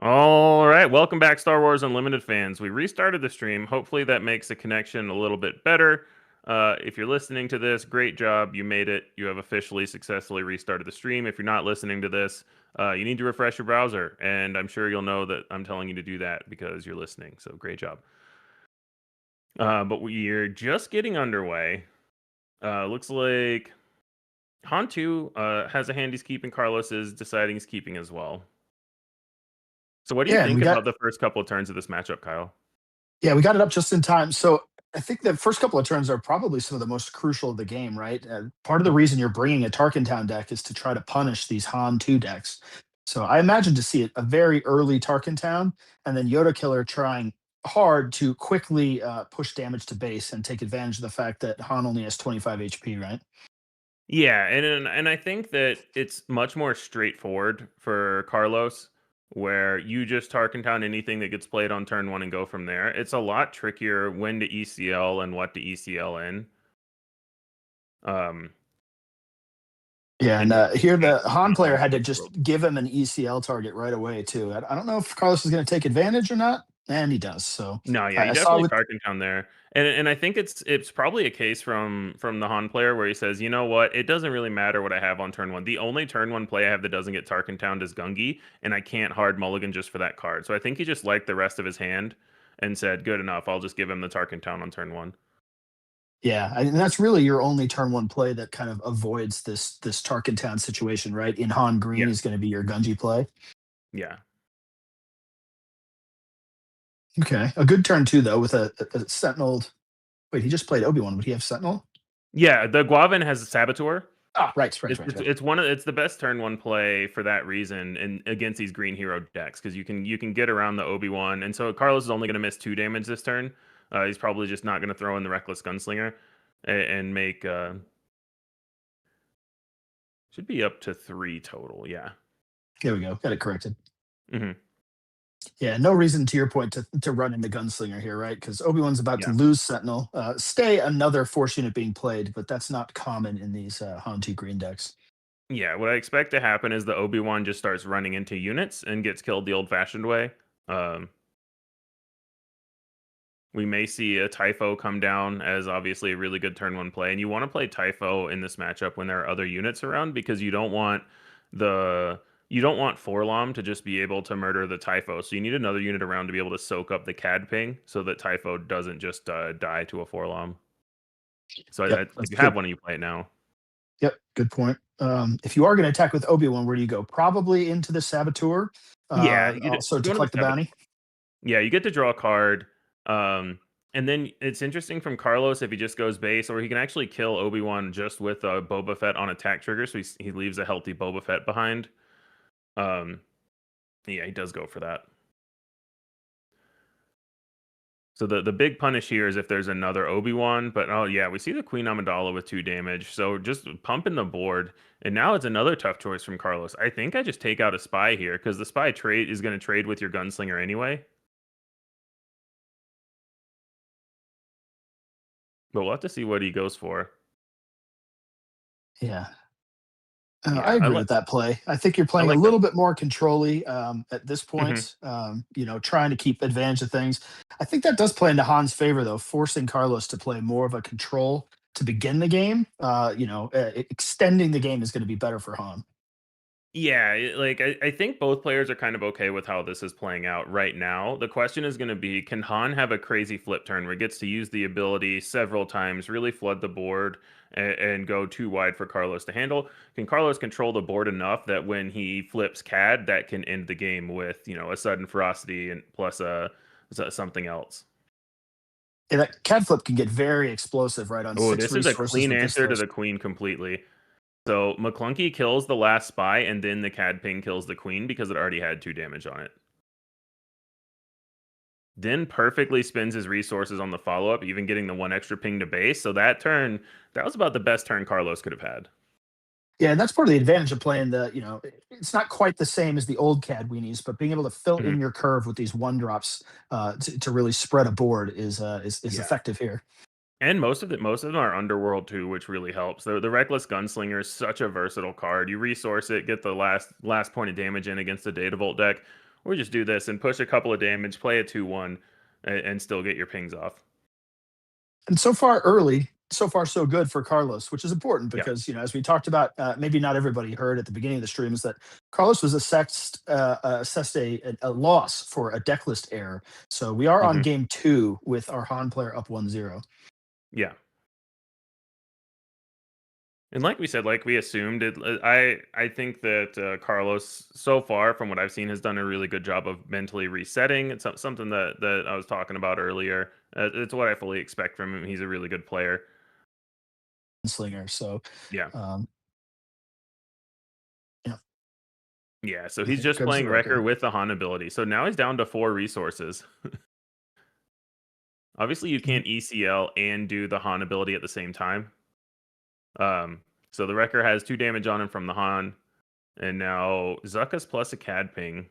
All right, welcome back, Star Wars Unlimited fans. We restarted the stream. Hopefully, that makes the connection a little bit better. If you're listening to this, great job. You made it. You have officially successfully restarted the stream. If you're not listening to this, you need to refresh your browser. And I'm sure you'll know that I'm telling you to do that because you're listening. So, great job. But we're just getting underway. Looks like Han 2 has a hand he's keeping. Carlos is deciding he's keeping as well. So what do you Yeah, and think about the first couple of turns of this matchup, Kyle? we got it up just in time. So I think the first couple of turns are probably some of the most crucial of the game, right? Part of the reason you're bringing a Tarkentown deck is to try to punish these Han 2 decks. So I imagine to see it a very early Tarkentown and then Yoda Killer trying hard to quickly push damage to base and take advantage of the fact that Han only has 25 HP, right? Yeah, and I think that it's much more straightforward for Carlos, where you just target down anything that gets played on turn one and go from there. It's a lot trickier when to ECL and what to ECL in. Um, Yeah, and here the Han player had to World. just give him an ECL target right away too. I don't know if Carlos is going to take advantage or not, and he does. So No, yeah, I, you I saw definitely with target down there, and I think it's probably a case from the Han player where he says, you know what, it doesn't really matter what I have on turn one. The only turn one play I have that doesn't get Tarkin Town is Gungi, and I can't hard mulligan just for that card. So I think he just liked the rest of his hand and said, good enough, I'll just give him the Tarkin Town on turn one. and that's really your only turn one play that kind of avoids this Tarkentown situation, right? In Han Yeah, Green is going to be your Gunji play. yeah, Okay, a good turn too though with a Sentinel. Wait, he just played Obi-Wan. Would he have Sentinel? yeah. The Guavin has a Saboteur. Ah, right, right, It's, right, it's right. it's one of it's the best turn one play for that reason, and against these green hero decks because you can get around the Obi-Wan, and so Carlos is only going to miss 2 damage this turn. He's probably just not going to throw in the Reckless Gunslinger and make should be up to 3 total. Yeah. There we go. Got it corrected. Hmm. Yeah, no reason to your point to run in the gunslinger here, right? Because Obi-Wan's about to Yeah. lose Sentinel. Stay another force unit being played, but that's not common in these Han 2 green decks. Yeah. What I expect to happen is the Obi-Wan just starts running into units and gets killed the old-fashioned way. Um, we may see a Typho come down as obviously a really good turn one play. And you want to play Typho in this matchup when there are other units around because the you don't want Forlom to just be able to murder the Typho. So you need another unit around to be able to soak up the CAD ping so that Typho doesn't just die to a Forlom. So Yep, if that's you have good. one, you play it now. Yep, good point. If you are going to attack with Obi-Wan, where do you go? Probably into the Saboteur. Yeah, Also to go into collect the the bounty. Yeah, you get to draw a card. And then it's interesting from Carlos if he just goes base, or he can actually kill Obi-Wan just with a Boba Fett on attack trigger, so he leaves a healthy Boba Fett behind. Um, yeah, he does go for that. So the big punish here is if there's another Obi-Wan, but oh yeah, we see the Queen Amidala with 2 damage, so just pumping the board. And now it's another tough choice from Carlos. I think I just take out a spy here, because the spy trade is going to trade with your gunslinger anyway. But we'll have to see what he goes for. Yeah, I Yeah, agree with that play. I think you're I playing a like that. little bit more controlly at this Mhm. point. Trying to keep advantage of things. I think that does play into Han's favor, though, forcing Carlos to play more of a control to begin the game. Extending the game is going to be better for Han. Yeah, I think both players are kind of okay with how this is playing out right now. The question is going to be, can Han have a crazy flip turn where he gets to use the ability several times, really flood the board, and go too wide for Carlos to handle? Can Carlos control the board enough that when he flips CAD, that can end the game with, a sudden ferocity and plus something else? Yeah, that cat flip can get very explosive, right? On Oh, six this is a resources clean with this answer to list. the queen completely. So McClunky kills the last spy, and then the CAD ping kills the queen because it already had 2 damage on it. Then perfectly spends his resources on the follow-up, even getting the 1 extra ping to base. So that turn, that was about the best turn Carlos could have had. Yeah, and that's part of the advantage of playing it's not quite the same as the old CAD weenies, but being able to fill Mhm. in your curve with these one drops to really spread a board is Yeah. effective here. And most of them are underworld too, which really helps. The reckless gunslinger is such a versatile card. You resource it, get the last point of damage in against the data vault deck, or just do this and push a couple of damage, play a 2-1, and still get your pings off. And so far early, so far so good for Carlos, which is important Yeah. because as we talked about, maybe not everybody heard at the beginning of the stream, is that Carlos was assessed a loss for a decklist error. So we are on Hmm. game 2 with our Han player up 1-0. Yeah. And like we said, like we assumed, I think that Carlos, so far from what I've seen, has done a really good job of mentally resetting. It's something that I was talking about earlier. It's what I fully expect from him. He's a really good player. Slinger. So Yeah, um, yeah, yeah. So he's here just comes the playing Wrecker record. with the Han ability. So now he's down to 4 resources. Obviously, you Mhm. can't ECL and do the Han ability at the same time. Um, so the Wrecker has 2 damage on him from the Han, and now Zuckus plus a CAD ping.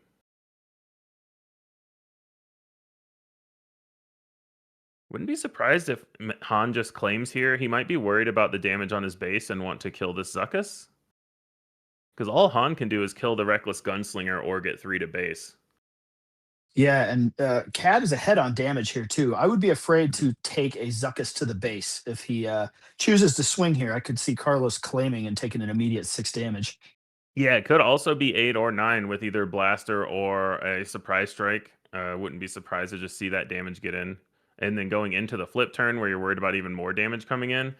Wouldn't be surprised if Han just claims here. He might be worried about the damage on his base and want to kill this Zuckus. Because all Han can do is kill the Reckless Gunslinger or get 3 to base. Yeah, and Cad is ahead on damage here too. I would be afraid Mhm. to take a Zuckus to the base if he chooses to swing here. I could see Carlos claiming and taking an immediate 6 damage. Yeah, it could also be 8 or 9 with either Blaster or a Surprise Strike. Wouldn't be surprised to just see that damage get in. And then going into the flip turn where you're worried about even more damage coming in.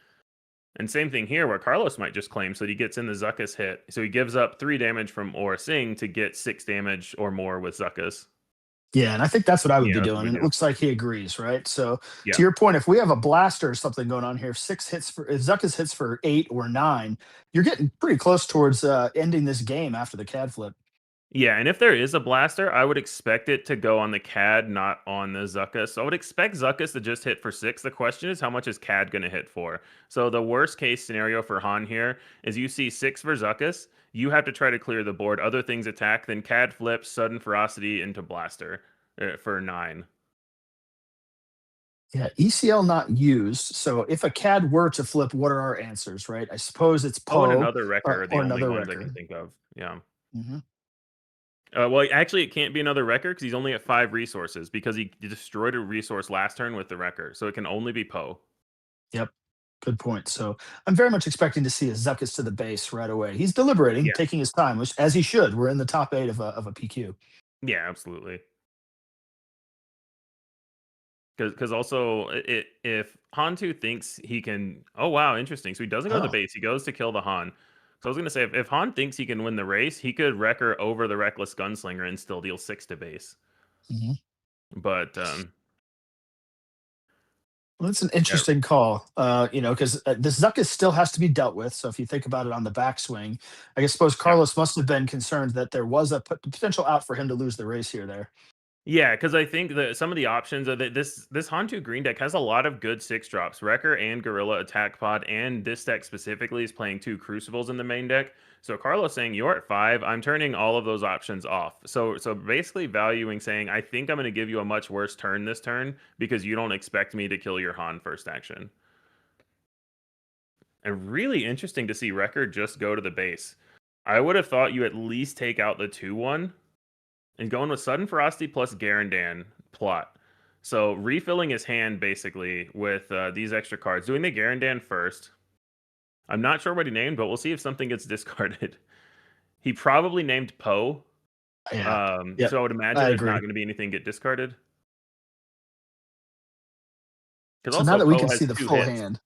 And same thing here where Carlos might just claim so he gets in the Zuckus hit. So he gives up 3 damage from Aura Sing to get 6 damage or more with Zuckus. Yeah, and I think that's what I would Yeah, be that's what doing. we And it do. looks like he agrees, right? So Yeah. to your point, if we have a blaster or something going on here, if Zuckus hits for 8 or 9, you're getting pretty close towards ending this game after the Cad flip. Yeah, and if there is a blaster, I would expect it to go on the CAD, not on the Zuckus. So I would expect Zuckus to just hit for 6. The question is, how much is CAD going to hit for? So the worst case scenario for Han here is you see 6 for Zuckus. You have to try to clear the board. Other things attack, then CAD flips Sudden Ferocity into Blaster for 9. Yeah, ECL not used. So if a CAD were to flip, what are our answers, right? I suppose it's Oh, and Poe another Wrecker are the or only another ones I can record. think of. Yeah. Hmm. Well, actually, it can't be another Wrecker because he's only at 5 resources because he destroyed a resource last turn with the Wrecker. So it can only be Poe. Yep. Good point. So I'm very much expecting to see a Zuckus to the base right away. He's deliberating, Yeah. taking his time, which as he should. We're in the top 8 of a PQ. Yeah, absolutely. Because also, if Han2 thinks he can, oh wow, interesting. So he doesn't go to the Oh. base; he goes to kill the Han. So I was gonna say, if Han thinks he can win the race, he could Wrecker over the Reckless Gunslinger and still deal 6 to base. Mhm. But Well, that's an yeah, interesting call, because the Zuckus still has to be dealt with. So if you think about it on the backswing, I suppose yeah. Carlos must have been concerned that there was a potential out for him to lose the race here. There, Yeah, because I think that some of the options are that this Hantu green deck has a lot of good 6 drops. Wrecker and Gorilla Attack Pod, and this deck specifically is playing 2 Crucibles in the main deck. So Carlos saying you're at 5, I'm turning all of those options off. So basically valuing saying I think I'm going to give you a much worse turn this turn because you don't expect me to kill your Han first action. And really interesting to see Wrecker just go to the base. I would have thought you at least take out the 2-1 and going with Sudden Ferocity plus Garandan plot. So refilling his hand basically with these extra cards. Doing the Garandan first. I'm not sure what he named, but we'll see if something gets discarded. He probably named Poe. yeah, yep, So I would I imagine there's not agree. going to be anything get discarded. Because So now also that we Poe can has see the 2 full hits. hand,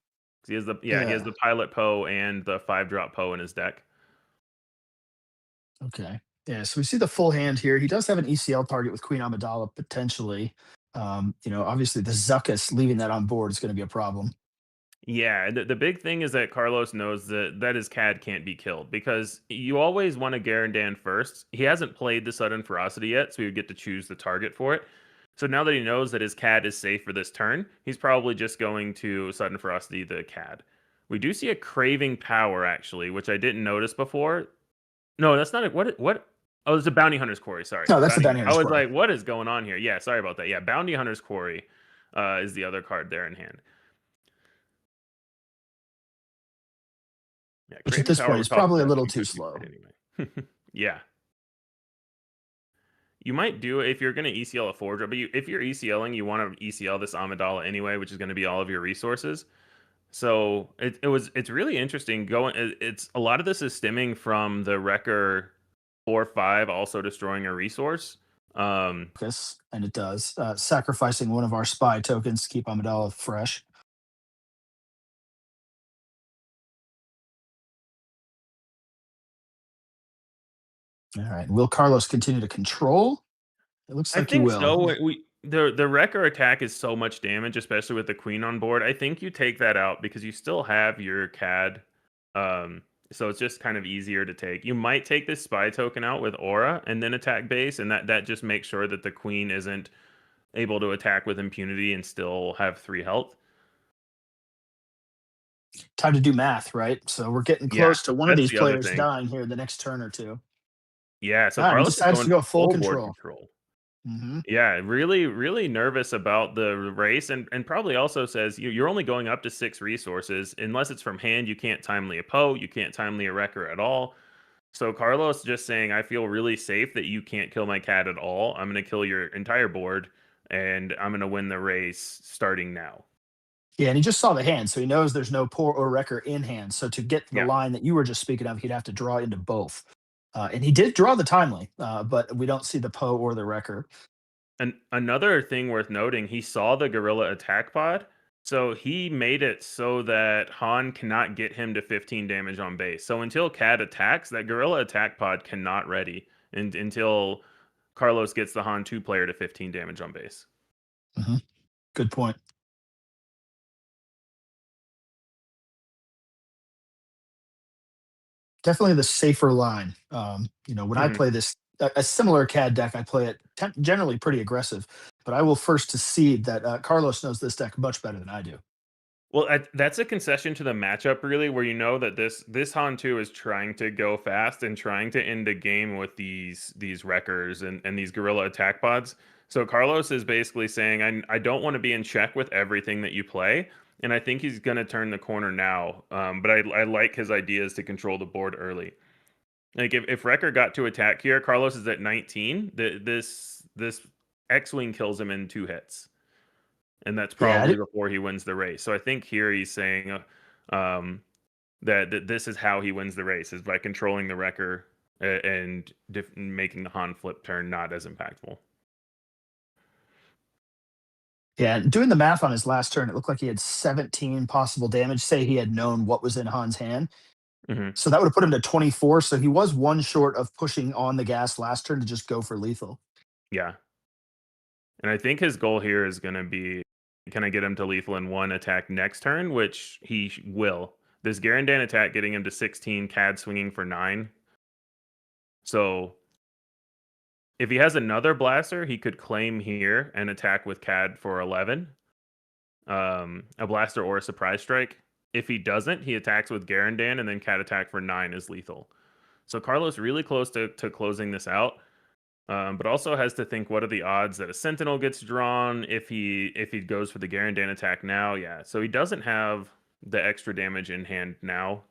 He has yeah, the pilot Poe and the 5-drop Poe in his deck. okay, yeah. So we see the full hand here. He does have an ECL target with Queen Amidala potentially. Obviously the Zuckus leaving that on board is going to be a problem. Yeah, the big thing is that Carlos knows that his CAD can't be killed because you always want to Garandan first. He hasn't played the Sudden Ferocity yet, so he would get to choose the target for it. So now that he knows that his CAD is safe for this turn, he's probably just going to Sudden Ferocity the CAD. We do see a Craving Power actually, which I didn't notice before. No, that's not a, what? Oh, it's a Bounty Hunter's Quarry. Sorry, No, that's the Bounty bounty Hunter. I hunter's was quarry. like, what is going on here? Yeah, sorry about that. Yeah, Bounty Hunter's Quarry is the other card there in hand. Yeah, Which at Craving this Power point would is probably probably a just little be too good to slow. get anyway. Yeah. You might do it if you're going to ECL a 4-drop, but if you're ECLing, you want to ECL this Amidala anyway, which is going to be all of your resources. So it's really interesting going. It's a lot of this is stemming from the Wrecker 4/5 also destroying a resource. Focus, and it does. Sacrificing one of our spy tokens to keep Amidala fresh. All right. Will Carlos continue to control? It looks I like he think will. so. The Wrecker attack is so much damage, especially with the Queen on board. I think you take that out because you still have your CAD. Um, so it's just kind of easier to take. You might take this spy token out with Aura and then attack base, and that just makes sure that the Queen isn't able to attack with impunity and still have 3 health. Time to do math, right? So we're getting Yeah, close to one of that's these the other players thing. dying here the next turn or two. Yeah, so Ah, and he Carlos is decides to going go full full board control. control. Hmm. Yeah, really, really nervous about the race, and probably also says you're only going up to 6 resources. Unless it's from hand, you can't timely a Poe, you can't timely a Wrecker at all. So Carlos just saying, I feel really safe that you can't kill my cat at all. I'm going to kill your entire board, and I'm going to win the race starting now. Yeah, and he just saw the hand, so he knows there's no Poor or Wrecker in hand. So to get the Yeah. line that you were just speaking of, he'd have to draw into both. And he did draw the timely, but we don't see the Poe or the Wrecker. And another thing worth noting, he saw the gorilla attack pod, so he made it so that Han cannot get him to 15 damage on base. So until Cad attacks, that gorilla attack pod cannot ready until Carlos gets the Han 2 player to 15 damage on base. Hmm. Good point. Definitely the safer line. When I Mhm. play this, a similar CAD deck, I play it generally pretty aggressive, but I will first concede that Carlos knows this deck much better than I do. Well, that's a concession to the matchup, really, where you know that this Han 2 is trying to go fast and trying to end a game with these wreckers and these gorilla attack pods. So Carlos is basically saying, I don't want to be in check with everything that you play, and I think he's going to turn the corner now. But I like his ideas to control the board early. Like if Wrecker got to attack here, Carlos is at 19. This X-wing kills him in 2 hits, and that's Yeah, probably before he wins the race. So I think here he's saying that this is how he wins the race is by controlling the Wrecker and making the Han flip turn not as impactful. yeah. Doing the math on his last turn, it looked like he had 17 possible damage. Say he had known what was in Han's hand. Hmm. So that would have put him to 24. So he was one short of pushing on the gas last turn to just go for lethal. Yeah, and I think his goal here is going to be, can I get him to lethal in 1 attack next turn, which he will. This Garandan attack getting him to 16, Cad swinging for 9. So if he has another blaster, he could claim here and attack with Cad for 11. A blaster or a surprise strike. If he doesn't, he attacks with Garandan and then Cad attack for 9 is lethal. So Carlos really close to closing this out, but also has to think what are the odds that a Sentinel gets drawn if he goes for the Garandan attack now. Yeah, so he doesn't have the extra damage in hand now.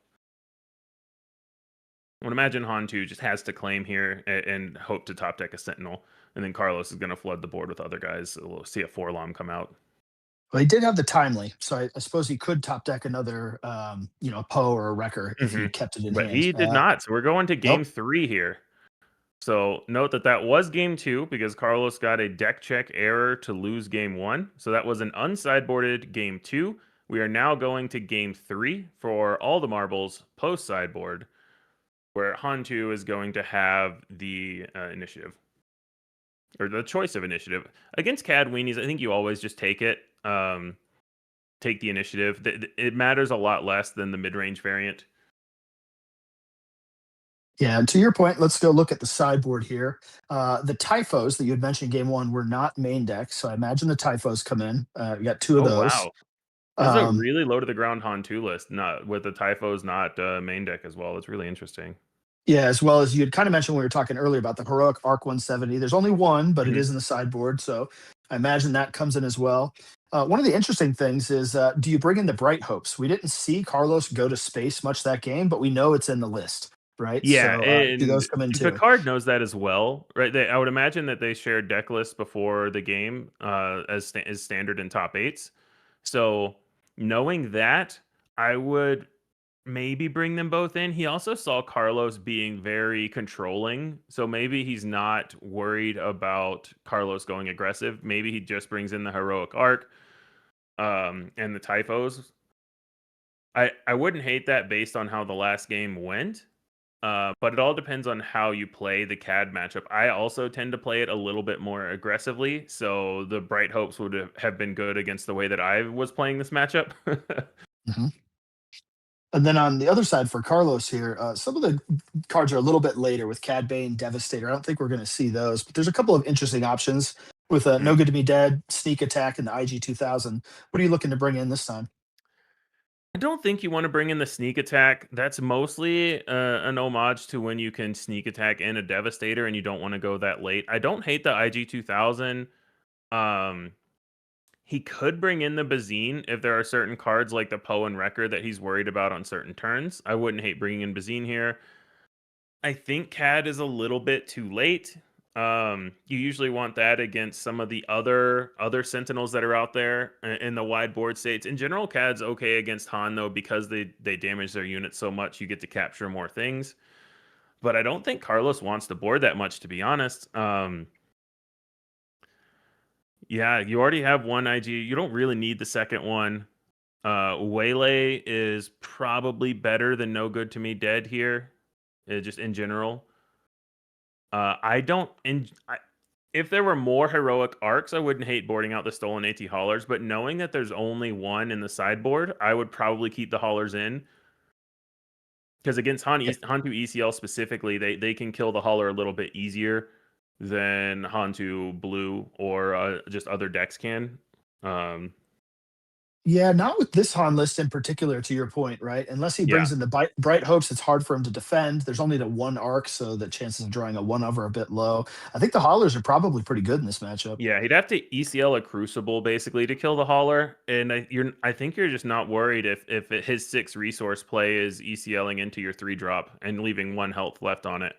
I would imagine Han 2 just has to claim here and hope to top deck a Sentinel. And then Carlos is going to flood the board with other guys. So we'll see a 4-lom come out. Well, he did have the timely, so I suppose he could top deck another, Poe or a Wrecker if he Mhm. kept it in But hand. he did not. So we're going to game Nope. 3 here. So note that was game 2 because Carlos got a deck check error to lose game 1. So that was an unsideboarded game 2. We are now going to game 3 for all the marbles post sideboard, where Han 2 is going to have the initiative or the choice of initiative against Cad Weenies. I think you always just take it, take the initiative. It matters a lot less than the mid range variant. Yeah, and to your point, let's go look at the sideboard here. The Typhos that you had mentioned in game one were not main deck, so I imagine the Typhos come in. We got 2 of Oh those. wow, this is a Um, really low to the ground Han 2 list, not with the Typhos not main deck as well. It's really interesting. yeah, as well as you had kind of mentioned when we were talking earlier about the heroic Arc 170. There's only one, but it Mhm. is in the sideboard, so I imagine that comes in as well. One of the interesting things is, do you bring in the Bright Hopes? We didn't see Carlos go to space much that game, but we know it's in the list. right? Yeah, So do and those come in too? Picard knows that as well, right? I would imagine that they shared deck lists before the game, as standard in top eights. So knowing that, I would maybe bring them both in. He also saw Carlos being very controlling, so maybe he's not worried about Carlos going aggressive. Maybe he just brings in the heroic arc, and the typos. I wouldn't hate that based on how the last game went. But it all depends on how you play the CAD matchup. I also tend to play it a little bit more aggressively, so the Bright Hopes would have been good against the way that I was playing this matchup. Mhm. And then on the other side for Carlos here, some of the cards are a little bit later with Cad Bane, Devastator. I don't think we're going to see those, but there's a couple of interesting options with No Mhm. Good to Be Dead, Sneak Attack, and the IG 2000. What are you looking to bring in this time? I don't think you want to bring in the sneak attack. That's mostly an homage to when you can sneak attack in a Devastator and you don't want to go that late. I don't hate the IG 2000. Um, he could bring in the Bazine if there are certain cards like the Poe and Wrecker that he's worried about on certain turns. I wouldn't hate bringing in Bazine here. I think CAD is a little bit too late. You usually want that against some of the other Sentinels that are out there in the wide board states. In general, CAD's okay against Han though because they damage their units so much. You get to capture more things, but I don't think Carlos wants to board that much, to be honest. Yeah, you already have one IG. You don't really need the second one. Waylay is probably better than No Good to Me Dead here, just in general. I don't. If there were more heroic arcs, I wouldn't hate boarding out the stolen AT haulers. But knowing that there's only one in the sideboard, I would probably keep the haulers in because against Hantu ECL specifically, they can kill the hauler a little bit easier than Hantu Blue or just other decks can. Um, Yeah, not with this Han list in particular, to your point, right? Unless he yeah, brings in the Bright Hopes, it's hard for him to defend. There's only the one arc, so the chances of drawing a one over are a bit low. I think the Haulers are probably pretty good in this matchup. yeah, he'd have to ECL a Crucible basically to kill the hauler, and I think you're just not worried if his 6 resource play is ECLing into your 3 drop and leaving 1 health left on it.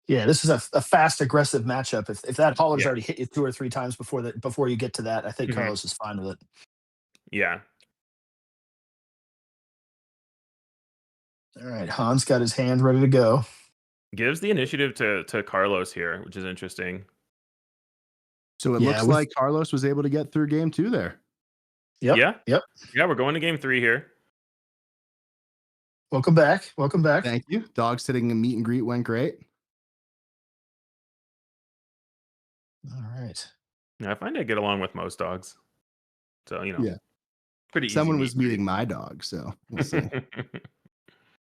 Yeah, this is a fast, aggressive matchup. If that Hauler's Yeah. already hit you 2 or 3 times before you get to that, I think Mhm. Carlos is fine with it. Yeah. All right, Han's got his hand ready to go. Gives the initiative to Carlos here, which is interesting. So it Yeah, looks with like Carlos was able to get through game 2 there. yep, Yeah. yep. Yeah, we're going to game 3 here. Welcome back. Welcome back. Thank you. Dog sitting and meet and greet went great. All right. Yeah, I find I get along with most dogs. So, Yeah. pretty easy Someone meet was and meeting my dog, so we'll see. greet.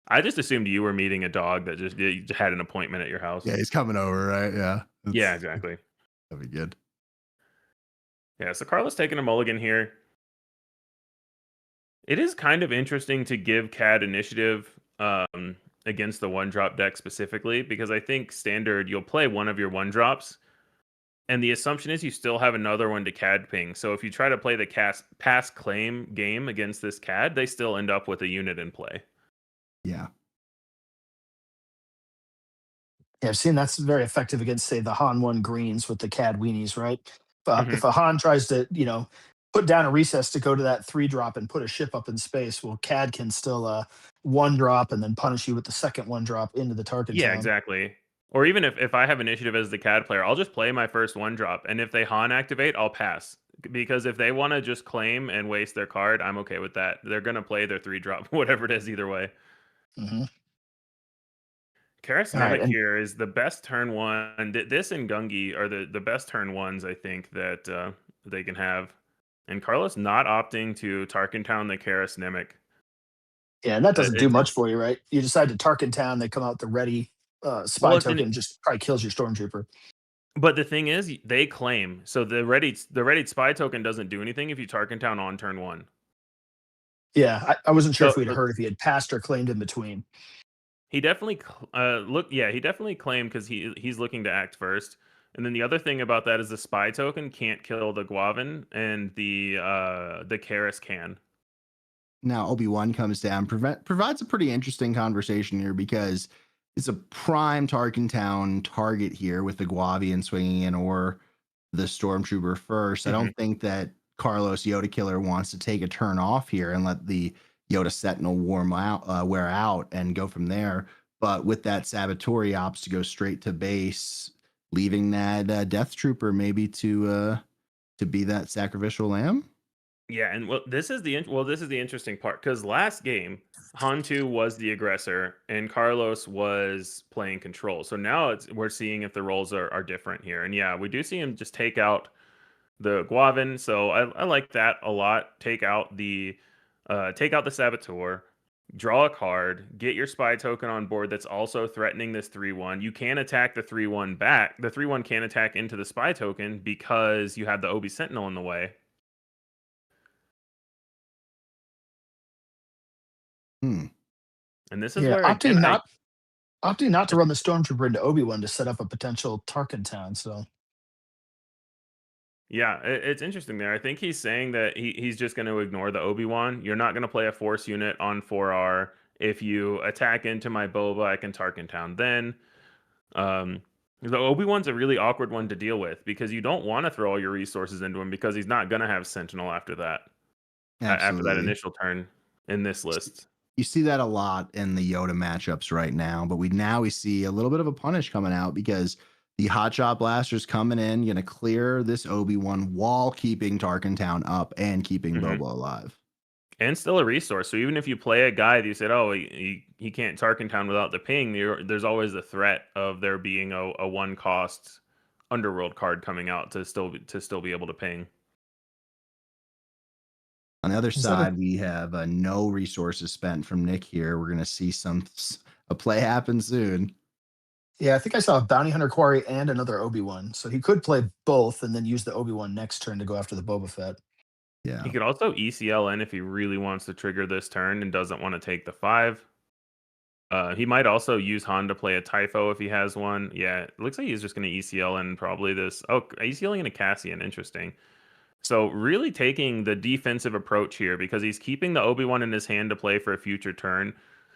I just assumed you were meeting a dog that just you had an appointment at your house. Yeah, he's coming over, right? Yeah. Yeah, exactly. That'd be good. Yeah, so Carlos taking a mulligan here. It is kind of interesting to give CAD initiative against the 1 drop deck specifically because I think standard you'll play one of your 1 drops, and the assumption is you still have another one to CAD ping. So if you try to play the pass claim game against this CAD, they still end up with a unit in play. Yeah. Yeah, I've seen that's very effective against, say, the Han one greens with the Cad weenies, right? Hmm. If a Han tries to, put down a recess to go to that 3 drop and put a ship up in space, well, Cad can still 1 drop and then punish you with the second 1 drop into the Tarkin Yeah, town. exactly. Or even if I have initiative as the CAD player, I'll just play my first 1 drop, and if they Han activate, I'll pass. Because if they want to just claim and waste their card, I'm okay with that. They're gonna play their 3 drop, whatever it is, either way. Hmm. Karis All right, Nemec and here is the best turn one. This and Gungi are the best turn ones I think that they can have. And Carlos not opting to Tarkin Town the Karis Nemec. yeah, and that doesn't do It's much for you, right? You decide to Tarkin town, they come out the ready spy well, it's token, just probably kills your stormtrooper. but the thing is, they claim so the ready spy token doesn't do anything if you Tarkin Town on turn 1. Yeah, I wasn't sure So, if we'd so heard if he had passed or claimed in between. he definitely he definitely claimed because he's looking to act first. And then the other thing about that is the spy token can't kill the Guavin and the Karis can. Now Obi-Wan comes down, provides a pretty interesting conversation here because it's a prime Tarkentown target here with the Guavian swinging in or the Stormtrooper first. I don't think that Carlos Yoda Killer wants to take a turn off here and let the Yoda Sentinel wear out and go from there. But with that Saboteur, opts to go straight to base, leaving that Death Trooper maybe to be that sacrificial lamb. Yeah, and this is the interesting part because last game Hantu was the aggressor and Carlos was playing control. So now we're seeing if the roles are different here. And yeah, we do see him just take out the Guavin. So I like that a lot. Take out the Saboteur, draw a card, get your spy token on board that's also threatening this 3/1. You can attack the 3/1 back. The 3/1 can attack into the spy token because you have the Obi Sentinel in the way. And this is where opting again, not to run the Stormtrooper into Obi-Wan to set up a potential Tarkentown. So yeah, it's interesting there. I think he's saying that he's just going to ignore the Obi-Wan. You're not going to play a Force unit on 4R. If you attack into my Boba, I can Tarkentown then. The Obi-Wan's a really awkward one to deal with because you don't want to throw all your resources into him because he's not going to have Sentinel after that. After that initial turn in this list. You see that a lot in the Yoda matchups right now, but we see a little bit of a punish coming out because the Hotshot Blaster's coming in, going to clear this Obi-Wan while keeping Tarkentown up and keeping Boba alive. And still a resource. So even if you play a guy that you said, oh, he can't Tarkentown without the ping, there's always the threat of there being a one cost Underworld card coming out to still be able to ping. On the other side, we have no resources spent from Nick here. We're going to see a play happen soon. Yeah, I think I saw a Bounty Hunter Quarry and another Obi-Wan. So he could play both and then use the Obi-Wan next turn to go after the Boba Fett. Yeah. He could also ECL in if he really wants to trigger this turn and doesn't want to take the 5. He might also use Han to play a Typho if he has one. Yeah, it looks like he's just going to ECL in probably this. Oh, ECLing in a Cassian. Interesting. So really taking the defensive approach here because he's keeping the Obi-Wan in his hand to play for a future turn.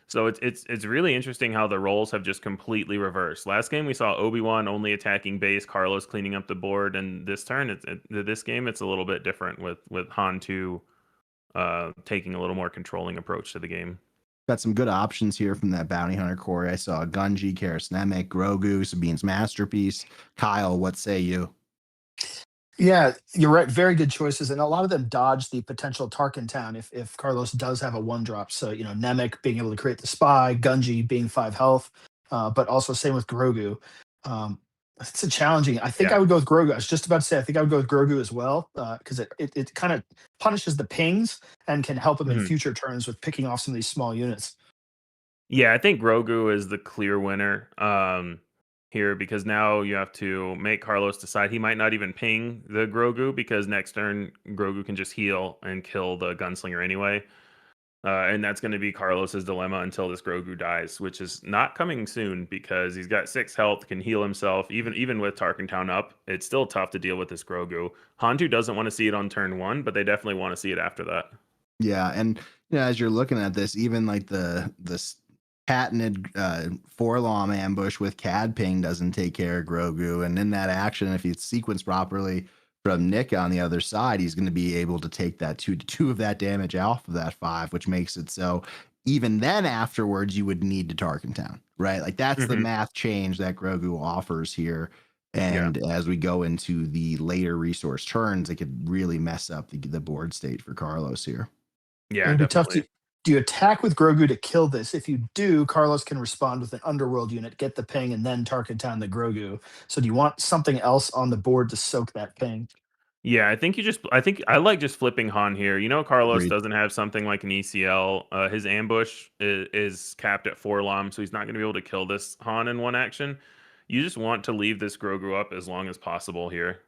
So it's really interesting how the roles have just completely reversed. Last game we saw Obi-Wan only attacking base, Carlos cleaning up the board, and this turn this game it's a little bit different with Han 2 taking a little more controlling approach to the game. Got some good options here from that Bounty Hunter core. I saw Gunji, Karis Nemec, Grogu, Sabine's Masterpiece. Kyle, what say you? Yeah, you're right. Very good choices, and a lot of them dodge the potential Tarkentown if Carlos does have a 1-drop. So Nemec being able to create the spy, Gunji being 5 health, but also same with Grogu. It's a challenging. I think I would go with Grogu. I was just about to say I think I would go with Grogu as well because it kind of punishes the pings and can help him in future turns with picking off some of these small units. Yeah, I think Grogu is the clear winner. Here because now you have to make Carlos decide he might not even ping the Grogu because next turn Grogu can just heal and kill the gunslinger anyway. And that's going to be Carlos's dilemma until this Grogu dies, which is not coming soon because he's got 6 health, can heal himself. Even with Tarkentown up, it's still tough to deal with this Grogu. Hantu doesn't want to see it on turn 1, but they definitely want to see it after that. Yeah, and as you're looking at this, even like this patented Forlom ambush with Cad Ping doesn't take care of Grogu. And in that action, if it's sequenced properly from Nick on the other side, he's going to be able to take that 2 of that damage off of that 5, which makes it so even then afterwards you would need to Tarkentown, right? Like that's the math change that Grogu offers here. And as we go into the later resource turns, it could really mess up the board state for Carlos here. Yeah, it'd be tough to. Do you attack with Grogu to kill this? If you do, Carlos can respond with an Underworld unit, get the ping, and then Tarkentown the Grogu. So do you want something else on the board to soak that ping? Yeah, I think I like just flipping Han here. Carlos Agreed. doesn't have something like an ECL. His ambush is capped at 4 LOM, so he's not going to be able to kill this Han in one action. You just want to leave this Grogu up as long as possible here.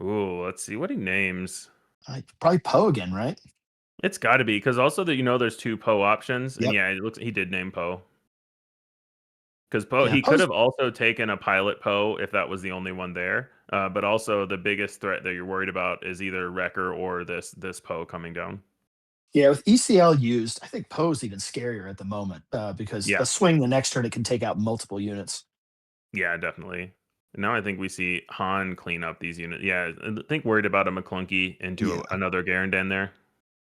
Ooh, let's see what he names. Probably Poe again, right? It's got to be because also that there's 2 Poe options, and Yep. it looks he did name Poe because Poe he could have also taken a pilot Poe if that was the only one there. But also the biggest threat that you're worried about is either Wrecker or this Poe coming down. Yeah, with ECL used, I think Poe's even scarier at the moment because Yeah. a swing the next turn it can take out multiple units. Yeah, definitely. Now I think we see Han clean up these units. Yeah, I think worried about a McClunky into Yeah, another Garandan there.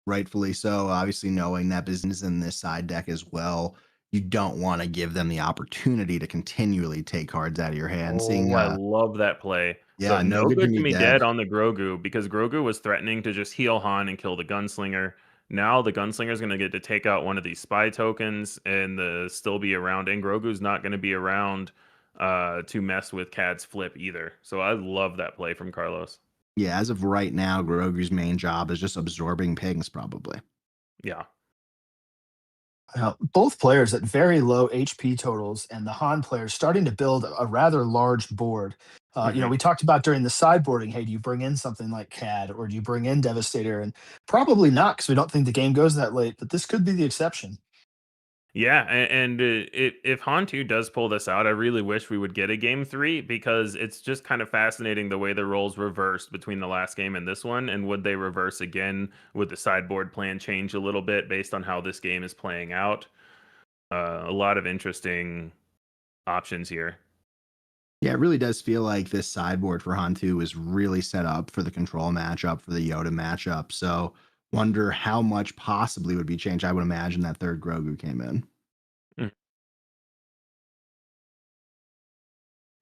rightfully so. Obviously, knowing that business in this side deck as well, you don't want to give them the opportunity to continually take cards out of your hand. Seeing, Oh, I love that play. So yeah, no no good to good to me me dead. dead on the Grogu because Grogu was threatening to just heal Han and kill the Gunslinger. Now the Gunslinger's going to get to take out one of these spy tokens and still be around. And Grogu's not going to be around to mess with Cad's flip either. So I love that play from Carlos. Yeah, as of right now, Grogu's main job is just absorbing pings, probably. Yeah. Both players at very low HP totals, and the Han player starting to build a rather large board. Hmm. We talked about during the sideboarding. Hey, do you bring in something like CAD or do you bring in Devastator? And probably not because we don't think the game goes that late. But this could be the exception. Yeah, and if Han 2 does pull this out, I really wish we would get a game 3 because it's just kind of fascinating the way the roles reversed between the last game and this one. And would they reverse again? Would the sideboard plan change a little bit based on how this game is playing out? A lot of interesting options here. Yeah, it really does feel like this sideboard for Hantu is really set up for the control matchup, for the Yoda matchup. So wonder how much possibly would be changed. I would imagine that third Grogu came in. Mm.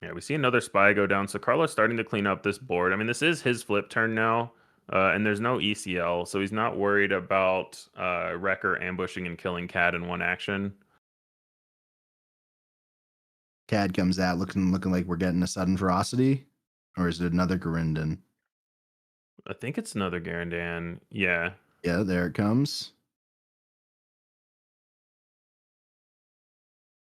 Yeah, we see another spy go down. So Carlos starting to clean up this board. I mean, this is his flip turn now, and there's no ECL, so he's not worried about Wrecker ambushing and killing Cad in one action. Cad comes out looking like we're getting a sudden ferocity, or is it another Garinden? I think it's another Garandan. Yeah. Yeah, there it comes.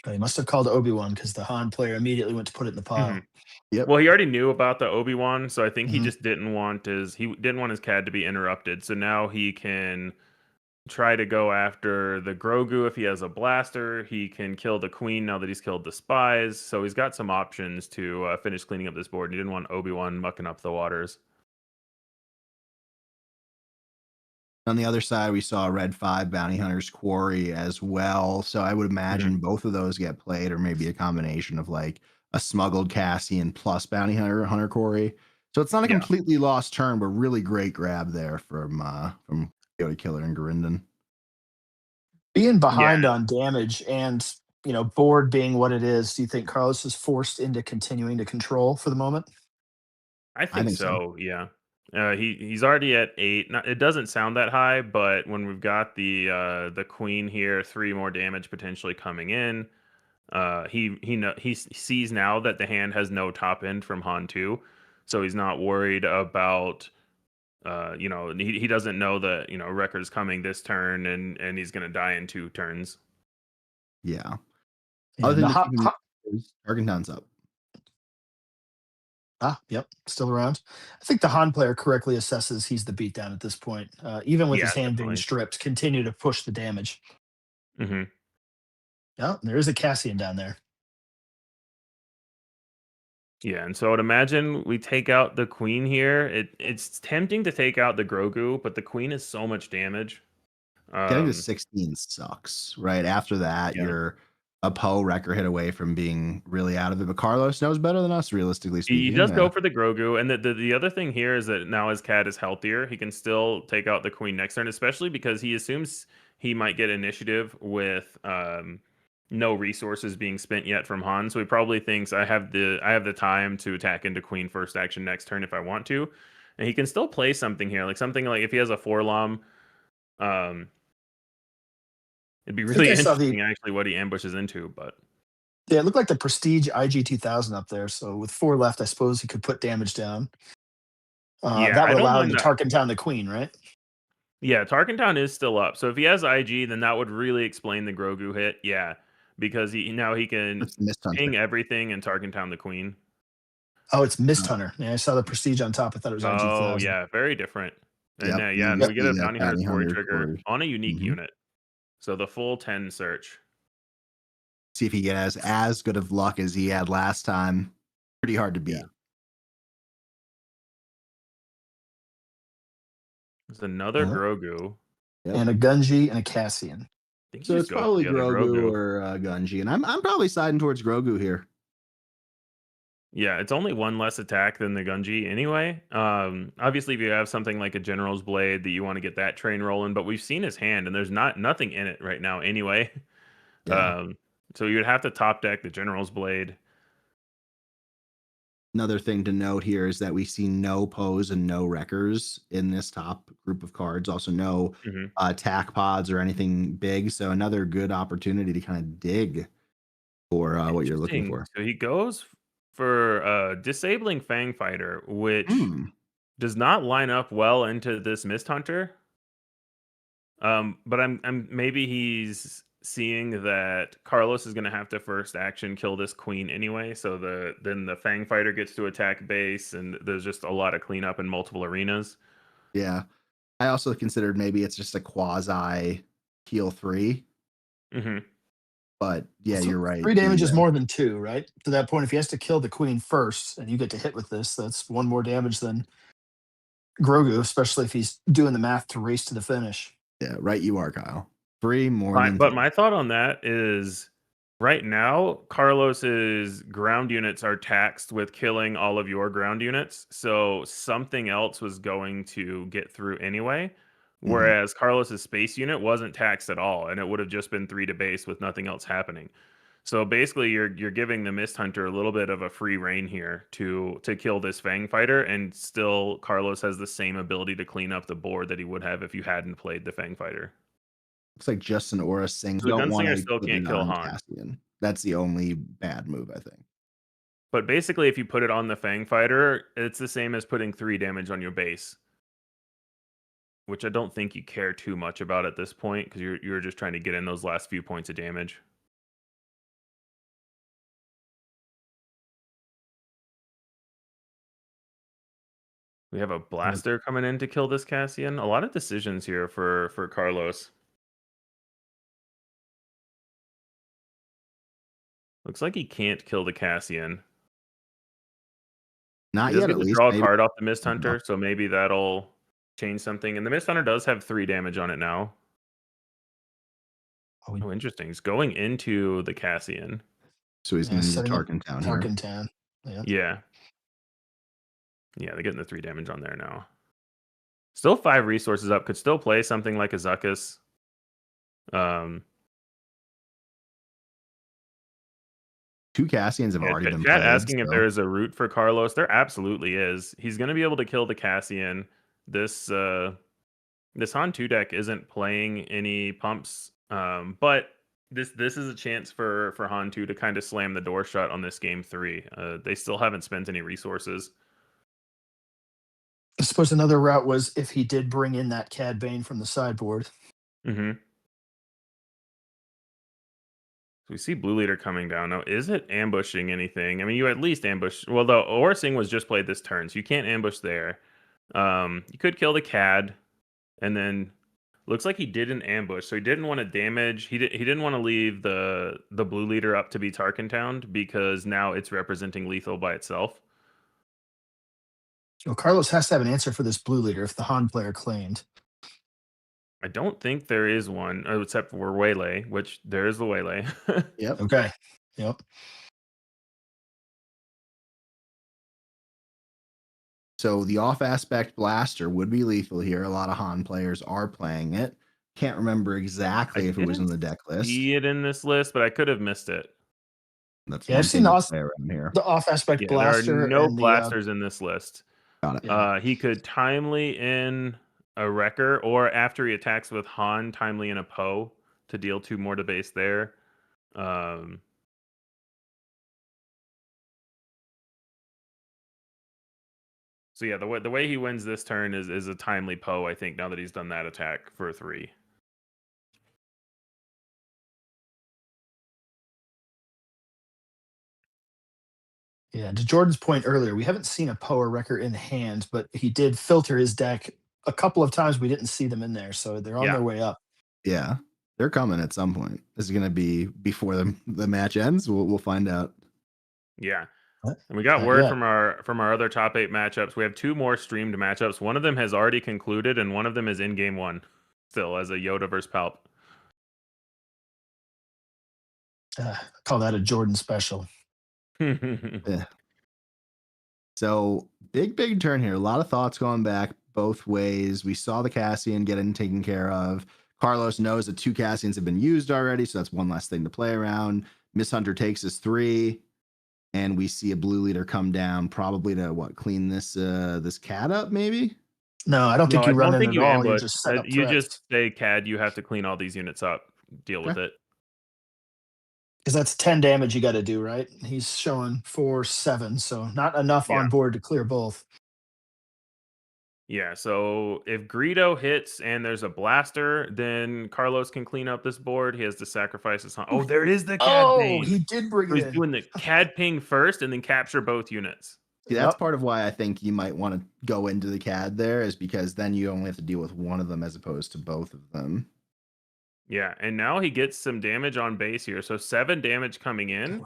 He must have called Obi-Wan because the Han player immediately went to put it in the Hmm. pile. Yep. Well, he already knew about the Obi-Wan, so I think he Mhm. just didn't want his CAD to be interrupted. So now he can try to go after the Grogu if he has a blaster. He can kill the Queen now that he's killed the spies. So he's got some options to finish cleaning up this board. He didn't want Obi-Wan mucking up the waters. On the other side, we saw Red 5 Bounty Hunter's Quarry as well. So I would Hmm. imagine both of those get played, or maybe a combination of like a smuggled Cassian plus Bounty Hunter Quarry. So it's not a Yeah. completely lost turn, but really great grab there from Yoda Killer and Garinden. Being Yeah, behind on damage and board being what it is, do you think Carlos is forced into continuing to control for the moment? I I think think so. so. Yeah. He's already at 8. It doesn't sound that high, but when we've got the Queen here, 3 more damage potentially coming in. He sees now that the hand has no top end from Han 2, so he's not worried about he doesn't know that Wrecker's coming this turn and he's gonna die in 2 turns. Yeah. Yeah, Other and thing to keep in mind is Argenton's up. Yep, still around. I think the Han player correctly assesses he's the beatdown at this point. Even with Yeah, his hand being definitely. stripped, continue to push the damage. Hmm. Yeah, there is a Cassian down there. Yeah, and so I would imagine we take out the Queen here. It's tempting to take out the Grogu, but the Queen is so much damage. Getting to Um, 16 sucks, right? After that, yeah. you're a Poe Wrecker hit away from being really out of it. But Carlos knows better than us, realistically He speaking. does go for the Grogu, and the other thing here is that now his cat is healthier. He can still take out the Queen next turn, especially because he assumes he might get initiative with no resources being spent yet from Han. So he probably thinks I have the time to attack into Queen first action next turn if I want to, and he can still play something here, like something like if he has a Forlom, um, it'd be I think really I saw the interesting actually what he ambushes into, but. yeah, it looked like the Prestige IG 2000 up there. So with 4 left, I suppose he could put damage down. Yeah, That I would don't allow him mind to that. Tarkin down the Queen, right? Yeah, Tarkentown is still up. So if he has IG, then that would really explain the Grogu hit. Yeah, because he can It's the Mist Hunter. ping everything and Tarkentown the Queen. Oh, it's Mist Uh, Hunter. Yeah, I saw the Prestige on top. I thought it was IG Oh 1000. yeah, very different. And yep. yeah, You and Yep. we get a see that Bounty Hunter's Bounty Quarry Hunter trigger Quarry. on a unique Mhm. unit. So the full 10 search. See if he gets as good of luck as he had last time. Pretty hard to Yeah, beat. there's another Yeah. Grogu. and a Gunji and a Cassian. I think So you it's just go with probably the other Grogu Grogu. or Gunji, and I'm probably siding towards Grogu here. Yeah, it's only one less attack than the Gunji anyway. Obviously, if you have something like a General's Blade that you want to get that train rolling, but we've seen his hand, and there's nothing in it right now anyway. Yeah. So you would have to top deck the General's Blade. Another thing to note here is that we see no pose and no wreckers in this top group of cards. Also, no Mhm. attack pods or anything big. So another good opportunity to kind of dig for what you're looking Interesting. for. So he goes for disabling Fang Fighter, which Hmm. does not line up well into this Mist Hunter. But I'm maybe he's seeing that Carlos is going to have to first action kill this queen anyway, so then the Fang Fighter gets to attack base, and there's just a lot of cleanup in multiple arenas. Yeah. I also considered maybe it's just a quasi heal 3, Hmm. but yeah, you're right. 3 damage is more than 2, right? To that point, if he has to kill the queen first and you get to hit with this, that's 1 more damage than Grogu, especially if he's doing the math to race to the finish. Yeah, right. You are, Kyle. 3 more than 2. But my thought on that is right now, Carlos's ground units are taxed with killing all of your ground units. So something else was going to get through anyway. Whereas Carlos's space unit wasn't taxed at all, and it would have just been 3 to base with nothing else happening. So basically, you're giving the Mist Hunter a little bit of a free reign here to kill this Fang Fighter, and still Carlos has the same ability to clean up the board that he would have if you hadn't played the Fang Fighter. Looks like Justin Aura sings, So the don't want Gunslinger to still put can't it kill on Han. Cassian. That's the only bad move, I think. But basically, if you put it on the Fang Fighter, it's the same as putting 3 damage on your base, which I don't think you care too much about at this point because you're just trying to get in those last few points of damage. We have a blaster coming in to kill this Cassian. A lot of decisions here for Carlos. Looks like he can't kill the Cassian. He Not does yet, get at to least. draw a Maybe. card off the Mist Hunter, so maybe that'll change something. And the Mist Hunter does have 3 damage on it now. Oh, interesting. He's going into the Cassian. So he's going to need a setting up Tarkin Town here. Tarkin Town. Yeah. Yeah. Yeah, they're getting the 3 damage on there now. Still 5 resources up. Could still play something like a Zuckuss. Two Cassians have already been Chat played. asking if So there is a route for Carlos. There absolutely is. He's going to be able to kill the Cassian. This Han 2 deck isn't playing any pumps, but this is a chance for Han 2 to kind of slam the door shut on this game 3. They still haven't spent any resources. I suppose another route was if he did bring in that Cad Bane from the sideboard. Mm-hmm. So we see Blue Leader coming down. Now, is it ambushing anything? I mean, you at least ambush. Well, the Orsing was just played this turn, so you can't ambush there. You could kill the Cad, and then looks like he did an ambush, so he didn't want to damage. He didn't want to leave the Blue Leader up to be Tarkin Towned because now it's representing lethal by itself. Well, Carlos has to have an answer for this blue leader if the Han player claimed. I don't think there is one, except for Waylay, which there is the Waylay. yep. Okay. Yep. So the off aspect blaster would be lethal here. A lot of Han players are playing it. Can't remember exactly if it was in the deck list. See it in this list, but I could have missed it. That's I've seen the around here. The off aspect blaster. There are no and blasters in this list. Got it. He could timely in a Wrecker, or after he attacks with Han, timely in a Poe to deal 2 more to base there. So yeah, the way he wins this turn is a timely Poe, I think, now that he's done that attack for 3. Yeah, to Jordan's point earlier, we haven't seen a Poe or Wrecker in hand, but he did filter his deck a couple of times. We didn't see them in there, so they're on their way up. Yeah, they're coming at some point. This is going to be before the match ends. We'll find out. Yeah. And we got word from our other top 8 matchups. We have 2 more streamed matchups. One of them has already concluded, and one of them is in game 1. still as a Yoda versus Palp. Call that a Jordan special. Yeah. So big turn here. A lot of thoughts going back both ways. We saw the Cassian getting taken care of. Carlos knows that 2 Cassians have been used already, so that's one less thing to play around. Miss Hunter takes his 3, and we see a blue leader come down, probably to clean this this cat up, maybe. No, I don't think No, I you run don't in think at you all. You ambush. just set up You threats. just say, CAD, you have to clean all these units up. Deal with it. Because that's 10 damage you got to do, right? He's showing 4, 7, so not enough Yeah. on board to clear both. Yeah, so if Greedo hits and there's a blaster, then Carlos can clean up this board. He has to sacrifice his... Oh, there is the CAD ping. He did bring So it he's in. doing the CAD ping first and then capture both units. See, that's part of why I think you might want to go into the CAD there, is because then you only have to deal with one of them as opposed to both of them. Yeah, and now he gets some damage on base here. So 7 damage coming in.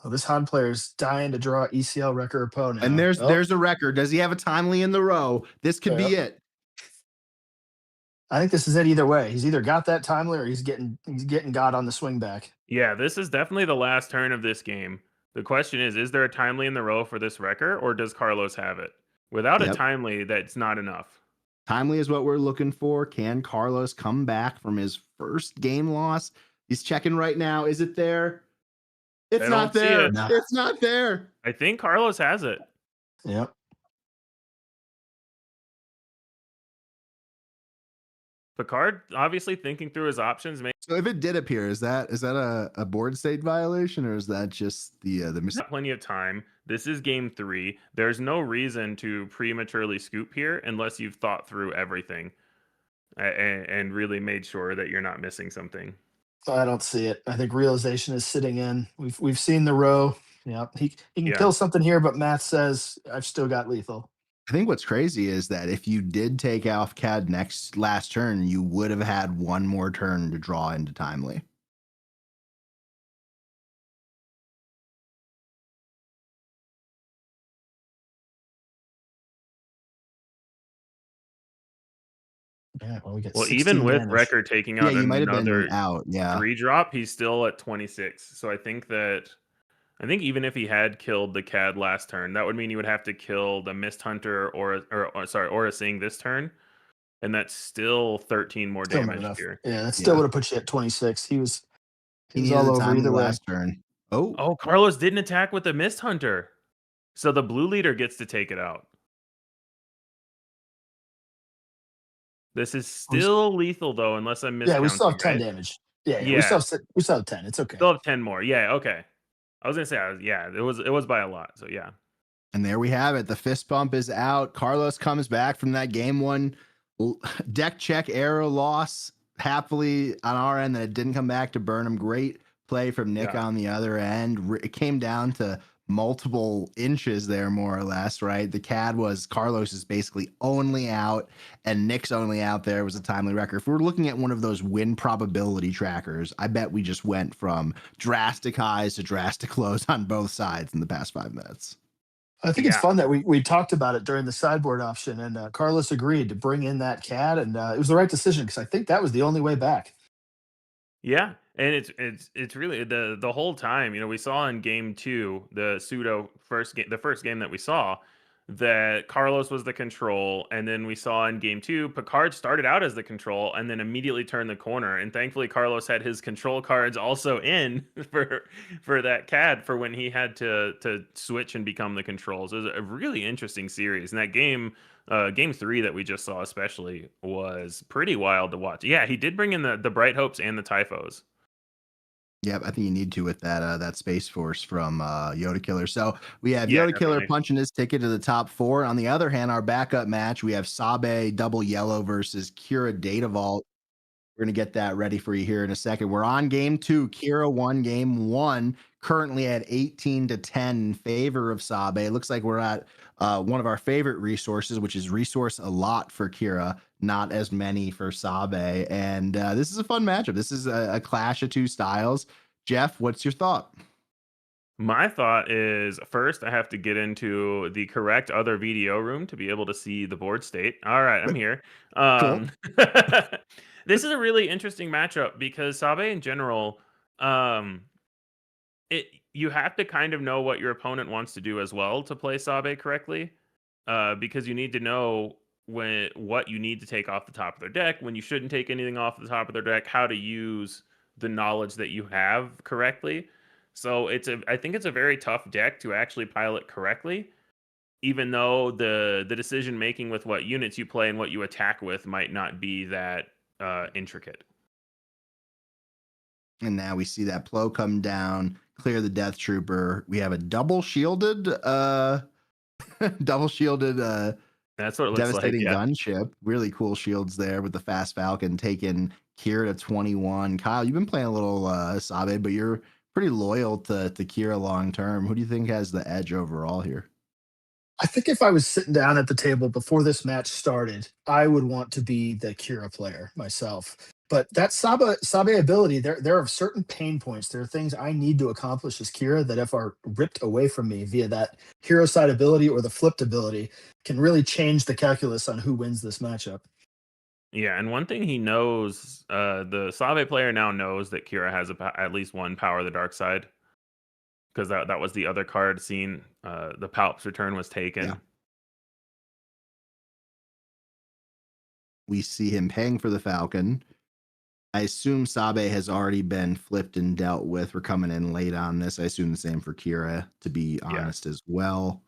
Oh, this Han player's dying to draw ECL Wrecker opponent. And there's a record. Does he have a timely in the row? This could be it. I think this is it either way. He's either got that timely or he's getting God on the swing back. Yeah, this is definitely the last turn of this game. The question is there a timely in the row for this wrecker, or does Carlos have it? Without a timely, that's not enough. Timely is what we're looking for. Can Carlos come back from his first game loss? He's checking right now. Is it there? It's not there. It's not there. I think Carlos has it. Yep. Picard obviously thinking through his options. So if it did appear, is that a board state violation, or is that just the mistake? Plenty of time. This is game 3. There's no reason to prematurely scoop here unless you've thought through everything and really made sure that you're not missing something. I don't see it. I think realization is sitting in. We've seen the row. Yeah, he can kill something here, but Matt says I've still got lethal. I think what's crazy is that if you did take off CAD last turn, you would have had one more turn to draw into timely. Yeah, well, we get even with damage. Wrecker taking out you might have another been out. Yeah, 3 drop, he's still at 26. So I think even if he had killed the CAD last turn, that would mean you would have to kill the Mist Hunter or a Sing this turn, and that's still 13 more damage here. Yeah, that still would have put you at 26. He was he all over either way. Last turn. Oh, Carlos didn't attack with the Mist Hunter, so the blue leader gets to take it out. This is still lethal though, unless I'm miscounting. Yeah, we still have 10 damage. Yeah, we still have 10. It's okay. Still have 10 more. Yeah, okay. I was gonna say, it was by a lot. So yeah. And there we have it. The fist bump is out. Carlos comes back from that game 1 deck check error loss happily on our end that it didn't come back to burn him. Great play from Nick on the other end. It came down to multiple inches there, more or less, right? The CAD was Carlos's basically only out, and Nick's only out there was a timely wrecker. If we're looking at one of those win probability trackers, I bet we just went from drastic highs to drastic lows on both sides in the past 5 minutes. I think it's fun that we talked about it during the sideboard option, and Carlos agreed to bring in that CAD, and it was the right decision because I think that was the only way back. Yeah, and it's really the whole time. We saw in game 2, the first game that we saw, that Carlos was the control, and then we saw in game 2, Picard started out as the control and then immediately turned the corner. And thankfully, Carlos had his control cards also in for that CAD for when he had to switch and become the controls. It was a really interesting series, and that game 3 that we just saw especially was pretty wild to watch. Yeah, he did bring in the Bright Hopes and the Typhos. Yep, I think you need to with that Space Force from Yoda Killer. So we have Yoda Killer punching his ticket to the top 4. On the other hand, our backup match, we have Sabe double yellow versus Kira Data Vault. We're going to get that ready for you here in a second. We're on game 2. Kira won game 1, currently at 18-10 in favor of Sabe. It looks like we're at one of our favorite resources, which is resource a lot for Kira, not as many for Sabe. And this is a fun matchup. This is a clash of 2 styles. Jeff, what's your thought? My thought is first I have to get into the correct other VDO room to be able to see the board state. All right, I'm here. Cool. Um, this is a really interesting matchup because Sabe in general, um, it you have to kind of know what your opponent wants to do as well to play Sabe correctly, because you need to know when what you need to take off the top of their deck, when you shouldn't take anything off the top of their deck, how to use the knowledge that you have correctly. So I think it's a very tough deck to actually pilot correctly, even though the decision making with what units you play and what you attack with might not be that intricate. And now we see that Plo come down, clear the Death Trooper. We have a double shielded double shielded That's what it looks like. devastating Yeah. gunship. Really cool shields there with the fast Falcon taking Kira to 21. Kyle, you've been playing a little Sabe, but you're pretty loyal to Kira long term. Who do you think has the edge overall here? I think if I was sitting down at the table before this match started, I would want to be the Kira player myself. But that Sabe ability, there are certain pain points. There are things I need to accomplish as Kira that if are ripped away from me via that hero side ability or the flipped ability, can really change the calculus on who wins this matchup. Yeah, and one thing he knows, the Sabe player now knows that Kira has at least one power of the dark side, because that was the other card seen. The Palp's return was taken. Yeah. We see him paying for the Falcon. I assume Sabe has already been flipped and dealt with. We're coming in late on this. I assume the same for Kira, to be honest, as well.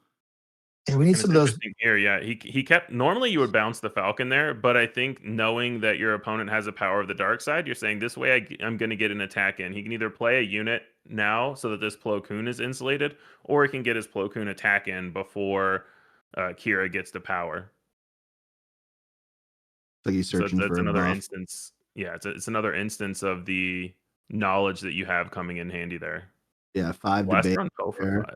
Yeah, we need And some it's of those. interesting here. Yeah, he kept. Normally, you would bounce the Falcon there, but I think knowing that your opponent has a power of the dark side, you're saying this way I'm going to get an attack in. He can either play a unit now so that this Plo Koon is insulated, or he can get his Plo Koon attack in before Kira gets the power. So he's searching that's for a another buff. instance. Yeah, it's another instance of the knowledge that you have coming in handy there. Yeah, 5 Last debate round, go for there. 5.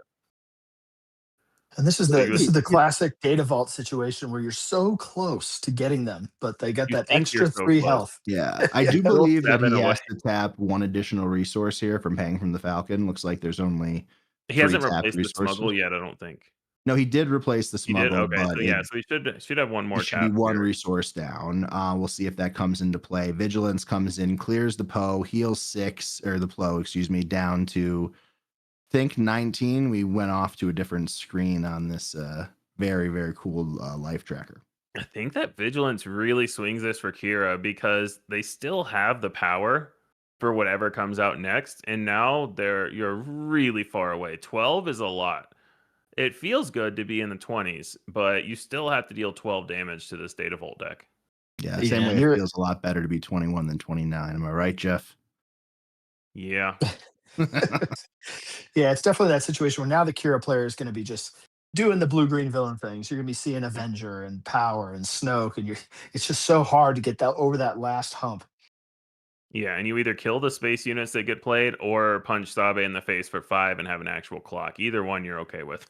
And this is So the classic data vault situation where you're so close to getting them, but they got you that think you're extra so 3 close. health. Yeah, I Yeah. do Still believe that 7 he away. has to tap one additional resource here from paying from the Falcon. Looks like there's only He 3 hasn't tapped replaced the resources. smuggle yet, I don't think. No, he did replace the He did? smuggle, Okay, but so yeah, so he should have one it more should be tap one here. resource down. We'll see if that comes into play. Vigilance comes in, clears the Poe, heals 6, or the Plo, excuse me, down to think 19. We went off to a different screen on this very, very cool life tracker. I think that Vigilance really swings this for Kira because they still have the power for whatever comes out next, and now you're really far away. 12 is a lot. It feels good to be in the 20s, but you still have to deal 12 damage to this Data Vault deck. Yeah, Yeah, same way and it you're feels a lot better to be 21 than 29. Am I right, Jeff? Yeah. yeah, it's definitely that situation where now the Kira player is going to be just doing the blue green villain things. You're going to be seeing Avenger and Power and Snoke, and it's just so hard to get that over that last hump. Yeah, and you either kill the space units that get played or punch Sabe in the face for 5 and have an actual clock. Either one you're okay with.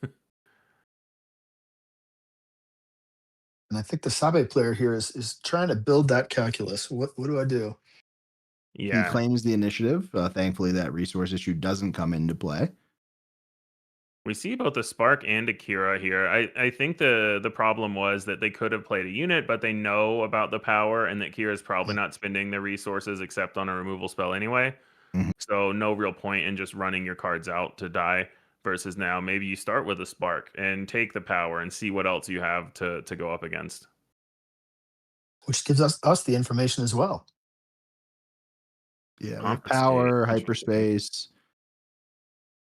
And I think the Sabe player here is trying to build that calculus. What do I do? He Yeah. claims the initiative. Thankfully, that resource issue doesn't come into play. We see both a Spark and a Kira here. I think the problem was that they could have played a unit, but they know about the power and that Kira's probably not spending their resources except on a removal spell anyway. Mhm. So no real point in just running your cards out to die. Versus now, maybe you start with a Spark and take the power and see what else you have to go up against. Which gives us the information as well. Yeah, we have Confiscate. power, Interesting. hyperspace,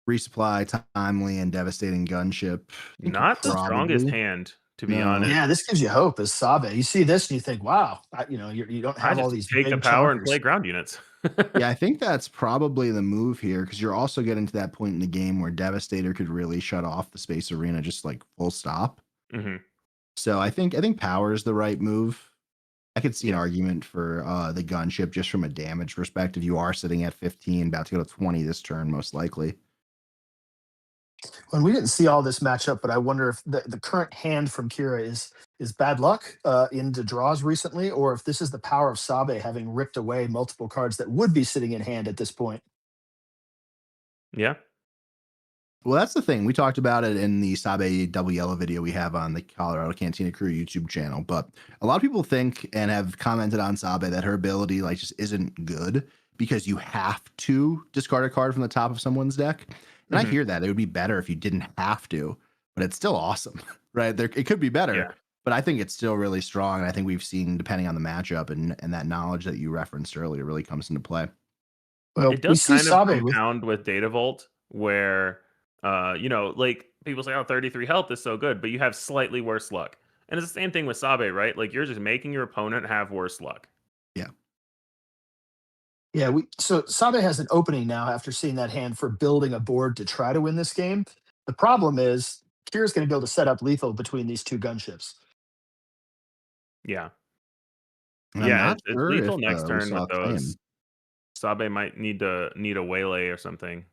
resupply, timely, and devastating gunship. I think Not the strongest probably- hand, to be No. honest. Yeah, this gives you hope as Sabe. You see this and you think, wow, you don't I have all just these take the big power and chonkers. play ground units. Yeah, I think that's probably the move here because you're also getting to that point in the game where Devastator could really shut off the space arena just like full stop. Mhm. So I think power is the right move. I could see an argument for the gunship just from a damage perspective. You are sitting at 15, about to go to 20 this turn, most likely. When we didn't see all this matchup, but I wonder if the current hand from Kira is bad luck into draws recently, or if this is the power of Sabe having ripped away multiple cards that would be sitting in hand at this point. Yeah. Well, that's the thing. We talked about it in the Sabe Double Yellow video we have on the Colorado Cantina Crew YouTube channel. But a lot of people think and have commented on Sabe that her ability like just isn't good because you have to discard a card from the top of someone's deck. And I hear that it would be better if you didn't have to, but it's still awesome, right? There, it could be better, but I think it's still really strong. And I think we've seen, depending on the matchup and that knowledge that you referenced earlier, really comes into play. Well, it does kind of compound with Data Vault, where you know, like people say, oh, 33 health is so good, but you have slightly worse luck. And it's the same thing with Sabe, right? Like you're just making your opponent have worse luck. Yeah. Yeah, so Sabe has an opening now after seeing that hand for building a board to try to win this game. The problem is Kira's going to be able to set up lethal between these two gunships. Yeah. Yeah, it's lethal next turn with those. Sabe might need a waylay or something.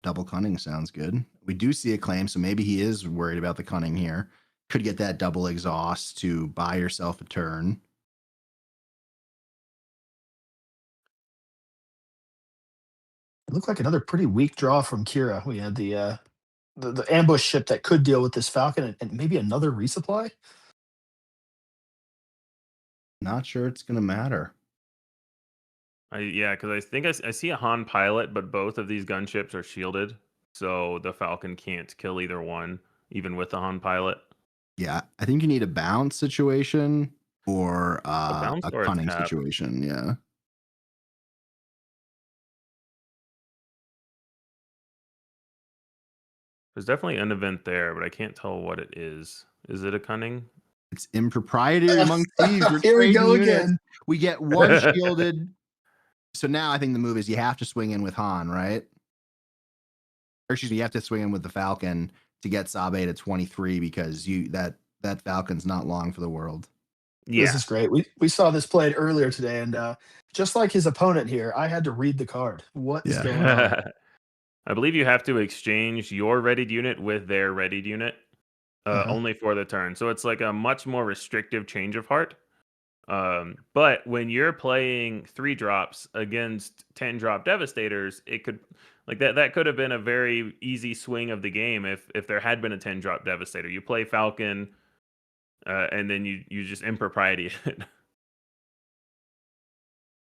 Double cunning sounds good. We do see a claim, so maybe he is worried about the cunning here. Could get that double exhaust to buy yourself a turn. It looked like another pretty weak draw from Kira. We had the ambush ship that could deal with this Falcon and maybe another resupply. Not sure it's going to matter. Yeah, because I think I see a Han pilot, but both of these gunships are shielded, so the Falcon can't kill either one, even with the Han pilot. Yeah, I think you need a bounce situation or a cunning tap situation. Yeah. There's definitely an event there, but I can't tell what it is. Is it a cunning? It's impropriety among thieves. Here we go again. We get one shielded. So now I think the move is you have to swing in with Han, right? Or excuse me, you have to swing in with the Falcon to get Sabe to 23 because that Falcon's not long for the world. Yeah. This is great. We saw this played earlier today, and just like his opponent here, I had to read the card. What is going on? I believe you have to exchange your readied unit with their readied unit only for the turn. So it's like a much more restrictive change of heart. But when you're playing 3-drops against 10-drop Devastators, it could like that could have been a very easy swing of the game if there had been a 10-drop Devastator. You play Falcon, and then you just impropriety it.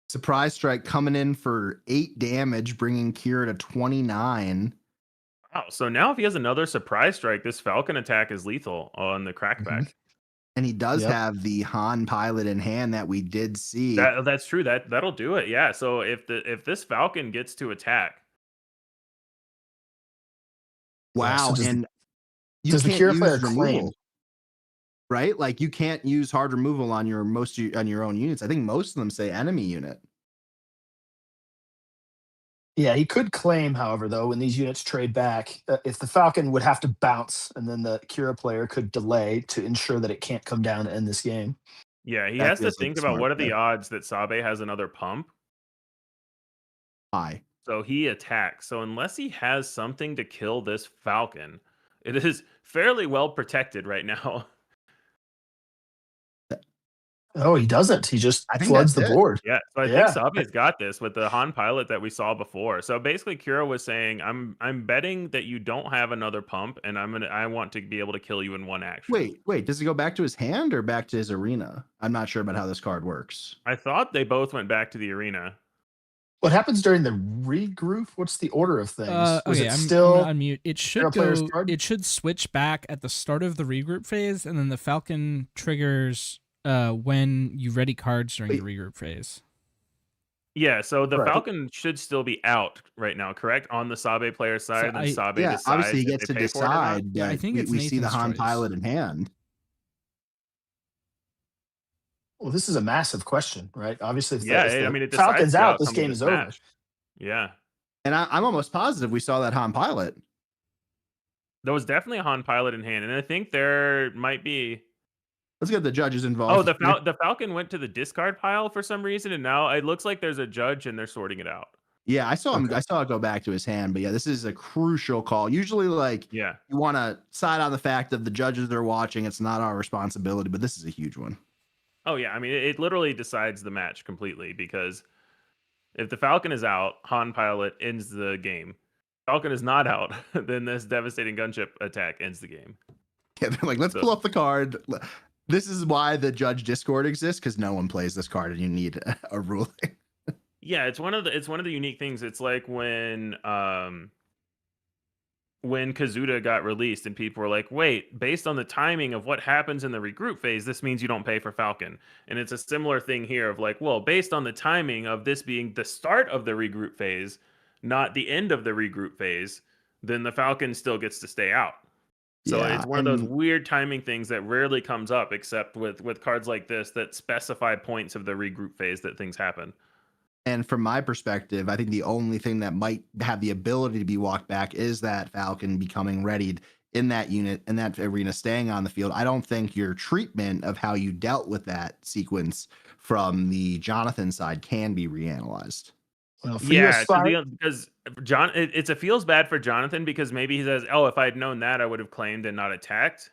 Surprise strike coming in for 8 damage, bringing Kira to 29. Wow, so now if he has another surprise strike, this Falcon attack is lethal on the crackback. And he does have the Han pilot in hand that we did see. That's true. That'll do it. Yeah. So if this Falcon gets to attack. Wow. So and does the Kira player claim? Right? Like you can't use hard removal on your own units. I think most of them say enemy unit. Yeah, he could claim, however, though, when these units trade back, if the Falcon would have to bounce, and then the Kira player could delay to ensure that it can't come down and end this game. Yeah, he has to think about what are the odds that Sabe has another pump. High. So he attacks. So unless he has something to kill this Falcon, it is fairly well protected right now. Oh, he doesn't. He just floods the board. Yeah, so I think Sabe's got this with the Han pilot that we saw before. So basically, Kira was saying, "I'm betting that you don't have another pump, and I want to be able to kill you in one action." Wait, does it go back to his hand or back to his arena? I'm not sure about how this card works. I thought they both went back to the arena. What happens during the regroup? What's the order of things? Okay, I'm still unmute. It should go. It should switch back at the start of the regroup phase, and then the Falcon triggers when you ready cards during the regroup phase. Yeah, so the Falcon should still be out right now, correct? On the Sabe player side, and Sabe decides obviously he gets to decide. Yeah, I think we see the Han pilot in hand. Well, this is a massive question, right? Obviously, if the Falcon's out, this game is over. Yeah. And I'm almost positive we saw that Han pilot. There was definitely a Han pilot in hand, and I think there might be... Let's get the judges involved. Oh, the Falcon went to the discard pile for some reason, and now it looks like there's a judge, and they're sorting it out. Yeah, I saw him. I saw it go back to his hand, but yeah, this is a crucial call. Usually, you want to side on the fact that the judges are watching. It's not our responsibility, but this is a huge one. Oh yeah, I mean, it literally decides the match completely, because if the Falcon is out, Han pilot ends the game. Falcon is not out, then this devastating gunship attack ends the game. Yeah, they're like, let's pull up the card. This is why the judge Discord exists, because no one plays this card, and you need a ruling. Yeah, it's one of the unique things. It's like when Kazuda got released and people were like, wait, based on the timing of what happens in the regroup phase, this means you don't pay for Falcon. And it's a similar thing here of like, well, based on the timing of this being the start of the regroup phase, not the end of the regroup phase, then the Falcon still gets to stay out. So Yeah, it's one of those weird timing things that rarely comes up except with cards like this that specify points of the regroup phase that things happen. And from my perspective, I think the only thing that might have the ability to be walked back is that Falcon becoming readied in that unit, in that arena, staying on the field. I don't think your treatment of how you dealt with that sequence from the Jonathan side can be reanalyzed. Well, because it feels bad for Jonathan because maybe he says, "Oh, if I'd known that, I would have claimed and not attacked."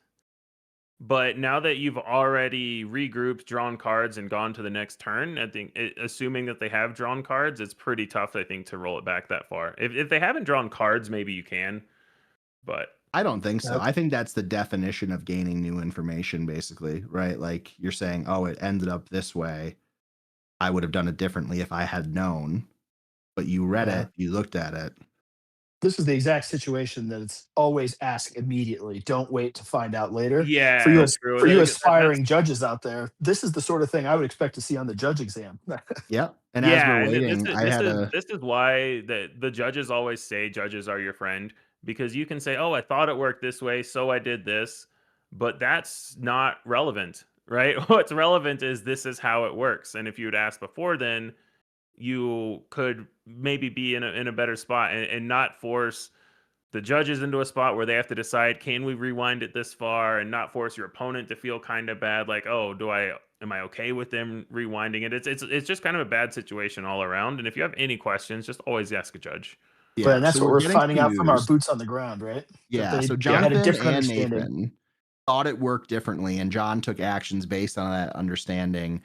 But now that you've already regrouped, drawn cards, and gone to the next turn, I think, assuming that they have drawn cards, it's pretty tough, I think, to roll it back that far. If they haven't drawn cards, maybe you can, but I don't think so. I think that's the definition of gaining new information, basically, right? Like you're saying, oh, it ended up this way. I would have done it differently if I had known. But you read it, you looked at it. This is the exact situation that it's always ask immediately. Don't wait to find out later. Yeah, for you aspiring judges out there, this is the sort of thing I would expect to see on the judge exam. Yeah, and as we're waiting, this is why the judges always say judges are your friend, because you can say, "Oh, I thought it worked this way, so I did this," but that's not relevant, right? What's relevant is this is how it works, and if you had asked before, then you could maybe be in a better spot and not force the judges into a spot where they have to decide, can we rewind it this far, and not force your opponent to feel kind of bad, like, oh, am I okay with them rewinding it? It's just kind of a bad situation all around. And if you have any questions, just always ask a judge. Yeah, but that's what we're finding out from our boots on the ground, right? Yeah, so Jonathan and Nathan thought it worked differently, and John took actions based on that understanding.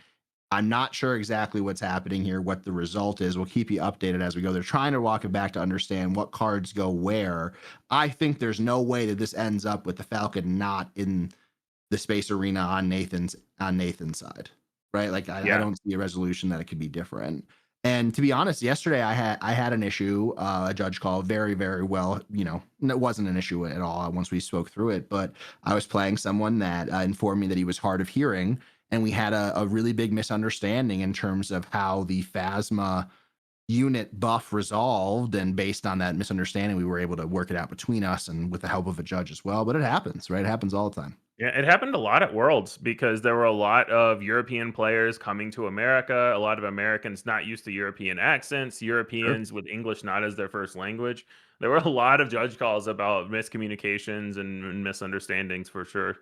I'm not sure exactly what's happening here, what the result is. We'll keep you updated as we go. They're trying to walk it back to understand what cards go where. I think there's no way that this ends up with the Falcon not in the space arena on Nathan's side, right? Like I don't see a resolution that it could be different. And to be honest, yesterday I had an issue. A judge called very, very well. You know, it wasn't an issue at all once we spoke through it. But I was playing someone that informed me that he was hard of hearing. And we had a really big misunderstanding in terms of how the Phasma unit buff resolved. And based on that misunderstanding, we were able to work it out between us and with the help of a judge as well. But it happens, right? It happens all the time. Yeah, it happened a lot at Worlds because there were a lot of European players coming to America, a lot of Americans not used to European accents, Europeans with English not as their first language. There were a lot of judge calls about miscommunications and misunderstandings for sure.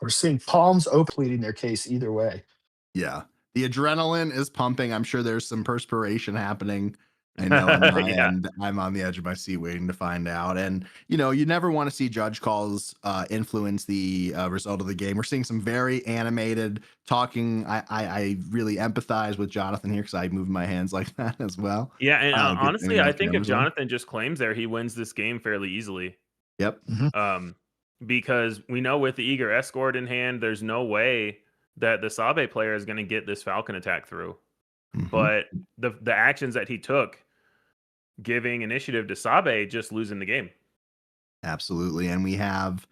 We're seeing palms pleading their case either way. Yeah. The adrenaline is pumping. I'm sure there's some perspiration happening. I know on my end, I'm on the edge of my seat waiting to find out. And, you know, you never want to see judge calls influence the result of the game. We're seeing some very animated talking. I really empathize with Jonathan here because I move my hands like that as well. Yeah, and honestly, I think if Jonathan just claims there, he wins this game fairly easily. Yep. Because we know with the Eager Escort in hand, there's no way that the Sabe player is going to get this Falcon attack through. But the actions that he took, giving initiative to Sabe, just losing the game. Absolutely. And we have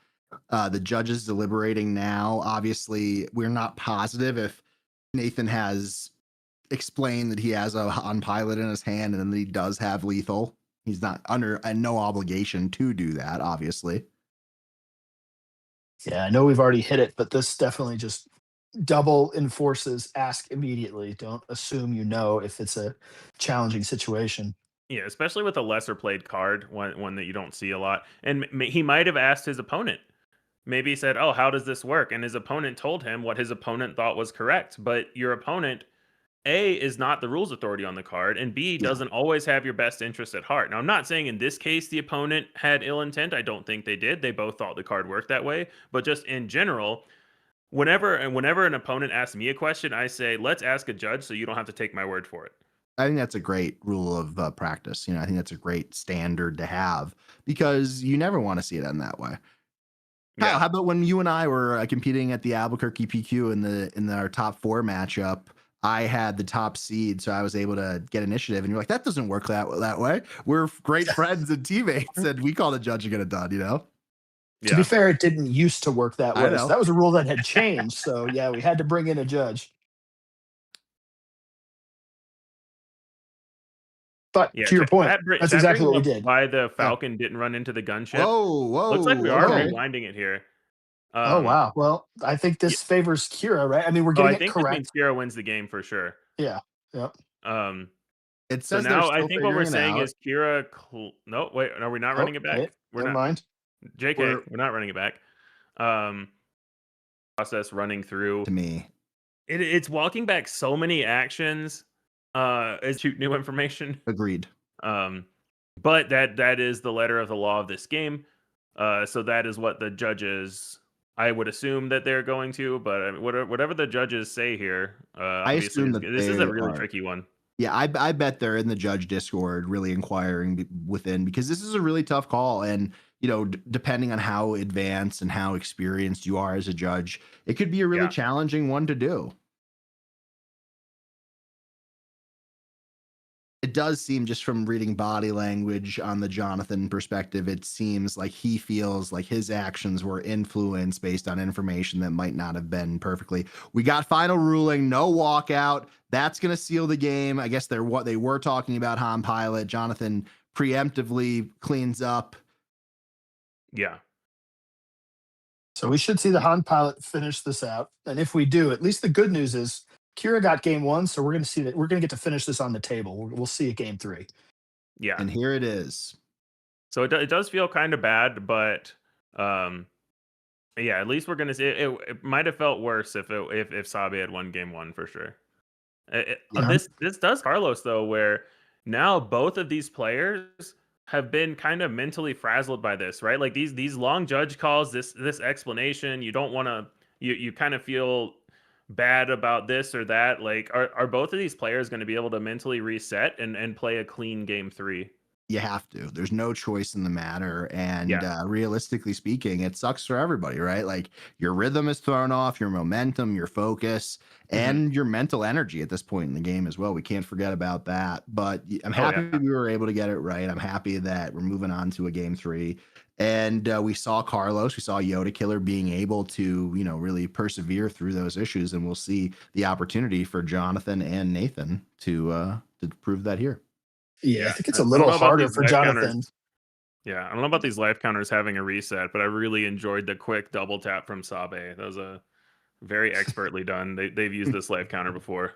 the judges deliberating now. Obviously, we're not positive if Nathan has explained that he has a Han pilot in his hand and that he does have lethal. He's not under no obligation to do that, obviously. Yeah, I know we've already hit it, but this definitely just double enforces ask immediately. Don't assume you know if it's a challenging situation. Yeah, especially with a lesser played card, one that you don't see a lot. And he might have asked his opponent. Maybe he said, oh, how does this work? And his opponent told him what his opponent thought was correct. But your opponent, A, is not the rules authority on the card, and B, doesn't always have your best interest at heart. Now, I'm not saying in this case the opponent had ill intent. I don't think they did. They both thought the card worked that way. But just in general, whenever an opponent asks me a question, I say, let's ask a judge so you don't have to take my word for it. I think that's a great rule of practice. I think that's a great standard to have because you never want to see it end that way. Kyle, how about when you and I were competing at the Albuquerque PQ in our top 4 matchup? I had the top seed, so I was able to get initiative. And you're like, that doesn't work that way. We're great friends and teammates, and we call the judge and get it done. To be fair, it didn't used to work that way. So that was a rule that had changed. So yeah, we had to bring in a judge. But to your point, that's exactly what we did. Why the Falcon didn't run into the gunship? Whoa! Looks like we are rewinding it here. Oh wow! Well, I think this favors Kira, right? I mean, we're getting it correct. I think Kira wins the game for sure. Yeah. Yep. It says so now I think what we're saying is Kira. No, wait, are we not running it back? Never mind. JK, we're not running it back. Process running through to me. It's walking back so many actions. As shoot new information. Agreed. But that is the letter of the law of this game. So that is what the judges, I would assume that they're going to, but I mean, whatever the judges say here, I assume that this is a really tricky one. Yeah, I bet they're in the judge Discord really inquiring within because this is a really tough call. And, depending on how advanced and how experienced you are as a judge, it could be a really challenging one to do. It does seem, just from reading body language on the Jonathan perspective, it seems like he feels like his actions were influenced based on information that might not have been perfectly. We got final ruling, no walkout. That's going to seal the game. I guess they were talking about Han Pilot. Jonathan preemptively cleans up. Yeah. So we should see the Han Pilot finish this out. And if we do, at least the good news is Kira got game 1, so we're going to see that we're going to get to finish this on the table. We'll see it game 3. Yeah. And here it is. So it does feel kind of bad, but at least we're going to see it might have felt worse if Sabe had won game 1 for sure. This does Carlos though, where now both of these players have been kind of mentally frazzled by this, right? Like these long judge calls, this explanation, you don't want to, you kind of feel bad about this or that. Like are both of these players going to be able to mentally reset and play a clean game 3? You have to. There's no choice in the matter. And realistically speaking, it sucks for everybody, right? Like your rhythm is thrown off, your momentum, your focus, and your mental energy at this point in the game as well. We can't forget about that. But I'm happy we were able to get it right. I'm happy that we're moving on to a game 3. And we saw Carlos, we saw Yoda Killer being able to, really persevere through those issues. And we'll see the opportunity for Jonathan and Nathan to prove that here. Yeah, I think it's a little harder for Jonathan. Yeah, I don't know about these life counters having a reset, but I really enjoyed the quick double tap from Sabe. That was a very expertly done. They've used this life counter before.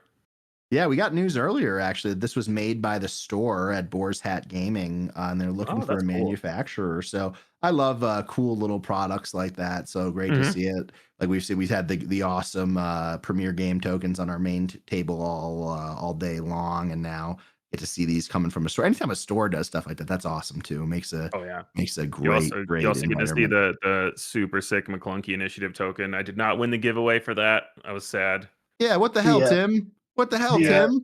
Yeah, we got news earlier, actually. This was made by the store at Boars Hat Gaming, and they're looking for a manufacturer. So I love cool little products like that. So great to see it. Like we've had the awesome Premier Game tokens on our main table all day long, and now get to see these coming from a store. Anytime a store does stuff like that, that's awesome too. Makes a great. You also get to see the super sick McClunky Initiative token. I did not win the giveaway for that. I was sad. Yeah, what the hell, Tim? What the hell, Tim?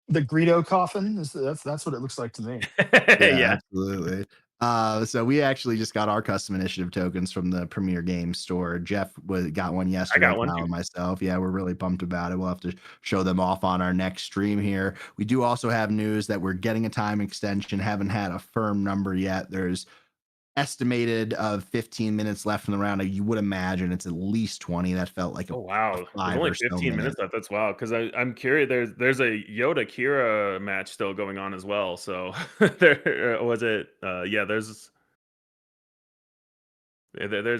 The Greedo coffin that's what it looks like to me. Yeah, absolutely. So we actually just got our custom initiative tokens from the Premier Games store. Jeff got one yesterday. I got one too. Myself. Yeah, we're really pumped about it. We'll have to show them off on our next stream here. We do also have news that we're getting a time extension. Haven't had a firm number yet. There's estimated of 15 minutes left in the round. You would imagine it's at least 20. That felt like there's only 15 minutes left. That's wild, because I'm curious. There's a Yoda Kira match still going on as well. So there was it. There's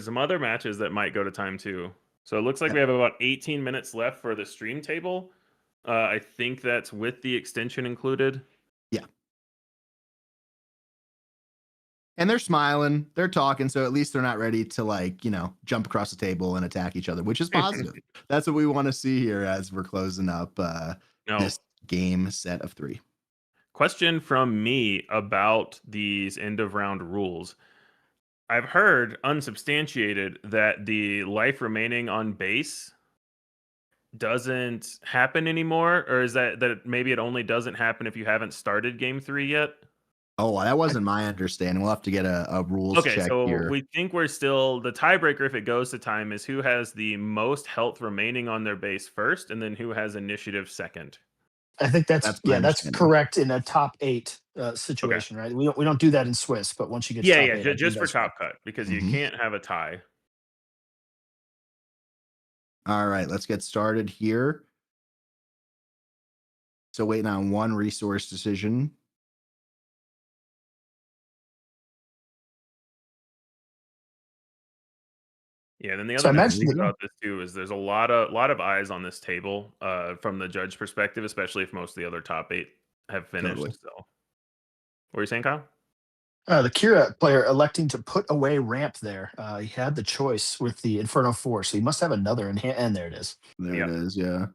some other matches that might go to time too. So it looks like we have about 18 minutes left for the stream table. I think that's with the extension included. Yeah. And they're smiling, they're talking, so at least they're not ready to jump across the table and attack each other, which is positive. That's what we want to see here as we're closing up this game set of 3. Question from me about these end of round rules. I've heard unsubstantiated that the life remaining on base doesn't happen anymore, or is that maybe it only doesn't happen if you haven't started game 3 yet? Oh, that wasn't my understanding. We'll have to get a rules Okay, check so here. we think we're still the tiebreaker if it goes to time is who has the most health remaining on their base first, and then who has initiative second. I think That's my that's understanding. correct in a top 8 Okay. situation, right? We don't do that in Swiss, but once you get to Yeah, top yeah, 8, I believe just for that's right. top cut because you Mhm. can't have a tie. All right, let's get started here. So waiting on one resource decision. Yeah, then the So other I nice imagine thing that, yeah. about this too is there's a lot of eyes on this table from the judge perspective, especially if most of the other top 8 have finished. Totally. So, what were you saying, Kyle? The Kira player electing to put away ramp there. He had the choice with the Inferno 4, so he must have another in hand. And there it is. There it Yep. is. Yeah.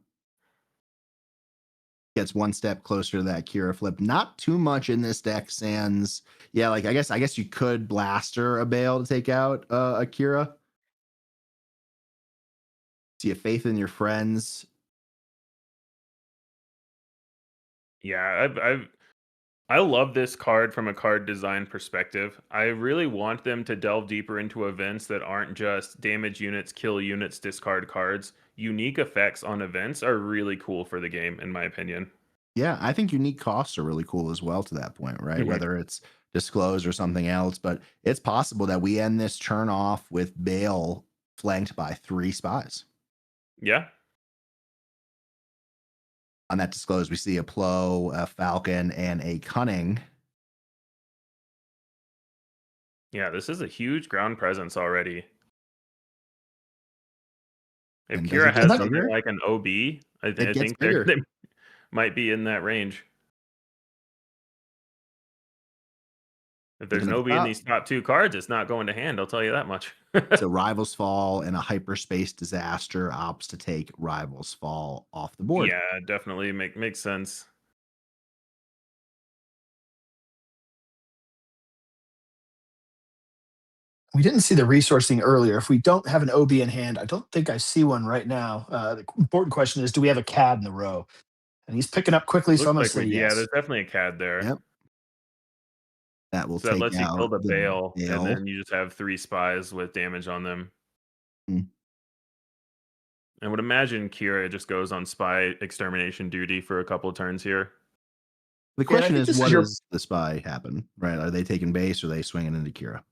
Gets one step closer to that Kira flip. Not too much in this deck, sans. Yeah, like I guess you could blaster a Bale to take out a Kira. Do you have faith in your friends? Yeah, I love this card from a card design perspective. I really want them to delve deeper into events that aren't just damage units, kill units, discard cards. Unique effects on events are really cool for the game, in my opinion. Yeah, I think unique costs are really cool as well to that point, right? Mhm. Whether it's disclosed or something else, but it's possible that we end this turn off with Bale flanked by 3 spies. Yeah. On that disclosed, we see a Plo, a Falcon, and a Cunning. Yeah, this is a huge ground presence already. If And does Kira it get has that- something bigger? like an OB, It I gets think they bigger. might be in that range. If there's Looking an at the OB in top. these top 2 cards, it's not going to hand, I'll tell you that much. So Rivals Fall and a Hyperspace Disaster opts to take Rivals Fall off the board. Yeah, definitely makes sense. We didn't see the resourcing earlier. If we don't have an OB in hand, I don't think I see one right now. The important question is, do we have a CAD in the row? And he's picking up quickly, so Looks I'm going to like say there's yes. definitely a CAD there. Yep. That will So that take lets you kill out the the Bale, and Bale. then you just have 3 spies with damage on them. Mm. I would imagine Kira just goes on spy extermination duty for a couple of turns here. The Yeah, I question think is, this what is your. does the spy happen? Right? Are they taking base or are they swinging into Kira?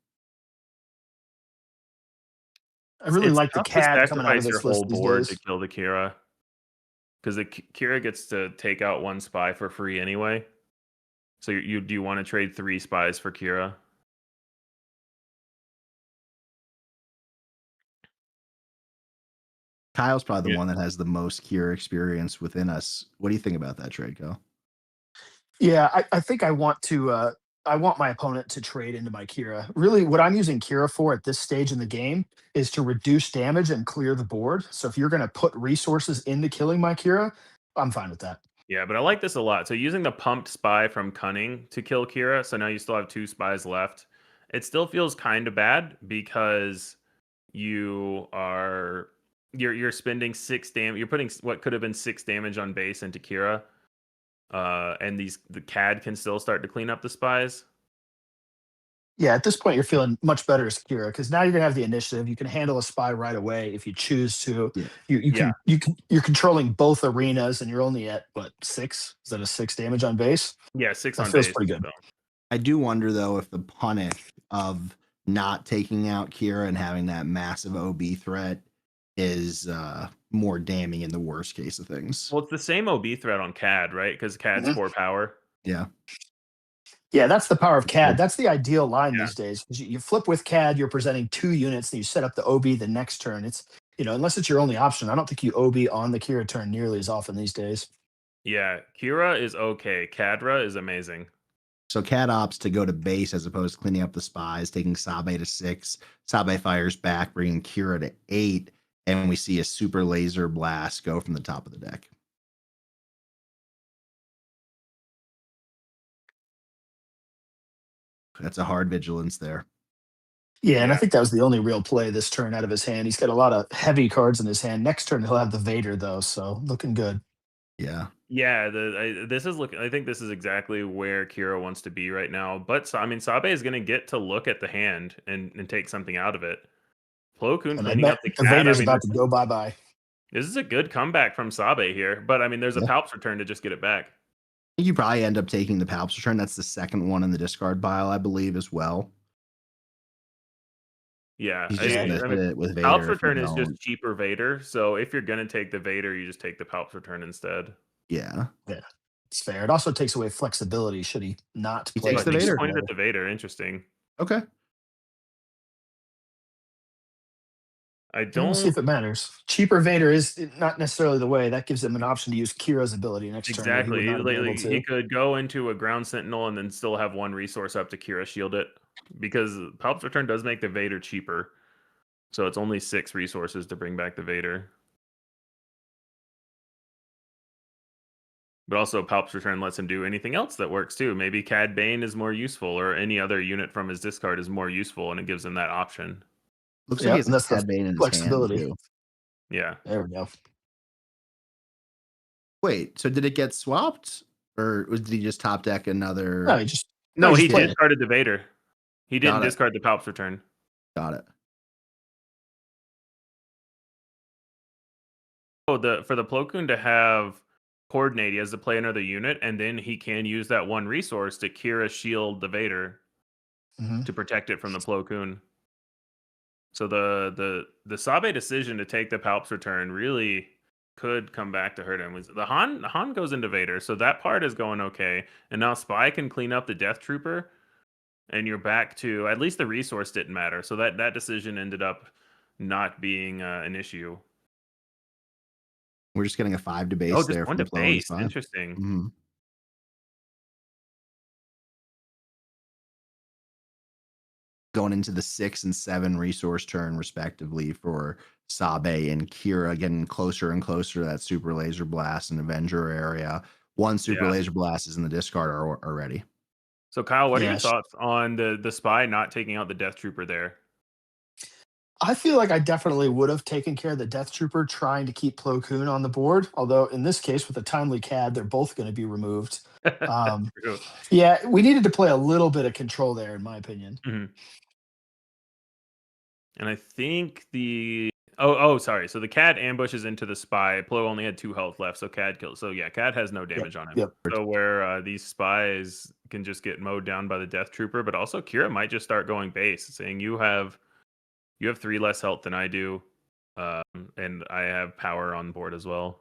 I really It's like the tough to CAD coming out of sacrifice your this whole list these board to days. kill the Kira, because the Kira gets to take out 1 spy for free anyway. So do you want to trade 3 spies for Kira? Kyle's probably the Yeah. one that has the most Kira experience within us. What do you think about that trade, Kyle? Yeah, I think I want to. I want my opponent to trade into my Kira. Really, what I'm using Kira for at this stage in the game is to reduce damage and clear the board. So if you're going to put resources into killing my Kira, I'm fine with that. Yeah, but I like this a lot. So using the pumped spy from Cunning to kill Kira, so now you still have 2 spies left. It still feels kind of bad because you're spending 6 damage. You're putting what could have been 6 damage on base into Kira. And the CAD can still start to clean up the spies. Yeah, at this point, you're feeling much better as Kira because now you're gonna have the initiative. You can handle a spy right away if you choose to. Yeah. Yeah. You're controlling both arenas, and you're only at what 6? Is that a 6 damage on base? Yeah, 6 That on feels base. pretty good. So. I do wonder though if the punish of not taking out Kira and having that massive OB threat is more damning in the worst case of things. Well, it's the same OB threat on CAD, right? Because CAD's Mhm. 4 power. Yeah. Yeah, that's the power of CAD. That's the ideal line Yeah. these days. 'Cause you flip with CAD, you're presenting 2 units, and you set up the OB the next turn. It's unless it's your only option, I don't think you OB on the Kira turn nearly as often these days. Yeah, Kira is okay. Kadra is amazing. So Cat opts to go to base as opposed to cleaning up the spies, taking Sabe to 6. Sabe fires back, bringing Kira to 8, and we see a super laser blast go from the top of the deck. That's a hard vigilance there. Yeah, and I think that was the only real play this turn out of his hand. He's got a lot of heavy cards in his hand. Next turn he'll have the Vader though, so looking good. Yeah. Yeah, this is looking. I think this is exactly where Kira wants to be right now. But I mean, Sabe is going to get to look at the hand and take something out of it. Plo Koon And I cleaning bet up the the cat. I Vader's mean, about to go bye-bye. this is a good comeback from Sabe here. But I mean, there's a Palps return to just get it back. I think you probably end up taking the Palps return. That's the second one in the discard pile, I believe, as well. Yeah, He's just gonna hit it with Vader. Palps return is just cheaper Vader. So if you're gonna take the Vader, you just take the Palps return instead. Yeah. Yeah. It's fair. It also takes away flexibility should he not play. He takes the Vader. Pointed at the Vader. Interesting. Okay. We'll see if it matters. Cheaper Vader is not necessarily the way. That gives him an option to use Kira's ability next turn. Exactly. He could go into a ground sentinel and then still have one resource up to Kira shield it, because Palp's return does make the Vader cheaper. So it's only 6 resources to bring back the Vader. But also Palp's return lets him do anything else that works too. Maybe Cad Bane is more useful, or any other unit from his discard is more useful, and it gives him that option. Looks like he has Cad Bane in his hand too. Yeah. There we go. Wait, so did it get swapped, or did he just top deck another? No, he discarded the Vader. He didn't discard the Palps return. Got it. Oh, for the Plo Koon to have coordinate, he has to play another unit, and then he can use that one resource to Kira shield the Vader to protect it from the Plo Koon. So the Sabe decision to take the Palps return really could come back to hurt him. The Han goes into Vader, so that part is going okay. And now Spy can clean up the Death Trooper, and you're back to, at least the resource didn't matter. So that decision ended up not being an issue. We're just getting a 5 to base there. One to base. Interesting. Mm-hmm. Going into the 6 and 7 resource turn, respectively, for Sabe and Kira, getting closer and closer to that Super Laser Blast and Avenger area. One Super Laser Blast is in the discard already. So, Kyle, what are your thoughts on the Spy not taking out the Death Trooper there? I feel like I definitely would have taken care of the Death Trooper, trying to keep Plo Koon on the board. Although in this case, with a timely Cad, they're both going to be removed. Yeah, we needed to play a little bit of control there, in my opinion. Mm-hmm. And I think sorry. So the Cad ambushes into the Spy. Plo only had 2 health left, so Cad kills. So yeah, Cad has no damage on him. Yep. So where these Spies can just get mowed down by the Death Trooper, but also Kira might just start going base, saying you have 3 less health than I do, and I have power on board as well.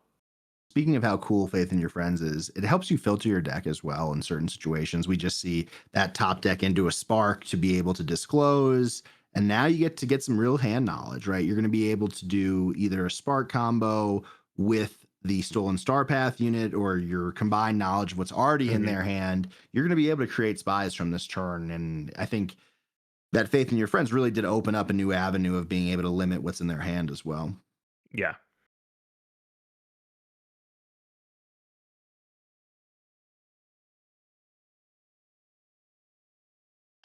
Speaking of how cool Faith in Your Friends is, it helps you filter your deck as well in certain situations. We just see that top deck into a Spark to be able to disclose, and now you get to get some real hand knowledge, right? You're going to be able to do either a Spark combo with the Stolen Star Path unit, or your combined knowledge of what's already in their hand. You're going to be able to create spies from this turn, and I think that Faith in Your Friends really did open up a new avenue of being able to limit what's in their hand as well. Yeah.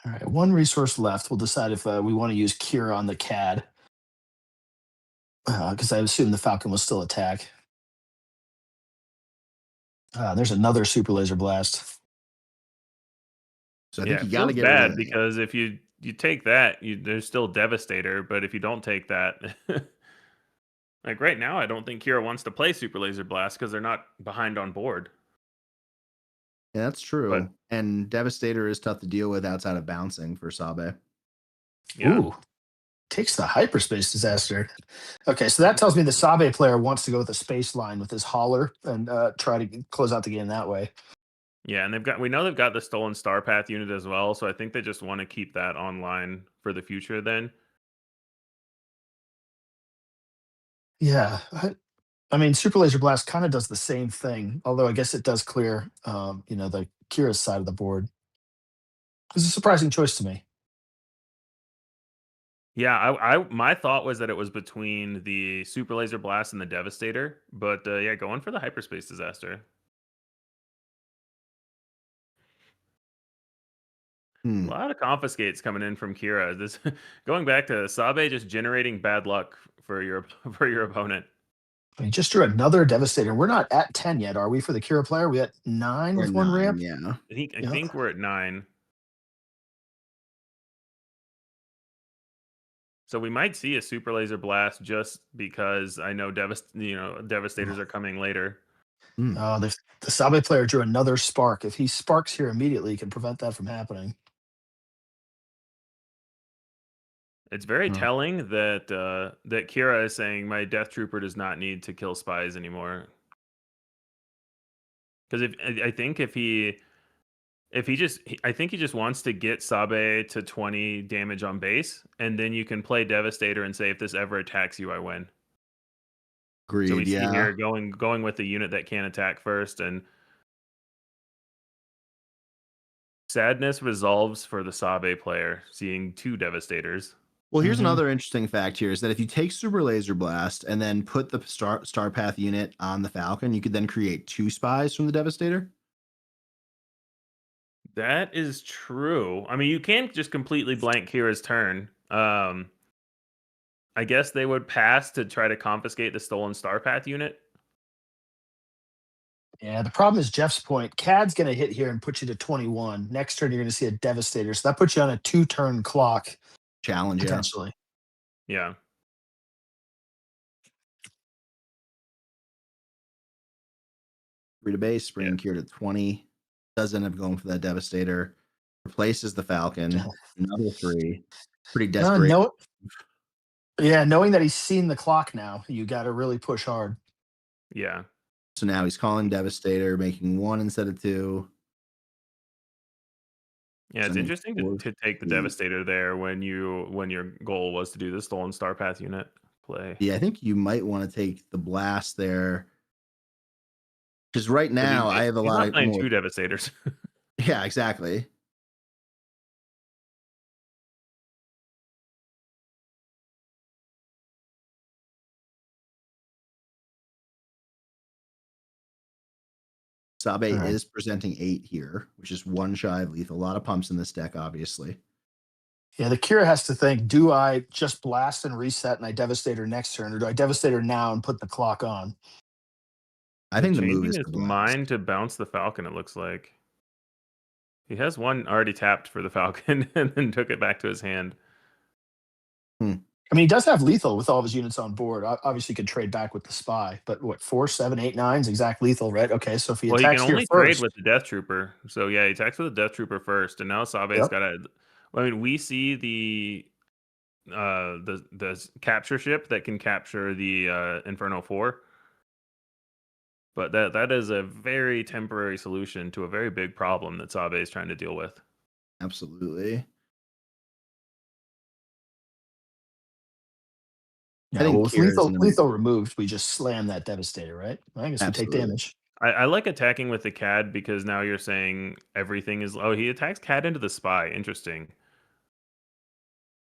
All right, 1 resource left. We'll decide if we want to use Kira on the Cad, because I assume the Falcon will still attack. There's another Super Laser Blast. So I think you got to get bad, because if you take that, there's still Devastator. But if you don't take that, like right now, I don't think Kira wants to play Super Laser Blast because they're not behind on board. Yeah, that's true. And Devastator is tough to deal with outside of bouncing for Sabe. Yeah. Ooh, takes the Hyperspace Disaster. Okay, so that tells me the Sabe player wants to go with a space line with his hauler and try to close out the game that way. Yeah, and we know they've got the Stolen Star Path unit as well, so I think they just want to keep that online for the future then. Yeah, I mean, Super Laser Blast kind of does the same thing, although I guess it does clear, the Kira's side of the board. It's a surprising choice to me. Yeah, my thought was that it was between the Super Laser Blast and the Devastator, but going for the Hyperspace Disaster. A lot of confiscates coming in from Kira. This going back to Sabe just generating bad luck for your opponent. He just drew another Devastator. We're not at 10 yet, are we, for the Kira player? We at 9 Or with one 9, ramp? yeah. I think we're at 9. So we might see a Super Laser Blast just because I know Devastators are coming later. Oh, the Sabe player drew another Spark. If he sparks here immediately, he can prevent that from happening. It's very telling that that Kira is saying my Death Trooper does not need to kill spies anymore. Because I think he just wants to get Sabe to 20 damage on base, and then you can play Devastator and say if this ever attacks you, I win. Agreed. So we see here going with the unit that can attack first, and sadness resolves for the Sabe player seeing 2 Devastators. Well, here's another interesting fact here is that if you take Super Laser Blast and then put the Star Path unit on the Falcon, you could then create 2 spies from the Devastator. That is true. I mean, you can't just completely blank Kira's turn. I guess they would pass to try to confiscate the stolen Star Path unit. Yeah, the problem is Jeff's point. CAD's going to hit here and put you to 21. Next turn, you're going to see a Devastator. So that puts you on a 2-turn clock. Challenge, potentially. Yeah. Free to base, bringing Kira to 20. Does end up going for that Devastator. Replaces the Falcon. Another 3. Pretty desperate. Knowing that he's seen the clock now, you got to really push hard. Yeah. So now he's calling Devastator, making 1 instead of 2. Yeah, it's interesting to take the Devastator there when your goal was to do the stolen Star Path unit play. Yeah, I think you might want to take the Blast there. Because right now I have a lot of 2 Devastators. Yeah, exactly. Sabe is presenting 8 here, which is 1 shy of lethal. A lot of pumps in this deck, obviously. Yeah, the Kira has to think, do I just blast and reset and I Devastator next turn, or do I Devastator now and put the clock on? I think the move is his mind to bounce the Falcon, it looks like. He has 1 already tapped for the Falcon and then took it back to his hand. I mean, he does have lethal with all of his units on board. Obviously, he could trade back with the spy, but what, 4, 7, 8, 9's exact lethal, right? Okay, so if he attacks he can only trade with the Death Trooper. So yeah, he attacks with the Death Trooper first, and now Sabe's got to. I mean, we see the capture ship that can capture the Inferno 4, but that is a very temporary solution to a very big problem that Sabe is trying to deal with. Absolutely. Yeah, I think with lethal removed, we just slam that Devastator, right? I guess we take damage. I like attacking with the CAD because now you're saying everything is. Oh, he attacks CAD into the spy. Interesting.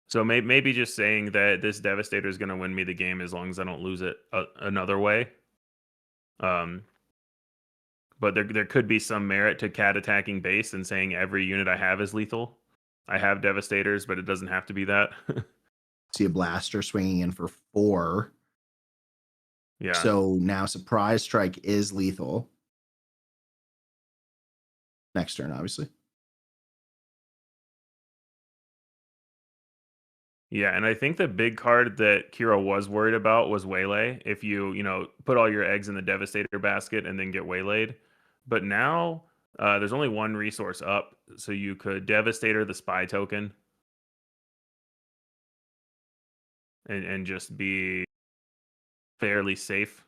So maybe just saying that this Devastator is going to win me the game as long as I don't lose it another way. But there could be some merit to CAD attacking base and saying every unit I have is lethal. I have Devastators, but it doesn't have to be that. See a Blaster swinging in for 4. Yeah. So now Surprise Strike is lethal. Next turn, obviously. Yeah, and I think the big card that Kira was worried about was Waylay. If you put all your eggs in the Devastator basket and then get Waylaid. But now there's only 1 resource up, so you could Devastator the spy token and just be fairly safe.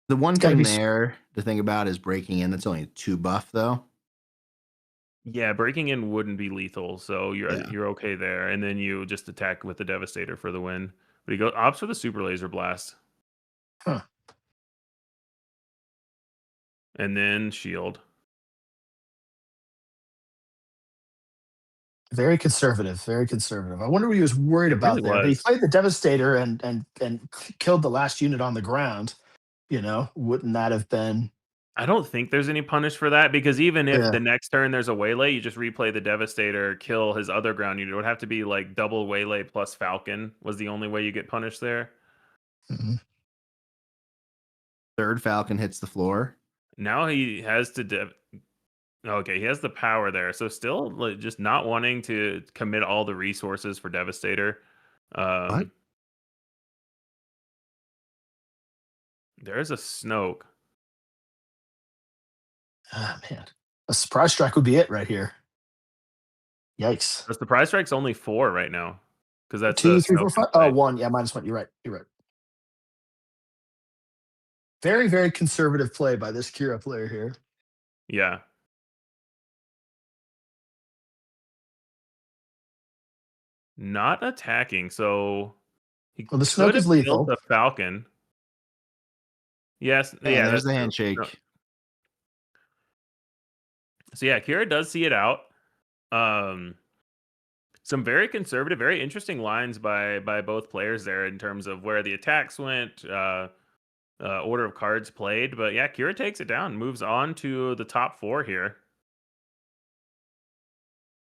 The one thing there to think about is breaking in. That's only 2 buff, though. Yeah, breaking in wouldn't be lethal, so you're okay there. And then you just attack with the Devastator for the win. But he opts for the Super Laser Blast. Huh. And then shield. Very conservative, very conservative. I wonder what he was worried about there. But he played the Devastator and killed the last unit on the ground. Wouldn't that have been I don't think there's any punish for that, because even if the next turn there's a waylay, you just replay the Devastator, kill his other ground unit. It would have to be like double waylay plus Falcon was the only way you get punished there. Mm-hmm. Third Falcon hits the floor. Now he has to okay, he has the power there. So still like, just not wanting to commit all the resources for Devastator. What? There's a Snoke. Ah, man. A surprise strike would be it right here. Yikes. The surprise strike's only 4 right now. Because that's 2, 3, 4, 5. Oh, 1. Yeah, -1. You're right. You're right. Very, very conservative play by this Kira player here. Yeah. Not attacking, so he Well, the Snoke is lethal. The Falcon. Yes, yeah, there's the handshake. So yeah, Kira does see it out. Some very conservative, very interesting lines by both players there in terms of where the attacks went, order of cards played. But yeah, Kira takes it down, moves on to the top 4 here.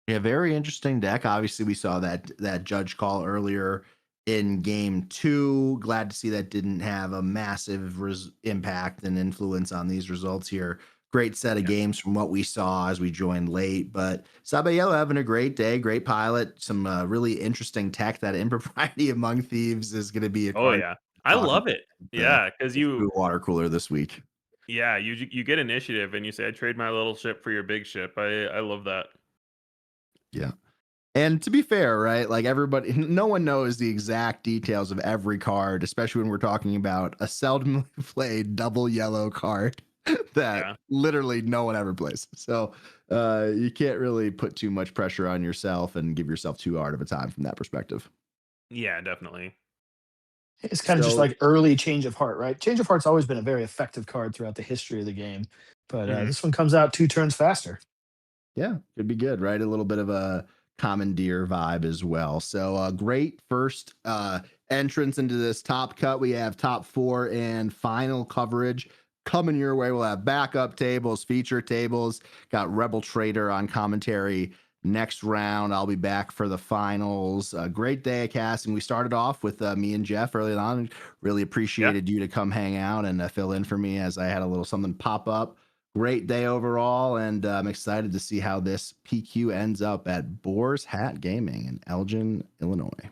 Yeah, very interesting deck. Obviously, we saw that judge call earlier in game 2. Glad to see that didn't have a massive impact and influence on these results here. Great set of games from what we saw as we joined late. But Sabayello having a great day, great pilot, some really interesting tech. That Impropriety Among Thieves is going to be I love it. Yeah, because you water cooler this week. Yeah, you get initiative and you say, I trade my little ship for your big ship. I love that. Yeah. And to be fair, right, like everybody, no one knows the exact details of every card, especially when we're talking about a seldomly played double yellow card that literally no one ever plays. So you can't really put too much pressure on yourself and give yourself too hard of a time from that perspective. Yeah, definitely. It's kind of just like early Change of Heart, right? Change of Heart's always been a very effective card throughout the history of the game. But this one comes out 2 turns faster. Yeah, could be good, right? A little bit of a commandeer vibe as well. So a great first entrance into this top cut. We have top 4 and final coverage coming your way. We'll have backup tables, feature tables, got Rebel Traitor on commentary next round. I'll be back for the finals. A great day of casting. We started off with me and Jeff early on. Really appreciated you to come hang out and fill in for me as I had a little something pop up. Great day overall, and I'm excited to see how this PQ ends up at Boars Hat Gaming in Elgin, Illinois.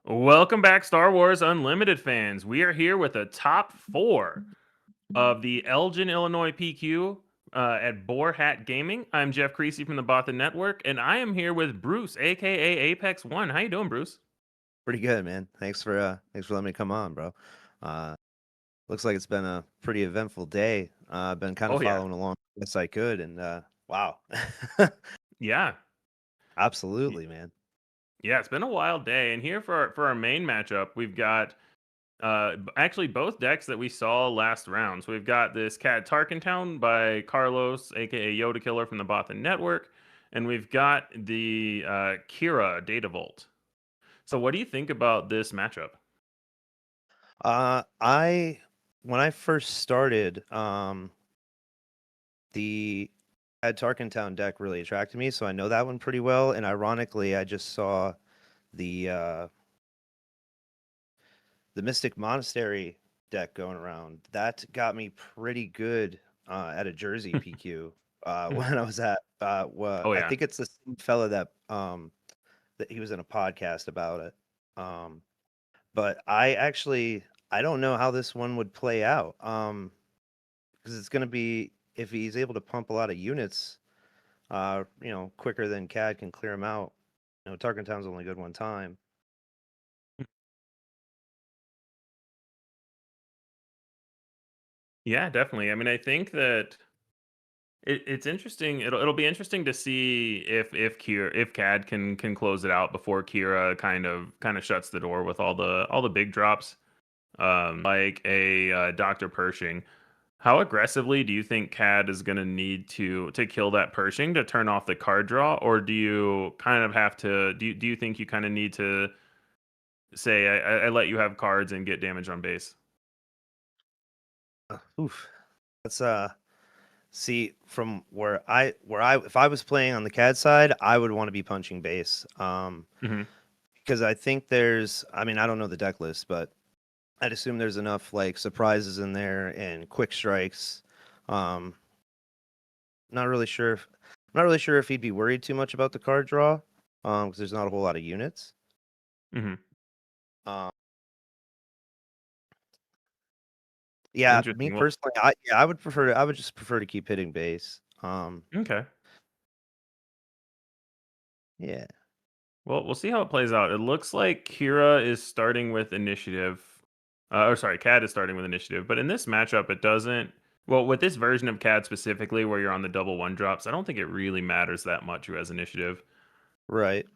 Welcome back, Star Wars Unlimited fans. We are here with a top 4 of the Elgin, Illinois PQ at Boar Hat Gaming. I'm Jeff Creasy from the Bothan Network, and I am here with Bruce, aka Apex One. How you doing, Bruce? Pretty good, man. Thanks for letting me come on, bro. Uh, looks like it's been a pretty eventful day. I've been kind of following along as I could, and wow. Yeah. Absolutely, man. Yeah, it's been a wild day. And here for our main matchup, we've got actually both decks that we saw last round. So we've got this Cad Tarkentown by Carlos, aka Yoda Killer from the Bothan Network, and we've got the Kira Data Vault. So what do you think about this matchup? When I first started, the Cad Tarkentown deck really attracted me, so I know that one pretty well. And ironically, I just saw the Mystic Monastery deck going around. That got me pretty good at a Jersey PQ when I was at I think it's the same fella that he was in a podcast about it. But I don't know how this one would play out. Because it's gonna be, if he's able to pump a lot of units, quicker than Cad can clear them out. Tarkentown's only good one time. Yeah, definitely. I mean, I think that it's interesting. It'll be interesting to see if Cad can close it out before Kira kind of shuts the door with all the big drops, like a Dr. Pershing. How aggressively do you think Cad is going to need to kill that Pershing to turn off the card draw, or do you kind of have to? Do you think you kind of need to say I let you have cards and get damage on base? Oof. That's see, from where I if I was playing on the CAD side, I would want to be punching base. Because I think I don't know the deck list, but I'd assume there's enough like surprises in there and quick strikes. Not really sure if he'd be worried too much about the card draw, because there's not a whole lot of units. Yeah, me personally, I would just prefer to keep hitting base. Okay. Yeah. Well, we'll see how it plays out. It looks like Kira is starting with initiative. Cad is starting with initiative. But in this matchup, it doesn't. Well, with this version of Cad specifically, where you're on the double one drops, I don't think it really matters that much who has initiative. Right.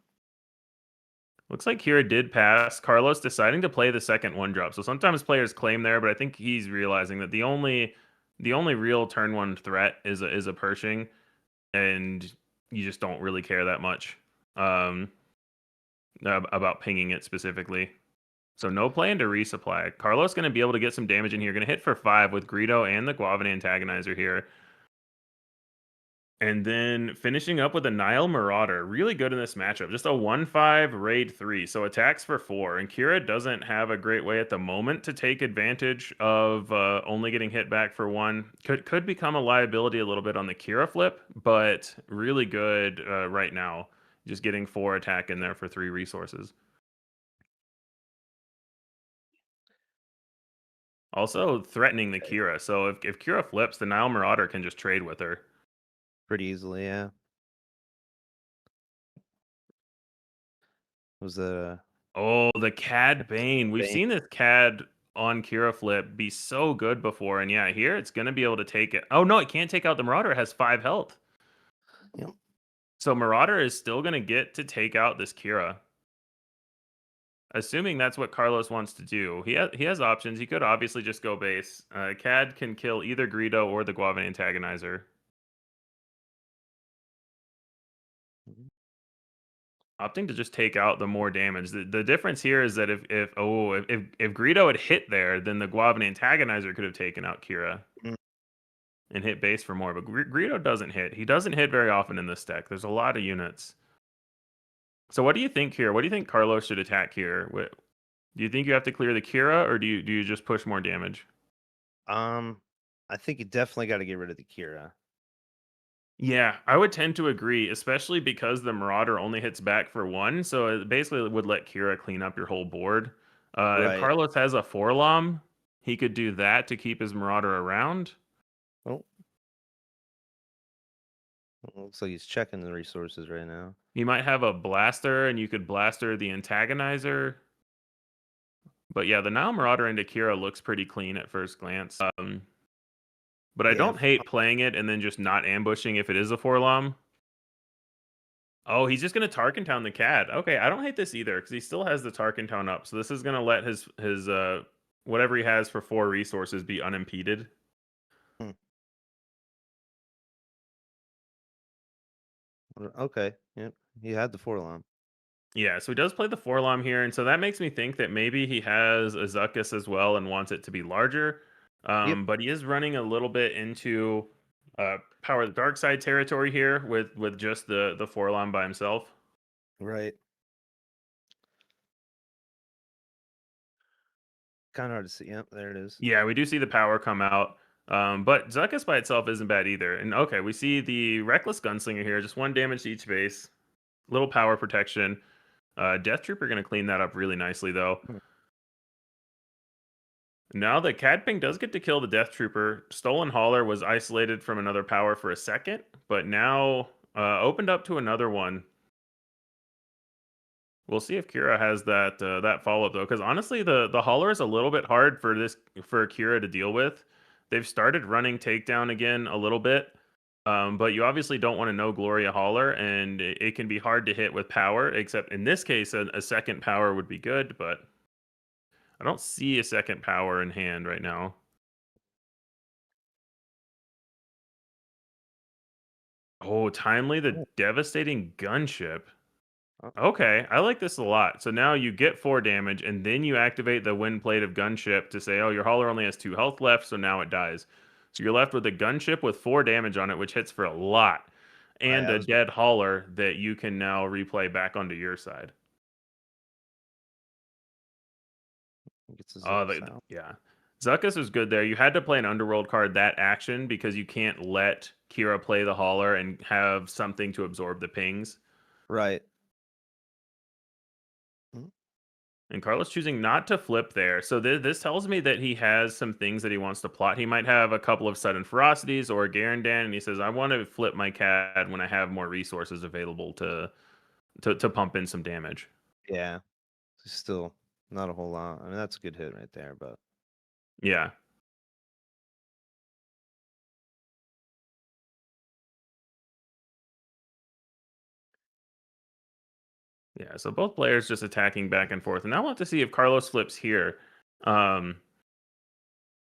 Looks like Kira did pass. Carlos deciding to play the second one drop. So sometimes players claim there, but I think he's realizing that the only real turn one threat is a Pershing, and you just don't really care that much about pinging it specifically. So no plan to resupply. Carlos going to be able to get some damage in here. Going to hit for 5 with Greedo and the Guavan Antagonizer here. And then finishing up with a Nile Marauder. Really good in this matchup. Just a 1-5 raid 3. So attacks for 4. And Kira doesn't have a great way at the moment to take advantage of only getting hit back for 1. Could become a liability a little bit on the Kira flip, but really good right now. Just getting 4 attack in there for 3 resources. Also threatening the Kira. So if Kira flips, the Nile Marauder can just trade with her. Pretty easily, yeah. Was the Cad Bane. We've seen this Cad on Kira flip be so good before, and yeah, here it's gonna be able to take it. Oh no, it can't take out the Marauder. It has 5 health. Yep. So Marauder is still gonna get to take out this Kira. Assuming that's what Carlos wants to do. He has options. He could obviously just go base. Cad can kill either Greedo or the Guavan Antagonizer. Opting to just take out the more damage. The difference here is that if Greedo had hit there, then the Guavan Antagonizer could have taken out Kira and hit base for more. But Greedo doesn't hit. He doesn't hit very often in this deck. There's a lot of units. So what do you think here? What do you think Carlos should attack here? Do you think you have to clear the Kira, or do you just push more damage? I think you definitely got to get rid of the Kira. Yeah, I would tend to agree, especially because the Marauder only hits back for one, so it basically would let Kira clean up your whole board. If Right. Carlos has a Forlom, he could do that to keep his Marauder around. Oh. Looks like he's checking the resources right now. He might have a Blaster, and you could Blaster the Antagonizer. But yeah, the Nile Marauder into Kira looks pretty clean at first glance. But I don't hate playing it and then just not ambushing if it is a Forlom. Oh, he's just going to Tarkin Town the cat. Okay, I don't hate this either because he still has the Tarkin Town up. So this is going to let his whatever he has for 4 resources be unimpeded. Okay, yep, he had the Forlom. Yeah, so he does play the Forlom here, and so that makes me think that maybe he has a Zuckuss as well and wants it to be larger. But he is running a little bit into Power of the Dark Side territory here with just the Forlom by himself. Right. Kind of hard to see. Yep, there it is. Yeah, we do see the power come out. But Zuckuss by itself isn't bad either. And okay, we see the Reckless Gunslinger here, just 1 damage to each base. Little power protection. Death Trooper going to clean that up really nicely, though. Now the Cadping does get to kill the Death Trooper. Stolen Hauler was isolated from another power for a second, but now opened up to another one. We'll see if Kira has that follow-up, though, because honestly, the Hauler is a little bit hard for Kira to deal with. They've started running takedown again a little bit, but you obviously don't want to No Gloria Hauler, and it can be hard to hit with power, except in this case, a second power would be good, but I don't see a second power in hand right now. Oh, Timely, the devastating gunship. Okay, I like this a lot. So now you get 4 damage, and then you activate the Wind Plate of Gunship to say, oh, your Hauler only has 2 health left, so now it dies. So you're left with a Gunship with 4 damage on it, which hits for a lot, and a dead Hauler that you can now replay back onto your side. Yeah. Zuckuss is good there. You had to play an Underworld card that action because you can't let Kira play the Hauler and have something to absorb the pings. Right. And Carlos choosing not to flip there. So this tells me that he has some things that he wants to plot. He might have a couple of sudden ferocities or a Garandan, and he says, I want to flip my CAD when I have more resources available to pump in some damage. Yeah. Still not a whole lot. I mean, that's a good hit right there, but yeah. Yeah, so both players just attacking back and forth. And I want to see if Carlos flips here.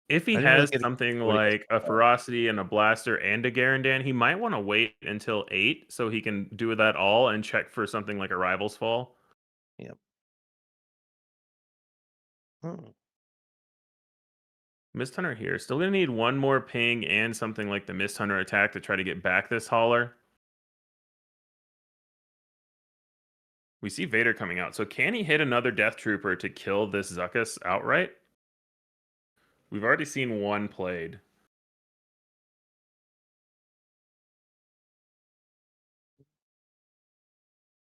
If he has something like a Ferocity and a Blaster and a Garandan, he might want to wait until 8 so he can do that all and check for something like a Rival's Fall. Yep. Mist Hunter here. Still going to need 1 more ping and something like the Mist Hunter attack to try to get back this Hauler. We see Vader coming out. So can he hit another Death Trooper to kill this Zuckuss outright? We've already seen 1 played.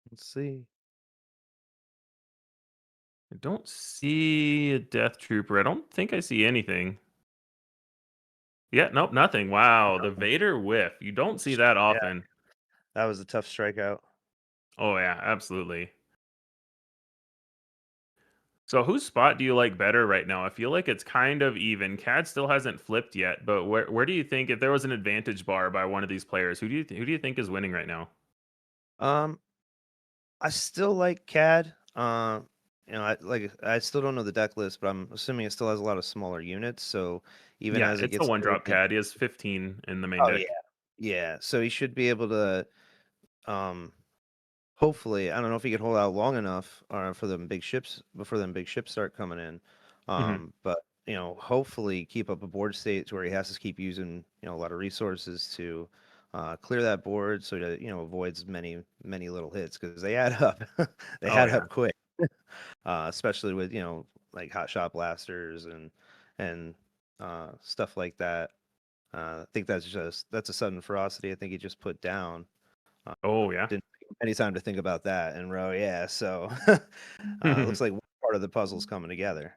Let's see. I don't see a Death Trooper. I don't think I see anything. Yeah, nope, nothing. Wow, the Vader whiff. You don't see that often. Yeah. That was a tough strikeout. Oh, yeah, absolutely. So whose spot do you like better right now? I feel like it's kind of even. CAD still hasn't flipped yet, but where do you think, if there was an advantage bar by one of these players, who do you think is winning right now? I still like CAD. I still don't know the deck list, but I'm assuming it still has a lot of smaller units. So even as it gets a 1-drop CAD, he has 15 in the main deck. Yeah. So he should be able to, hopefully, I don't know if he can hold out long enough for them big ships before them big ships start coming in. But hopefully keep up a board state where he has to keep using a lot of resources to clear that board so that avoids many little hits because they add up. They add up quick, especially with like hot shot blasters and stuff like that. I think that's a sudden ferocity. I think he just put down. Oh yeah. Didn't take any time to think about that in row. Yeah, so looks like one part of the puzzle's coming together.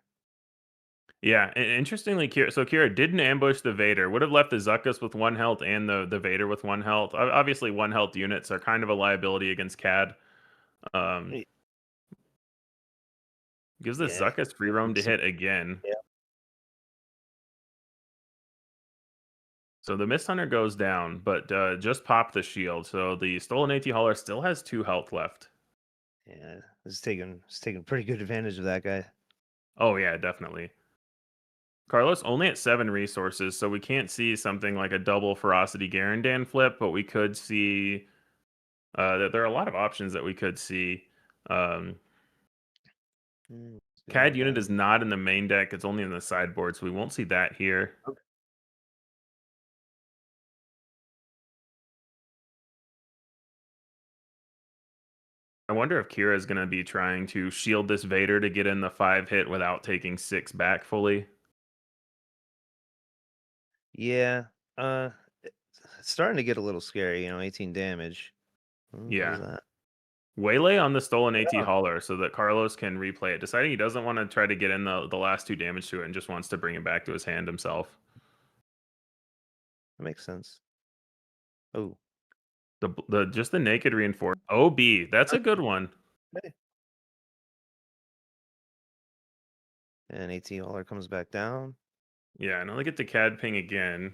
Yeah, interestingly, Kira didn't ambush the Vader. Would have left the Zuckuss with 1 health and the Vader with 1 health. Obviously, 1 health units are kind of a liability against CAD. Gives the Zuckuss free roam to hit again. Yeah. So the Mist Hunter goes down, but just popped the shield. So the Stolen AT Hauler still has 2 health left. Yeah, it's taking pretty good advantage of that guy. Oh yeah, definitely. Carlos only at 7 resources, so we can't see something like a double Ferocity Garandan flip, but we could see that there are a lot of options that we could see. CAD unit is not in the main deck; it's only in the sideboard, so we won't see that here. Okay. I wonder if Kira is going to be trying to shield this Vader to get in the 5 hit without taking 6 back fully. Yeah, it's starting to get a little scary. 18 damage. Yeah. What is that? Waylay on the Stolen AT Hauler so that Carlos can replay it, deciding he doesn't want to try to get in the last 2 damage to it and just wants to bring it back to his hand himself. That makes sense. Oh. Just the naked reinforce. OB, that's a good one. Okay. And AT Hauler comes back down. Yeah, and I'll get to CAD ping again.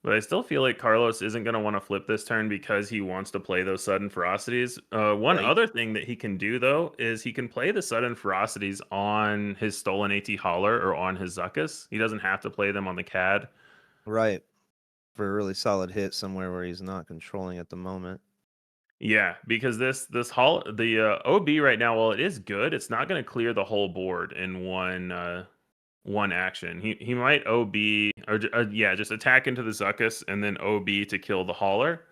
But I still feel like Carlos isn't going to want to flip this turn because he wants to play those sudden ferocities. One other thing that he can do, though, is he can play the sudden ferocities on his Stolen AT Hauler or on his Zuckuss. He doesn't have to play them on the CAD. Right. For a really solid hit somewhere where he's not controlling at the moment. Yeah, because the OB right now, while it is good, it's not going to clear the whole board in one action. He might OB or just attack into the Zuckuss and then OB to kill the Hauler.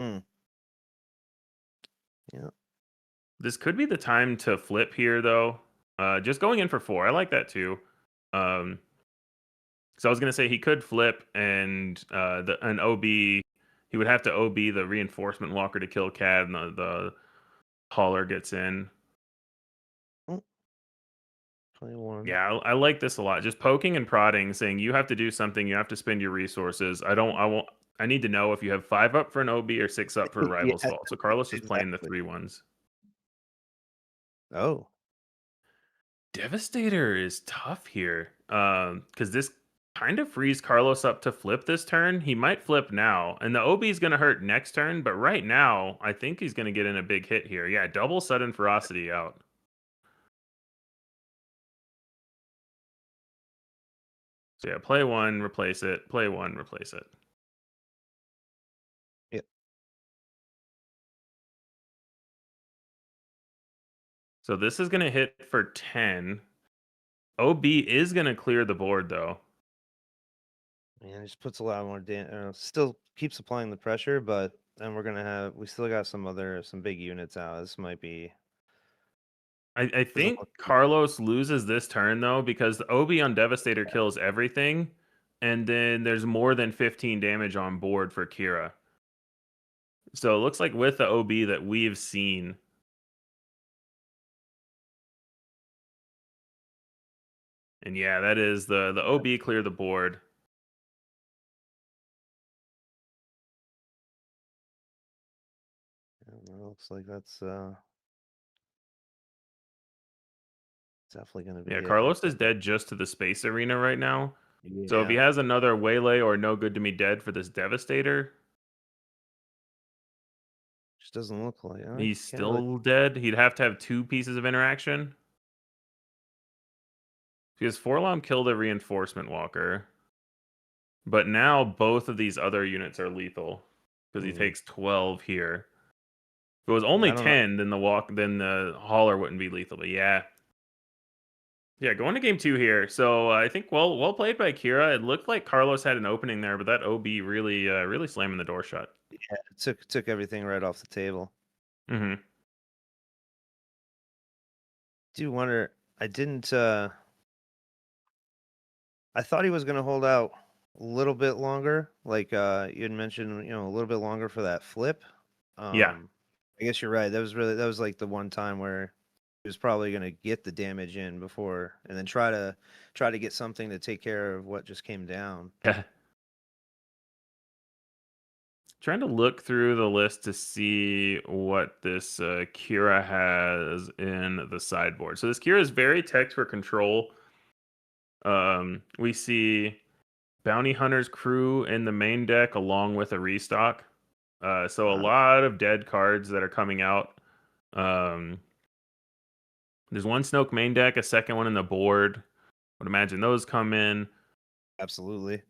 Yeah. This could be the time to flip here, though. Just going in for 4, I like that too. So I was gonna say he could flip and an OB. He would have to OB the reinforcement walker to kill CAD, and the Hauler gets in. 21. Yeah, I like this a lot. Just poking and prodding, saying you have to do something. You have to spend your resources. I need to know if you have 5 up for an OB or 6 up for a rival's fault. So Carlos is playing the 3 ones. Oh. Devastator is tough here. Because this kind of frees Carlos up to flip this turn. He might flip now. And the OB is going to hurt next turn. But right now, I think he's going to get in a big hit here. Yeah, double sudden ferocity out. So yeah, play 1, replace it. Play 1, replace it. Yep. So this is going to hit for 10. OB is going to clear the board, though. Yeah, it just puts a lot more still keeps applying the pressure, but then we still got some big units out. This might be. I think Carlos loses this turn, though, because the OB on Devastator kills everything, and then there's more than 15 damage on board for Kira. So it looks like with the OB that we've seen. And yeah, that is the OB clear the board. Looks like that's definitely going to be. Yeah, Carlos is dead just to the space arena right now. Yeah. So if he has another Waylay or No Good to Me Dead for this Devastator, just doesn't look like he's still dead. He'd have to have 2 pieces of interaction. Because Forlom killed a reinforcement walker. But now both of these other units are lethal. Because he takes 12 here. If it was only 10, then the Hauler wouldn't be lethal. But yeah. Yeah, going to game 2 here. So I think well played by Kira. It looked like Carlos had an opening there, but that OB really slamming the door shut. Yeah, it took everything right off the table. Mm-hmm. Do wonder. I didn't. I thought he was going to hold out little bit longer. Like you had mentioned, a little bit longer for that flip. Yeah. I guess you're right. That was like the one time where he was probably going to get the damage in before, and then try to get something to take care of what just came down. Yeah. Trying to look through the list to see what this Kira has in the sideboard. So this Kira is very tech for control. We see Bounty Hunter's Crew in the main deck along with a restock. So a lot of dead cards that are coming out. There's one Snoke main deck, a second one in the board. Would imagine those come in. Absolutely.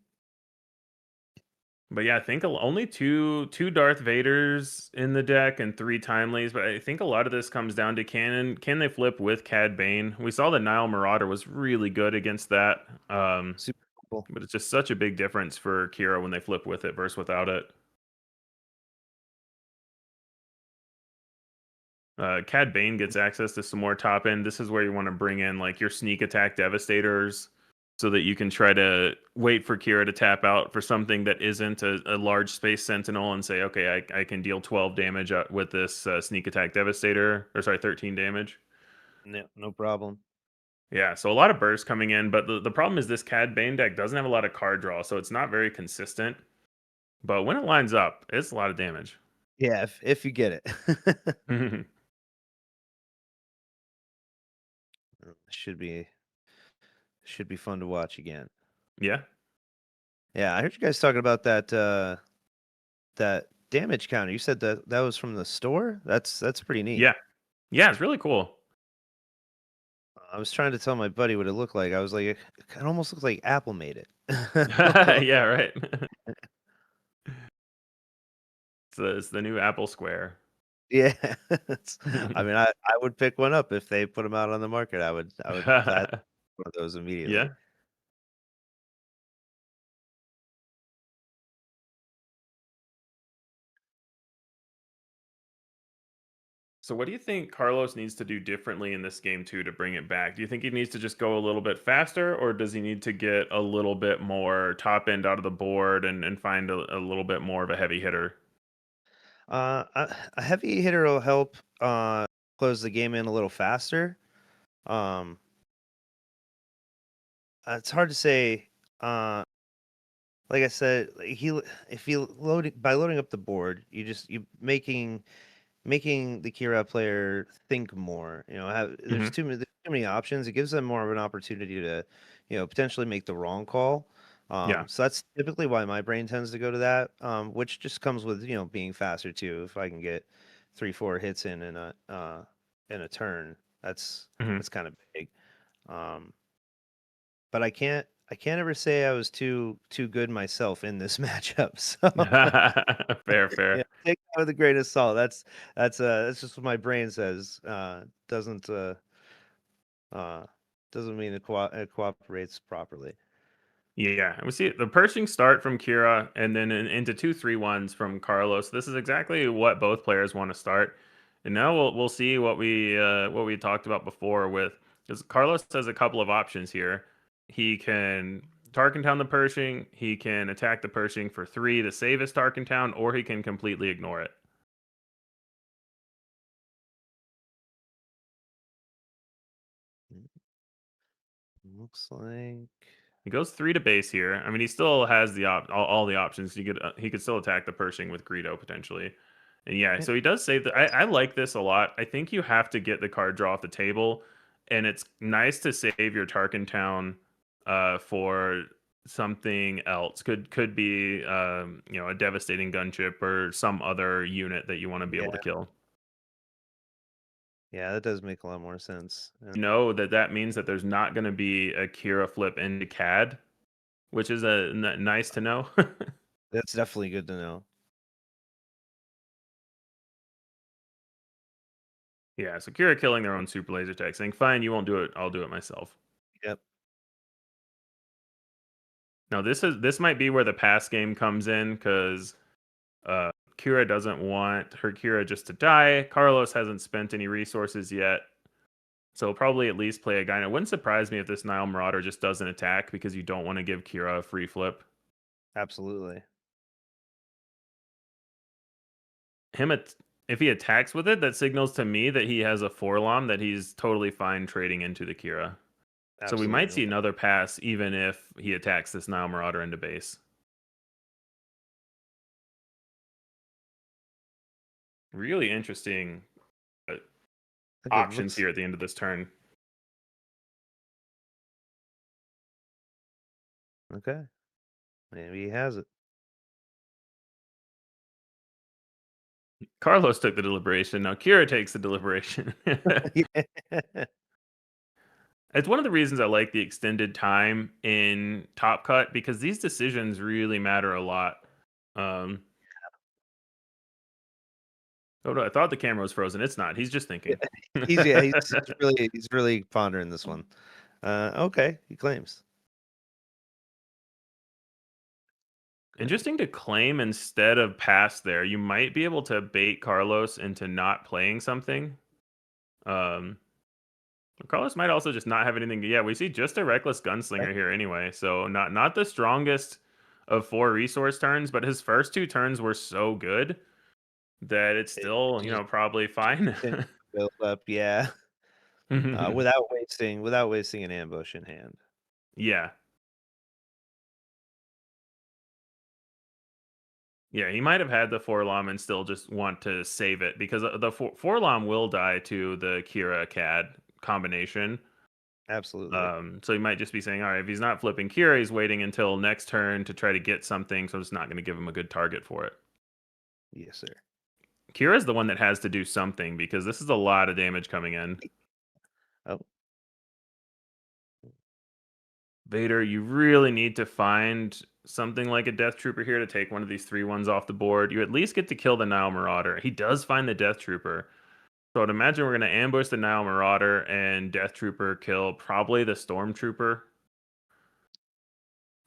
But yeah, I think only two Darth Vaders in the deck and 3 Timelies. But I think a lot of this comes down to can they flip with Cad Bane? We saw the Nile Marauder was really good against that. Super cool. But it's just such a big difference for Kira when they flip with it versus without it. Cad Bane gets access to some more top end. This is where you want to bring in like your sneak attack devastators so that you can try to wait for Kira to tap out for something that isn't a large space sentinel and say, okay, I can deal 12 damage with this sneak attack devastator, or sorry, 13 damage. No problem. Yeah, so a lot of bursts coming in, but the problem is this Cad Bane deck doesn't have a lot of card draw, so it's not very consistent. But when it lines up, it's a lot of damage. Yeah, if you get it. Should be fun to watch again. Yeah. Yeah, I heard you guys talking about that that damage counter. You said that was from the store? That's pretty neat. Yeah. Yeah, it's really cool. I was trying to tell my buddy what it looked like. I was like, it almost looks like Apple made it. Yeah, right. It's the new Apple Square. Yeah. I mean, I would pick one up if they put them out on the market. I would one of those immediately. Yeah. So what do you think Carlos needs to do differently in this game too to bring it back? Do you think he needs to just go a little bit faster, or does he need to get a little bit more top end out of the board and find a little bit more of a heavy hitter? A heavy hitter will help close the game in a little faster. It's hard to say. Like I said, if you loading up the board, you making the Kira player think more. There's too many options. It gives them more of an opportunity to, potentially make the wrong call. Yeah. So that's typically why my brain tends to go to that, which just comes with being faster too. If I can get 3-4 hits in a turn, that's kind of big. But I can't ever say I was too good myself in this matchup. So Fair. yeah, take that with a grain of salt. That's just what my brain says. Doesn't mean it cooperates properly. Yeah, we see the Pershing start from Kira and then into 2-3-1s from Carlos. This is exactly what both players want to start. And now we'll see what we talked about before with, because Carlos has a couple of options here. He can Tarkin Town the Pershing, he can attack the Pershing for 3 to save his Tarkin Town, or he can completely ignore it. Looks like He goes 3 to base here. I mean, he still has all the options. He could still attack the Pershing with Greedo potentially. And yeah, so he does say that. I like this a lot. I think you have to get the card draw off the table, and it's nice to save your Tarkin Town for something else. Could be a devastating gunship or some other unit that you want to be able to kill. Yeah, that does make a lot more sense. That means that there's not going to be a Kira flip into CAD, which is nice to know. That's definitely good to know. Yeah, so Kira killing their own super laser tech, saying, "Fine, you won't do it. I'll do it myself." Yep. Now this might be where the pass game comes in, because Kira doesn't want her Kira just to die. Carlos hasn't spent any resources yet, so probably at least play a guy. And it wouldn't surprise me if this Nile Marauder just doesn't attack because you don't want to give Kira a free flip. Absolutely. If he attacks with it, that signals to me that he has a forlom that he's totally fine trading into the Kira. So we might Absolutely. see another pass even if he attacks this Nile Marauder into base. Really interesting options here at the end of this turn. Okay. Maybe he has it. Carlos took the deliberation. Now Kira takes the deliberation. It's one of the reasons I like the extended time in Top Cut because these decisions really matter a lot. Oh, no, I thought the camera was frozen. It's not. He's just thinking. He's really pondering this one. Okay, he claims. Interesting to claim instead of pass there. You might be able to bait Carlos into not playing something. Carlos might also just not have anything. Yeah, we see just a reckless gunslinger here anyway. So not the strongest of 4 resource turns, but his first 2 turns were so good that it's still, probably fine. Build up, yeah. Without wasting an ambush in hand. Yeah. Yeah, he might have had the Forlom and still just want to save it because the Forlom will die to the Kira CAD combination. Absolutely. So he might just be saying, all right, if he's not flipping Kira, he's waiting until next turn to try to get something, so I'm just not going to give him a good target for it. Yes, sir. Kira's the one that has to do something because this is a lot of damage coming in. Oh. Vader, you really need to find something like a Death Trooper here to take one of these 3-1s off the board. You at least get to kill the Nile Marauder. He does find the Death Trooper. So I'd imagine we're going to ambush the Nile Marauder and Death Trooper kill probably the Stormtrooper.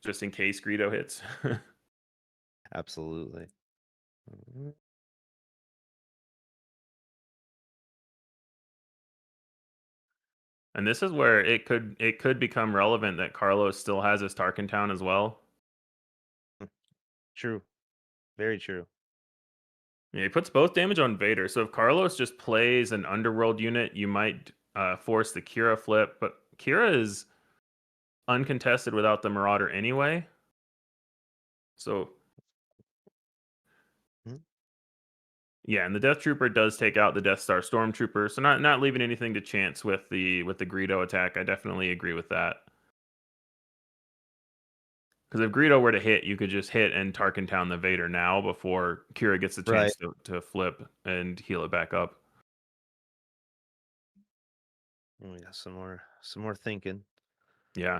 Just in case Greedo hits. Absolutely. And this is where it could become relevant that Carlos still has his Tarkin Town as well. True. Very true. Yeah, he puts both damage on Vader. So if Carlos just plays an Underworld unit, you might force the Kira flip. But Kira is uncontested without the Marauder anyway. So yeah, and the Death Trooper does take out the Death Star Stormtrooper. So not leaving anything to chance with the Greedo attack. I definitely agree with that. Because if Greedo were to hit, you could just hit and Tarkin Town the Vader now before Kira gets the chance to flip and heal it back up. We got some more thinking. Yeah.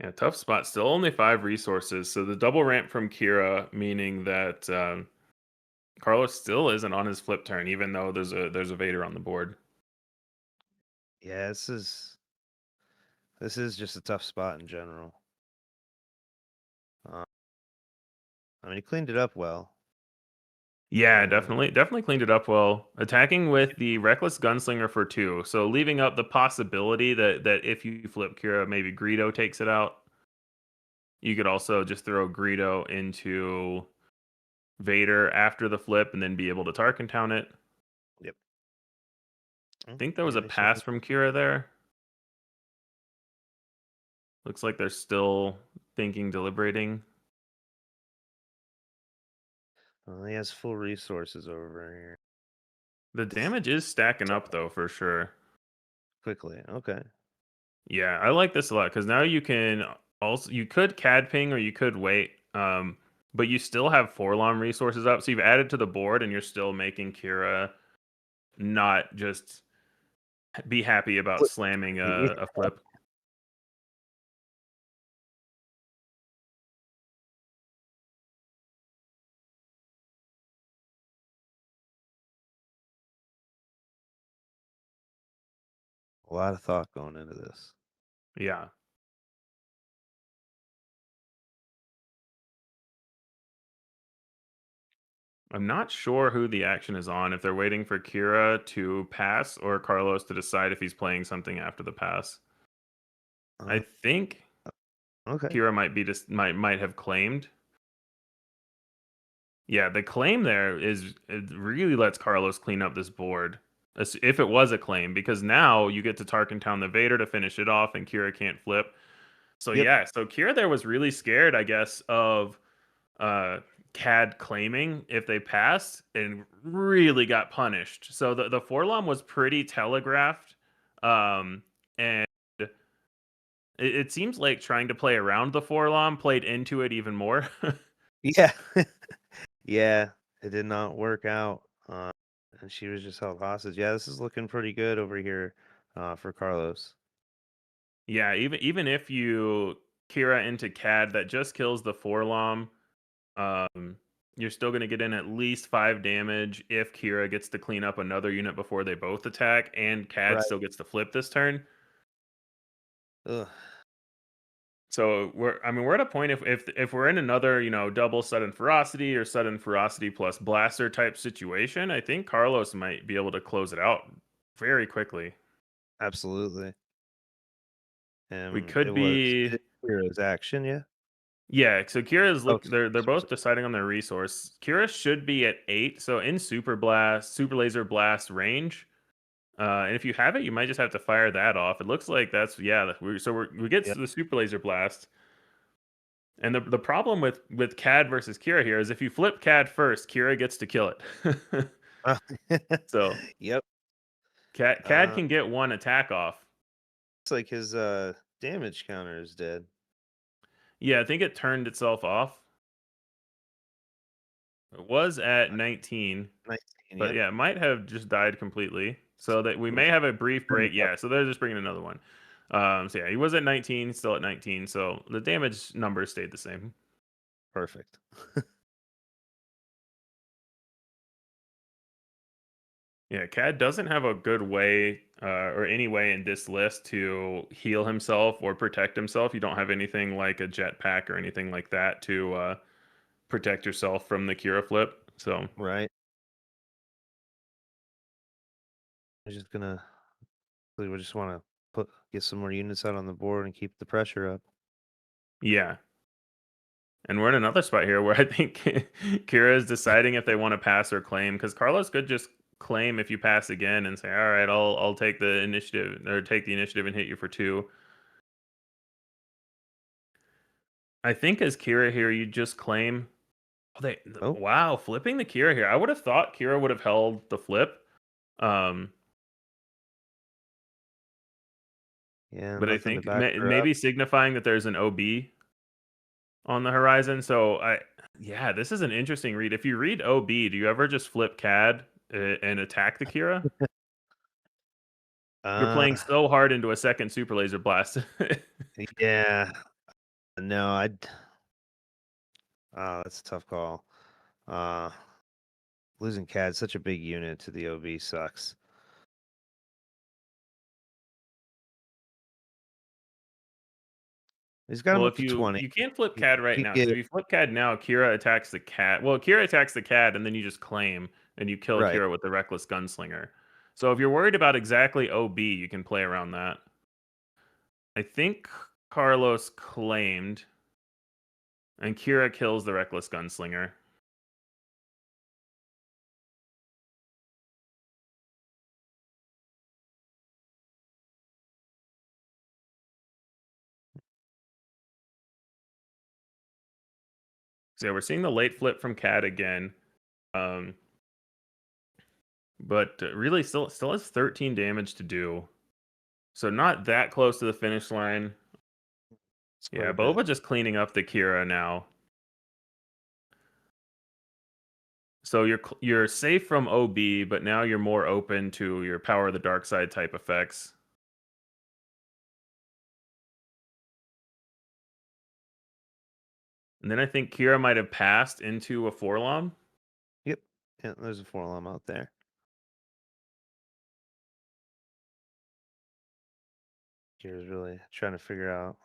Yeah, tough spot. Still only 5 resources. So the double ramp from Kira, meaning that Carlos still isn't on his flip turn, even though there's a Vader on the board. Yeah, this is just a tough spot in general. I mean, he cleaned it up well. Yeah, definitely cleaned it up well. Attacking with the Reckless Gunslinger for 2. So leaving up the possibility that if you flip Kira, maybe Greedo takes it out. You could also just throw Greedo into Vader after the flip and then be able to Tarkin Town it. Yep. I think there was a pass from Kira there. Looks like they're still thinking, deliberating. Well, he has full resources over here. The damage is stacking up, though, for sure. Quickly. Okay. Yeah, I like this a lot because now you could CAD ping or you could wait, but you still have Forlom resources up. So you've added to the board and you're still making Kira not just be happy about slamming a flip. A lot of thought going into this. Yeah. I'm not sure who the action is on, if they're waiting for Kira to pass or Carlos to decide if he's playing something after the pass. I think Okay. Kira might have claimed. Yeah, the claim there is it really lets Carlos clean up this board. If it was a claim, because now you get to Tarkentown the Vader to finish it off, and Kira can't flip. So Yep. yeah, so Kira there was really scared, I guess, of CAD claiming if they passed, and really got punished. So the Forlom was pretty telegraphed, and it seems like trying to play around the Forlom played into it even more. Yeah. Yeah, it did not work out. And she was just held hostage. Yeah, this is looking pretty good over here for Carlos. Yeah, even if you Kira into CAD, that just kills the Forlom. You're still going to get in at least 5 damage if Kira gets to clean up another unit before they both attack, and CAD Right. still gets to flip this turn. Ugh. So we're at a point if we're in another, double sudden ferocity or sudden ferocity plus blaster type situation, I think Carlos might be able to close it out very quickly. Absolutely. We It could was be Hero's action, yeah. Yeah, so Kira's Oh, they're both deciding on their resource. Kira should be at 8, so in super laser blast range. And if you have it, you might just have to fire that off. It looks like that's we get Yep. the super laser blast. And the problem with CAD versus Kira here is if you flip CAD first, Kira gets to kill it. So Yep. CAD can get one attack off. Looks like his damage counter is dead. Yeah, I think it turned itself off. It was at 19. 19, But yep. yeah, it might have just died completely. So that we may have a brief break. Yeah, so they're just bringing another one. So yeah, he was at 19, he's still at 19. So the damage numbers stayed the same. Perfect. Yeah, CAD doesn't have a good way or any way in this list to heal himself or protect himself. You don't have anything like a jetpack or anything like that to protect yourself from the Kira flip. So Right. I'm just gonna we just want to get some more units out on the board and keep the pressure up. yeah. And we're in another spot here where I think Kira is deciding if they want to pass or claim, because Carlos could just claim if you pass again and say, "All right, I'll take the initiative or take the initiative and hit you for 2." I think as Kira here, you just claim. Oh. Wow, flipping the Kira here. I would have thought Kira would have held the flip. Yeah, But I nothing to think back her up. maybe signifying that there's an OB on the horizon. So yeah, this is an interesting read. If you read OB, do you ever just flip CAD and attack the Kira? You're playing so hard into a second super laser blast. Yeah. No, that's a tough call. Losing CAD, such a big unit to the OB sucks. He's got him Well, up if to 20. you can't flip CAD right now, get because if you flip CAD now, Kira attacks the CAD. Well, Kira attacks the CAD, and then you just claim and you kill right. Kira with the Reckless Gunslinger. So if you're worried about exactly OB, you can play around that. I think Carlos claimed, and Kira kills the Reckless Gunslinger. So yeah, we're seeing the late flip from CAD again. But really still has 13 damage to do. So not that close to the finish line. Yeah, Boba just cleaning up the Kira now. So you're safe from OB, but now you're more open to your Power of the Dark Side type effects. And then I think Kira might have passed into a Forlom. Yep. Yeah, there's a Forlom out there. Kira's really trying to figure out.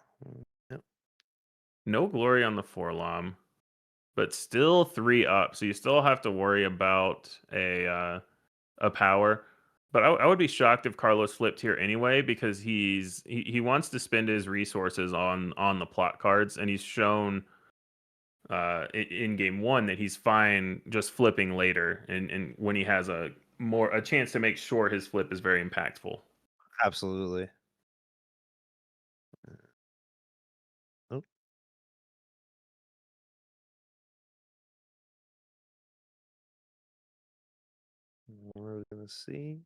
Yep. No glory on the Forlom. but still 3 up. So you still have to worry about a power. But I would be shocked if Carlos flipped here anyway, because he wants to spend his resources on the plot cards, and he's shown in game 1 that he's fine just flipping later, and when he has a chance to make sure his flip is very impactful. Absolutely. Oh. What are we gonna see?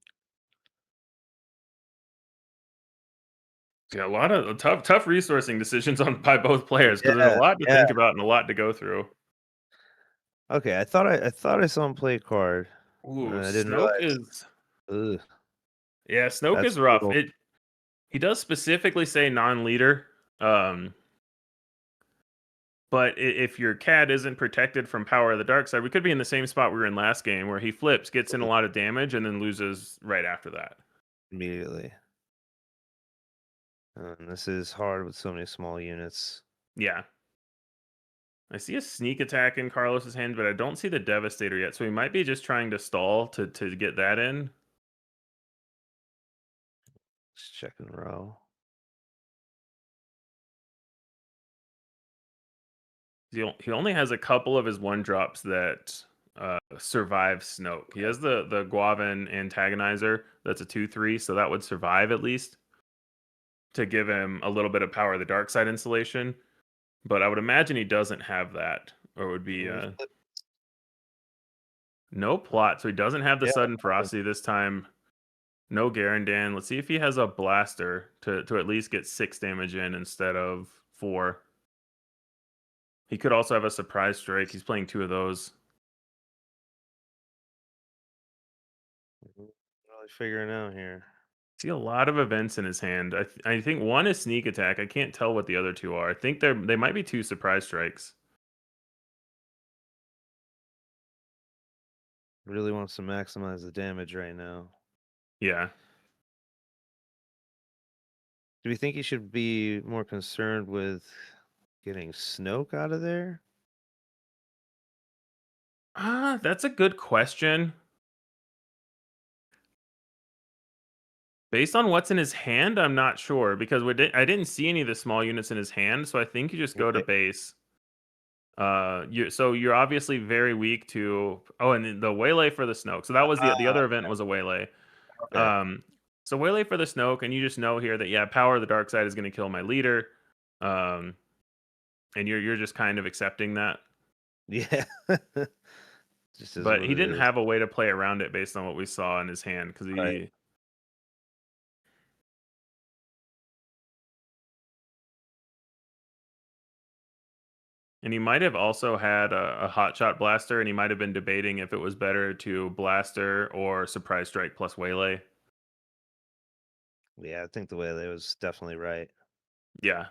Yeah, a lot of tough resourcing decisions by both players, because there's a lot to think about and a lot to go through. Okay, I thought I saw him play a card. Ooh, I didn't Snoke realize. is. Ugh. Yeah, Snoke That's is rough. brutal. He does specifically say non-leader, but if your CAD isn't protected from power of the dark side, we could be in the same spot we were in last game, where he flips, gets in a lot of damage, and then loses right after that. Immediately. And this is hard with so many small units. Yeah. I see a sneak attack in Carlos's hand, but I don't see the Devastator yet, so he might be just trying to stall to get that in. Let's check in row. He only has a couple of his 1-drops that survive Snoke. He has the Guavin Antagonizer, that's a 2/3, so that would survive at least, to give him a little bit of power of the dark side insulation. But I would imagine he doesn't have that, or it would be no plot. So he doesn't have the sudden ferocity this time. No Garandan. Let's see if he has a blaster to at least get 6 damage in instead of 4. He could also have a surprise strike. He's playing 2 of those. Really figuring out here. See a lot of events in his hand. I think one is sneak attack. I can't tell what the other 2 are. I think they might be 2 surprise strikes. Really wants to maximize the damage right now. Yeah. Do we think he should be more concerned with getting Snoke out of there? That's a good question. Based on what's in his hand, I'm not sure, because I didn't see any of the small units in his hand, so I think you just go to base. So you're obviously very weak to. Oh, and the waylay for the Snoke. So that was the other event was a waylay. Okay. So waylay for the Snoke, and you just know here that power of the dark side is going to kill my leader, and you're just kind of accepting that. Yeah. But he didn't have a way to play around it based on what we saw in his hand, because he. Right. And he might have also had a hotshot blaster, and he might have been debating if it was better to blaster or surprise strike plus waylay. Yeah, I think the waylay was definitely right. Yeah.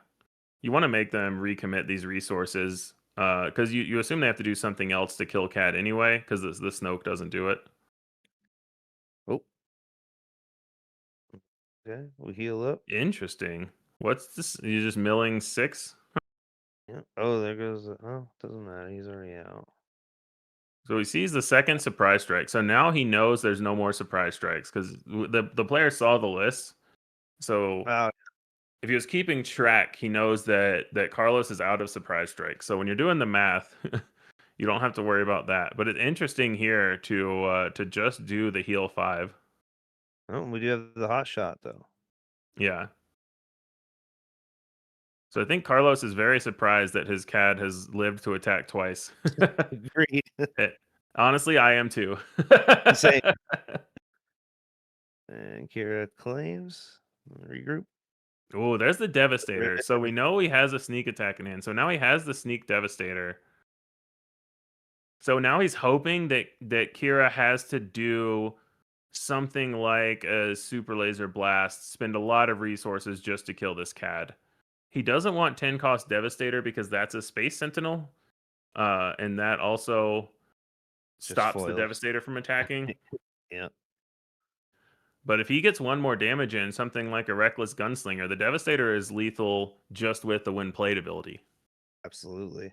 You want to make them recommit these resources, because you assume they have to do something else to kill Cad anyway, because the Snoke doesn't do it. Oh. Okay, we'll heal up. Interesting. What's this? You're just milling 6? Yeah. Oh, there goes. Oh, doesn't matter. He's already out. So he sees the second surprise strike. So now he knows there's no more surprise strikes, because the player saw the list. So if he was keeping track, he knows that Carlos is out of surprise strikes. So when you're doing the math, you don't have to worry about that. But it's interesting here to just do the heal 5. Oh, we do have the hot shot though. Yeah. So I think Carlos is very surprised that his CAD has lived to attack twice. Agreed. Honestly, I am too. Same. And Kira claims. Regroup. Oh, there's the Devastator. So we know he has a sneak attack in hand. So now he has the sneak Devastator. So now he's hoping that Kira has to do something like a super laser blast, spend a lot of resources just to kill this CAD. He doesn't want 10 cost Devastator, because that's a Space Sentinel. And that also stops the Devastator from attacking. Yeah. But if he gets 1 more damage in, something like a Reckless Gunslinger, the Devastator is lethal just with the When Played ability. Absolutely.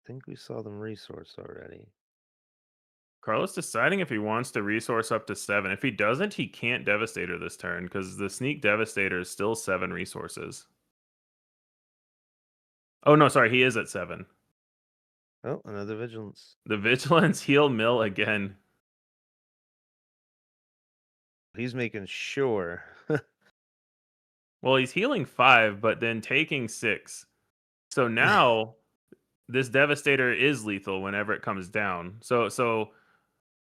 think we saw them resource already. Carlos deciding if he wants to resource up to 7. If he doesn't, he can't Devastator this turn because the Sneak Devastator is still 7 resources. Oh, no, sorry. He is at 7. Oh, another Vigilance. The Vigilance heal mill again. He's making sure. Well, he's healing 5, but then taking 6. So now this Devastator is lethal whenever it comes down. So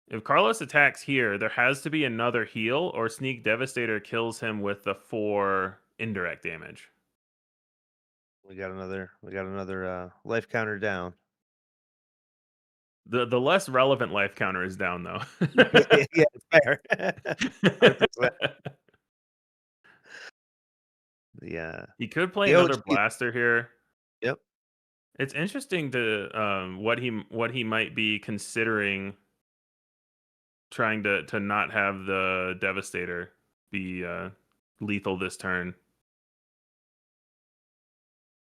if Carlos attacks here, there has to be another heal, or Sneak Devastator kills him with the 4 indirect damage. We got another life counter down. The less relevant life counter is down though. Yeah, fair. 100%. Yeah. He could play another blaster here. Yep. It's interesting to what he might be considering trying to not have the Devastator be lethal this turn.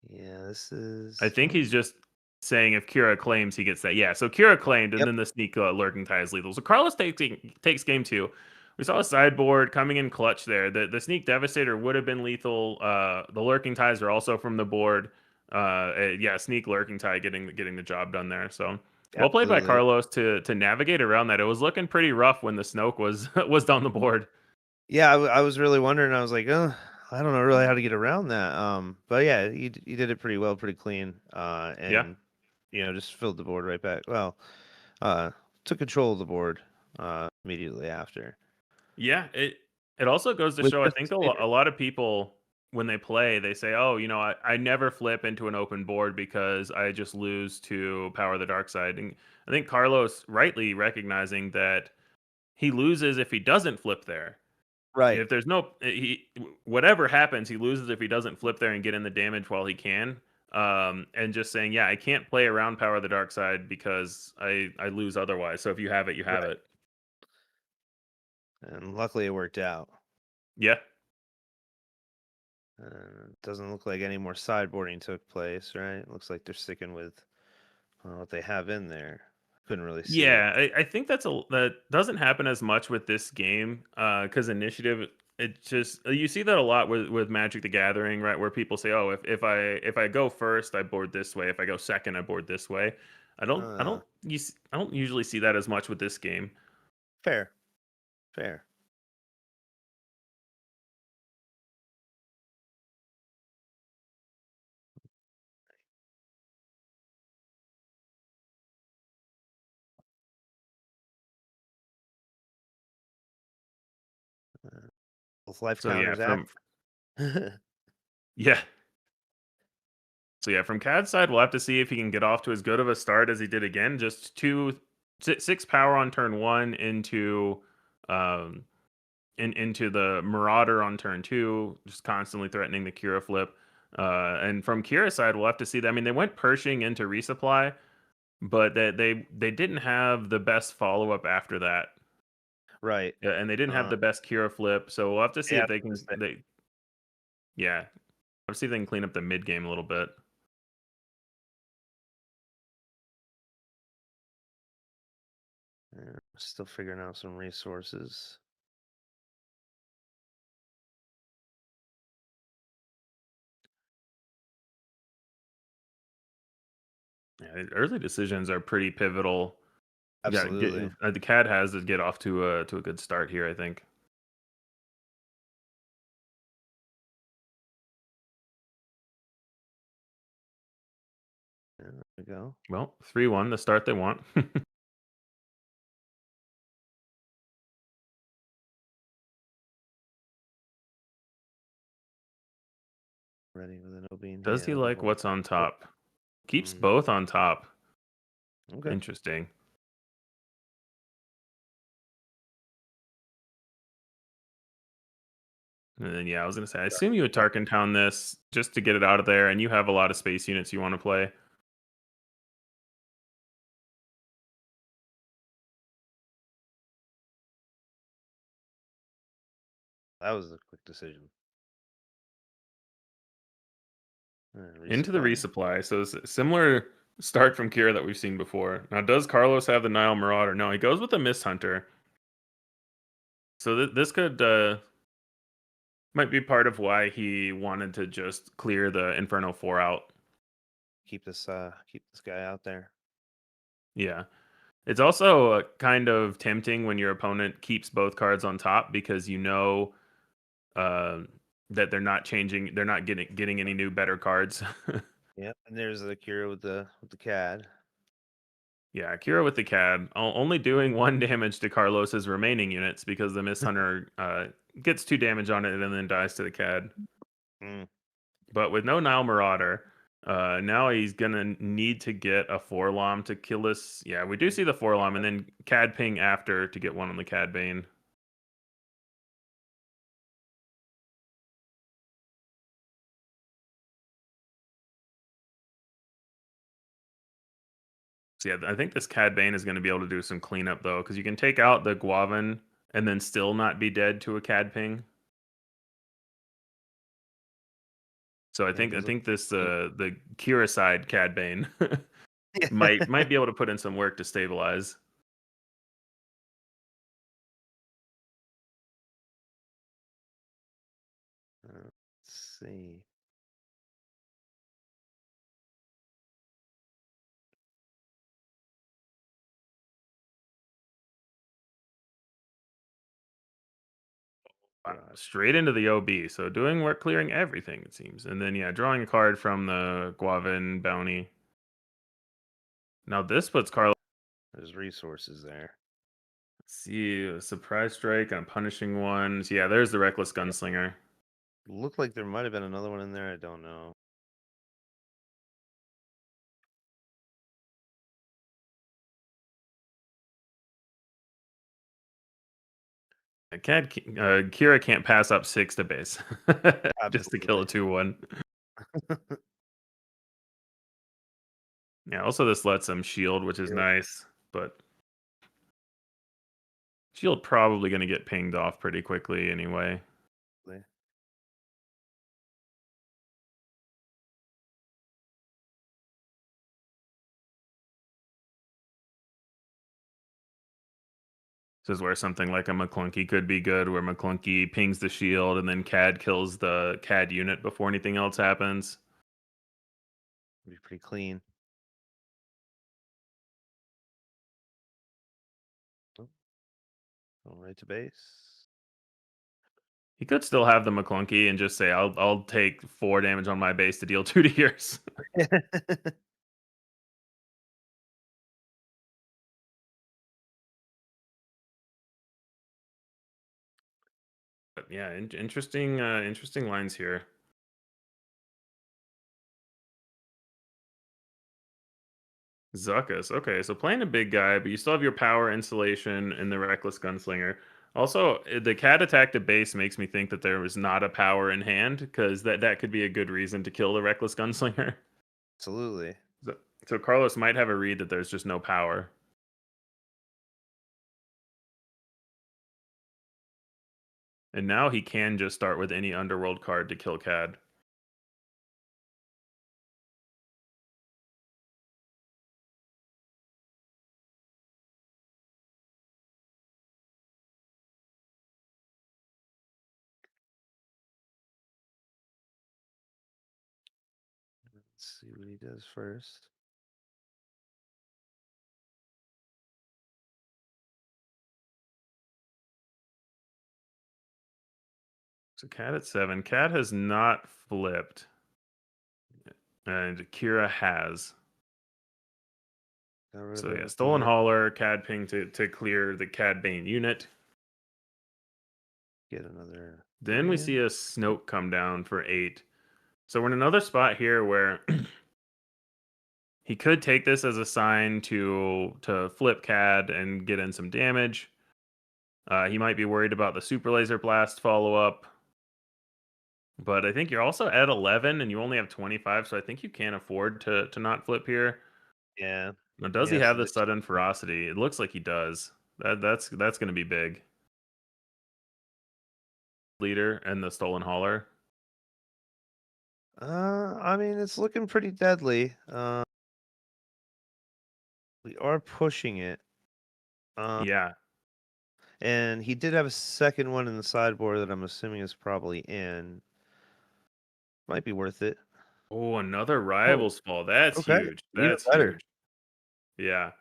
Yeah, this is. I think he's just saying if Kira claims he gets that. Yeah, so Kira claimed, and then the Sneak Lurking Tie is lethal. So Carlos takes game 2. We saw a sideboard coming in clutch there. The Sneak Devastator would have been lethal. The Lurking Ties are also from the board. Yeah, Sneak Lurking Tie getting the job done there. So well played by Carlos to navigate around that. It was looking pretty rough when the Snoke was down the board. Yeah, I was really wondering. I was like, oh, I don't know really how to get around that. But yeah, he did it pretty well, pretty clean. And just filled the board right back. Well, took control of the board immediately after. Yeah, it also goes to show. I think a lot of people when they play, they say, "Oh, I never flip into an open board because I just lose to Power of the Dark Side." And I think Carlos rightly recognizing that he loses if he doesn't flip there. Right. If there's whatever happens, he loses if he doesn't flip there and get in the damage while he can. And just saying, yeah, I can't play around Power of the Dark Side because I lose otherwise. So if you have it, you have it. And luckily it worked out. Yeah. Doesn't look like any more sideboarding took place, right? It looks like they're sticking with what they have in there. Couldn't really see. Yeah, I think that doesn't happen as much with this game because initiative. It just you see that a lot with Magic the Gathering, right? Where people say, "Oh, if I go first, I board this way. If I go second, I board this way." I don't usually see that as much with this game. Fair. Both life counters yeah. So yeah, from Cad's side, we'll have to see if he can get off to as good of a start as he did again. Just 6 power on turn 1 into the Marauder on turn 2, just constantly threatening the Kira flip. And from Kira's side, we'll have to see that. I mean, they went Pershing into resupply, but they didn't have the best follow up after that. Right. Yeah, and they didn't have the best Kira flip, so we'll have to see if they can. Let's see if they can clean up the mid game a little bit. Still figuring out some resources. Yeah, early decisions are pretty pivotal. Absolutely. The CAD has to get off to a good start here, I think. There we go. Well, 3-1, the start they want. Ready with an Loopee. Does he like what's on top? Keeps both on top. Okay. Interesting. And then, I was going to say, I assume you would Tarkin Town this just to get it out of there, and you have a lot of space units you want to play. That was a quick decision. Into the resupply. So similar start from Kira that we've seen before. Now, does Carlos have the Nile Marauder? No, he goes with the Mist Hunter. So this could might be part of why he wanted to just clear the Inferno 4 out. Keep this guy out there. Yeah. It's also kind of tempting when your opponent keeps both cards on top because you know that they're not changing, they're not getting any new better cards. Yep, and there's the Kira with the CAD. Yeah, Kira with the CAD, only doing 1 damage to Carlos's remaining units because the Mist Hunter gets 2 damage on it and then dies to the CAD. But with no Nile Marauder, now he's gonna need to get a Forlom to kill this. Yeah, we do see the Forlom, and then CAD ping after to get 1 on the CAD Bane. So yeah, I think this Cad Bane is going to be able to do some cleanup though, because you can take out the Guavin and then still not be dead to a Cad ping. So I think this the Kira side Cad Bane might be able to put in some work to stabilize. Let's see. Straight into the OB. So doing work, clearing everything, it seems. And then, yeah, drawing a card from the Guavin bounty. Now this puts Carlos. There's resources there. Let's see, a surprise strike on punishing ones. Yeah, there's the Reckless Gunslinger. Looked like there might have been another one in there. I don't know. Kira can't pass up 6 to base just to kill a 2/1. Yeah, also this lets him shield, which is nice, but shield probably going to get pinged off pretty quickly anyway. This is where something like a McClunky could be good, where McClunky pings the shield and then CAD kills the CAD unit before anything else happens. Be pretty clean. Oh. Going right to base. He could still have the McClunky and just say, "I'll take 4 damage on my base to deal 2 to yours." But yeah, interesting lines here. Zuckus. Okay, so playing a big guy, but you still have your power, insulation, and the Reckless Gunslinger. Also, the CAD attack to base makes me think that there was not a power in hand, because that could be a good reason to kill the Reckless Gunslinger. Absolutely. So Carlos might have a read that there's just no power. And now he can just start with any Underworld card to kill CAD. Let's see what he does first. So CAD at 7. CAD has not flipped. And Kira has. So yeah, Stolen Hauler, CAD ping to clear the CAD Bane unit. Get another. Then we see a Snoke come down for 8. So we're in another spot here where he could take this as a sign to flip CAD and get in some damage. He might be worried about the Super Laser Blast follow-up. But I think you're also at 11 and you only have 25, so I think you can't afford to not flip here. Yeah. Now, does he have the sudden ferocity? It looks like he does. That's going to be big. Leader and the Stolen Hauler. I mean, it's looking pretty deadly. We are pushing it. Yeah. And he did have a second one in the sideboard that I'm assuming is probably in. Might be worth it. Oh, another Rivals Fall. That's okay. huge. Even That's better. huge. Yeah.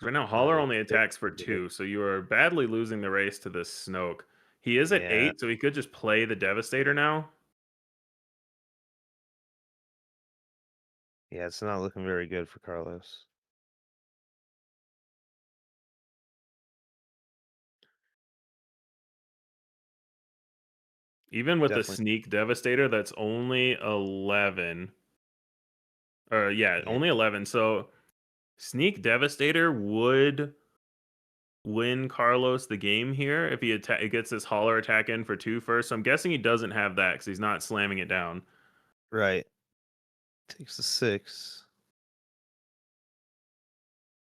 Right now, Holler only attacks for 2, so you are badly losing the race to this Snoke. He is at 8, so he could just play the Devastator now. Yeah, it's not looking very good for Carlos. Even with the Sneak Devastator, that's only 11. Yeah, only 11. So Sneak Devastator would win Carlos the game here if he gets this Holler attack in for 2 first. So I'm guessing he doesn't have that because he's not slamming it down. Right. Takes the 6.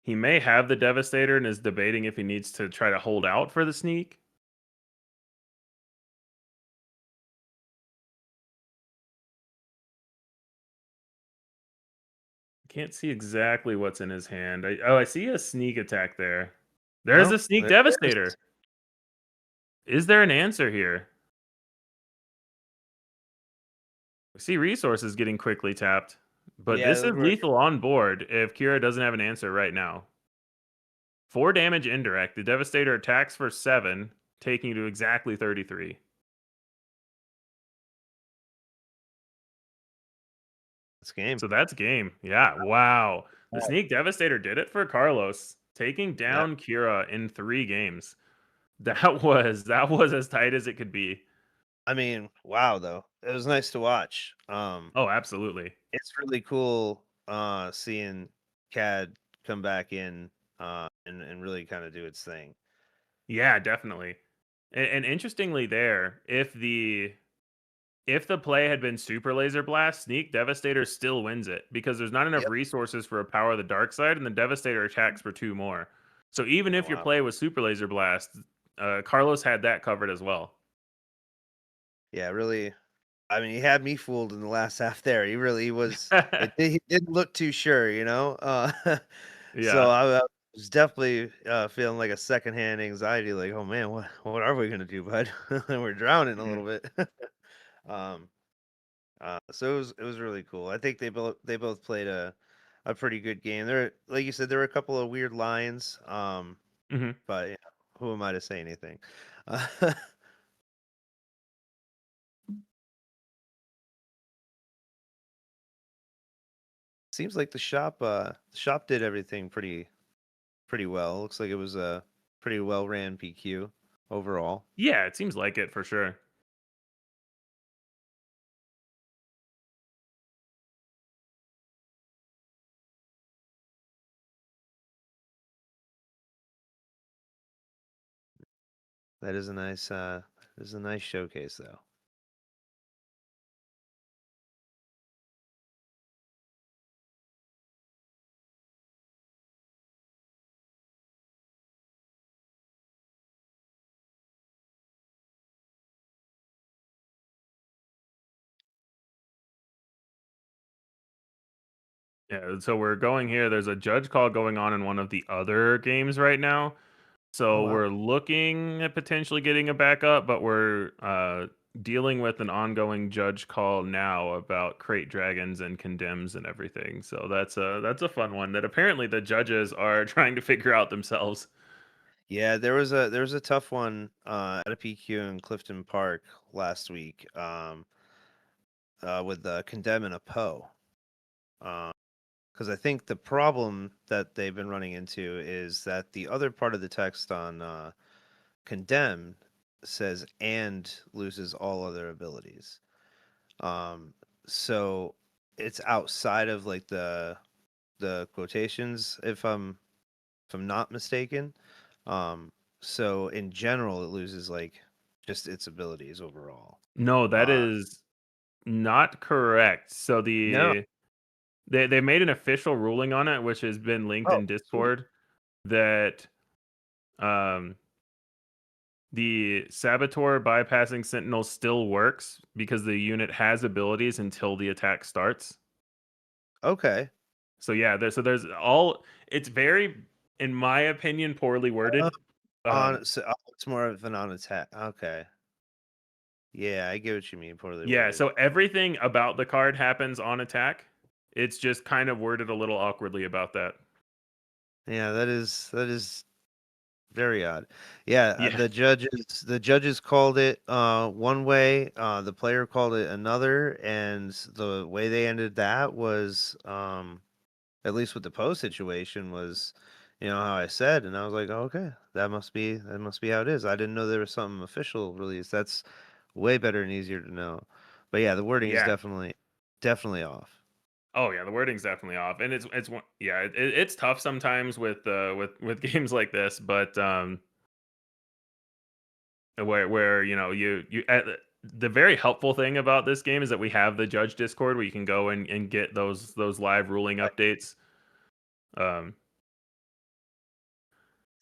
He may have the Devastator and is debating if he needs to try to hold out for the Sneak. Can't see exactly what's in his hand. I see a Sneak attack there. There's a Sneak Devastator. Is there an answer here? We see resources getting quickly tapped, but this is lethal on board if Kira doesn't have an answer right now. 4 damage indirect. The Devastator attacks for 7, taking you to exactly 33. That's game. So that's game. Yeah. Wow. The Sneak Devastator did it for Carlos, taking down Kira in 3 games. That was as tight as it could be. I mean, wow, though. It was nice to watch. Oh, absolutely. It's really cool seeing CAD come back in and really kind of do its thing. Yeah, definitely. And interestingly there, if the play had been Super Laser Blast, Sneak Devastator still wins it because there's not enough resources for a Power of the Dark Side, and the Devastator attacks for 2 more. So even if your play was Super Laser Blast, Carlos had that covered as well. Yeah, really. I mean, he had me fooled in the last half there. He really was. He didn't look too sure, you know? Yeah. So I was definitely feeling like a secondhand anxiety, like, oh man, what are we gonna do, bud? We're drowning a little bit. So it was really cool. I think they both played a pretty good game. There, like you said, there were a couple of weird lines. But yeah, who am I to say anything? Seems like the shop did everything pretty well. Looks like it was a pretty well ran PQ overall. Yeah, it seems like it for sure. That is a nice showcase though. Yeah, so we're going here. There's a judge call going on in one of the other games right now. So we're looking at potentially getting a backup, but we're dealing with an ongoing judge call now about crate dragons and condemns and everything. So that's a fun one that apparently the judges are trying to figure out themselves. Yeah, there was a tough one at a PQ in Clifton Park last week with condemn and a Poe. Because I think the problem that they've been running into is that the other part of the text on condemn says and loses all other abilities. So it's outside of like the quotations if I'm not mistaken. So in general it loses like just its abilities overall. No, that is not correct. So they made an official ruling on it, which has been linked in Discord, that The Saboteur bypassing Sentinel still works because the unit has abilities until the attack starts. Okay. So yeah, there's all. It's very, in my opinion, poorly worded. So it's more of an on attack. Okay. Yeah, I get what you mean. Poorly Yeah, worded. so everything about the card happens on attack. It's just kind of worded a little awkwardly about that. Yeah, that is very odd. Yeah, Yeah. the judges called it one way, the player called it another, and the way they ended that was at least with the post situation was, how I said, and I was like, oh, okay, that must be how it is. I didn't know there was something official release. That's way better and easier to know. But yeah, the wording is Yeah. definitely off. Oh yeah, the wording's definitely off, and it's tough sometimes with games like this, but where you the very helpful thing about this game is that we have the judge Discord where you can go and get those live ruling Right. updates. Um,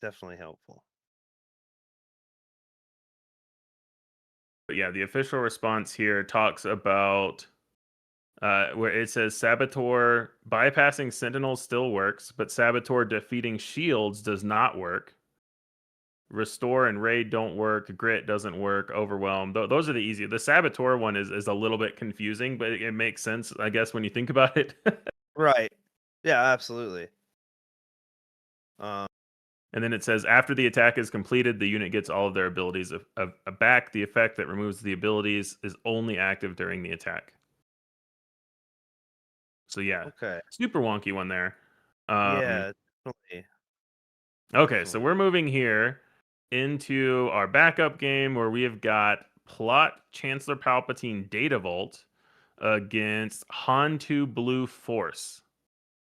Definitely helpful. but yeah, the official response here talks about where it says Saboteur bypassing Sentinels still works, but Saboteur defeating shields does not work. Restore and raid don't work. Grit doesn't work. Overwhelm. Those are the easy. The Saboteur one is a little bit confusing, but it makes sense, I guess, when you think about it. Right. Yeah, absolutely. And then it says after the attack is completed, the unit gets all of their abilities back. The effect that removes the abilities is only active during the attack. So yeah, Okay. super wonky one there. Yeah, definitely. Okay, so we're moving here into our backup game where we have got Plot Chancellor Palpatine Data Vault against Han2 Blue Force.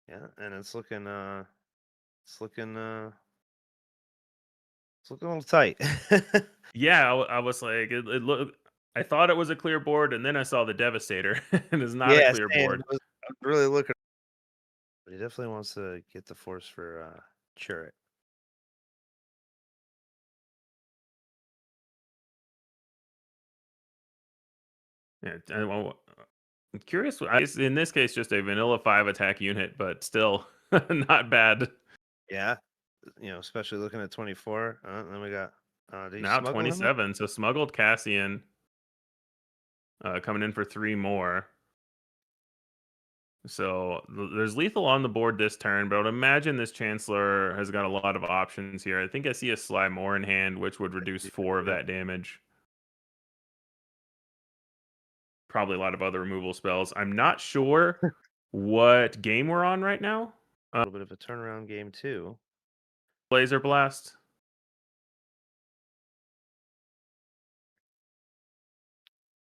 Yeah, and it's looking a little tight. Yeah, I was like, it looked. I thought it was a clear board, and then I saw the Devastator, and it's not a Yeah, clear same. board. I was really looking, but he definitely wants to get the force for Chirrut. Yeah, I'm curious. In this case, just a vanilla 5 attack unit, but still not bad. Yeah, especially looking at 24. Then we got did he Now smuggle him? 27. So smuggled Cassian coming in for 3 more. So there's lethal on the board this turn, but I would imagine this Chancellor has got a lot of options here. I think I see a Sly More in hand, which would reduce 4 of that damage. Probably a lot of other removal spells. I'm not sure what game we're on right now. A little bit of a turnaround game too. Laser Blast.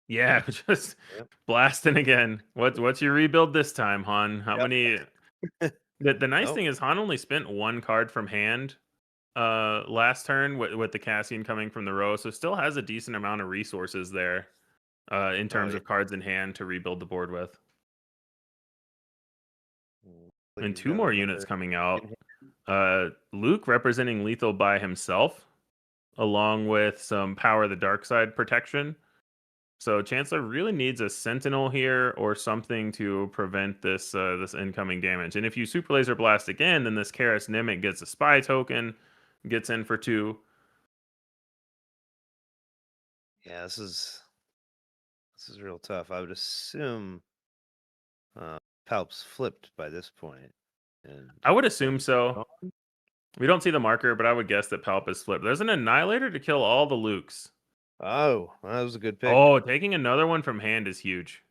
Yeah, just blasting again. What's your rebuild this time, Han? How many? The nice thing is Han only spent 1 card from hand last turn with the Cassian coming from the row, so still has a decent amount of resources there in terms of cards in hand to rebuild the board with. And 2 more units coming out. Luke representing lethal by himself, along with some Power of the Dark Side protection. So Chancellor really needs a Sentinel here or something to prevent this this incoming damage. And if you Super Laser Blast again, then this Karis Nemec gets a Spy token, gets in for 2. Yeah, this is real tough. I would assume Palp's flipped by this point. And I would assume so. We don't see the marker, but I would guess that Palp is flipped. There's an Annihilator to kill all the Lukes. Oh, that was a good pick. Oh, taking another one from hand is huge.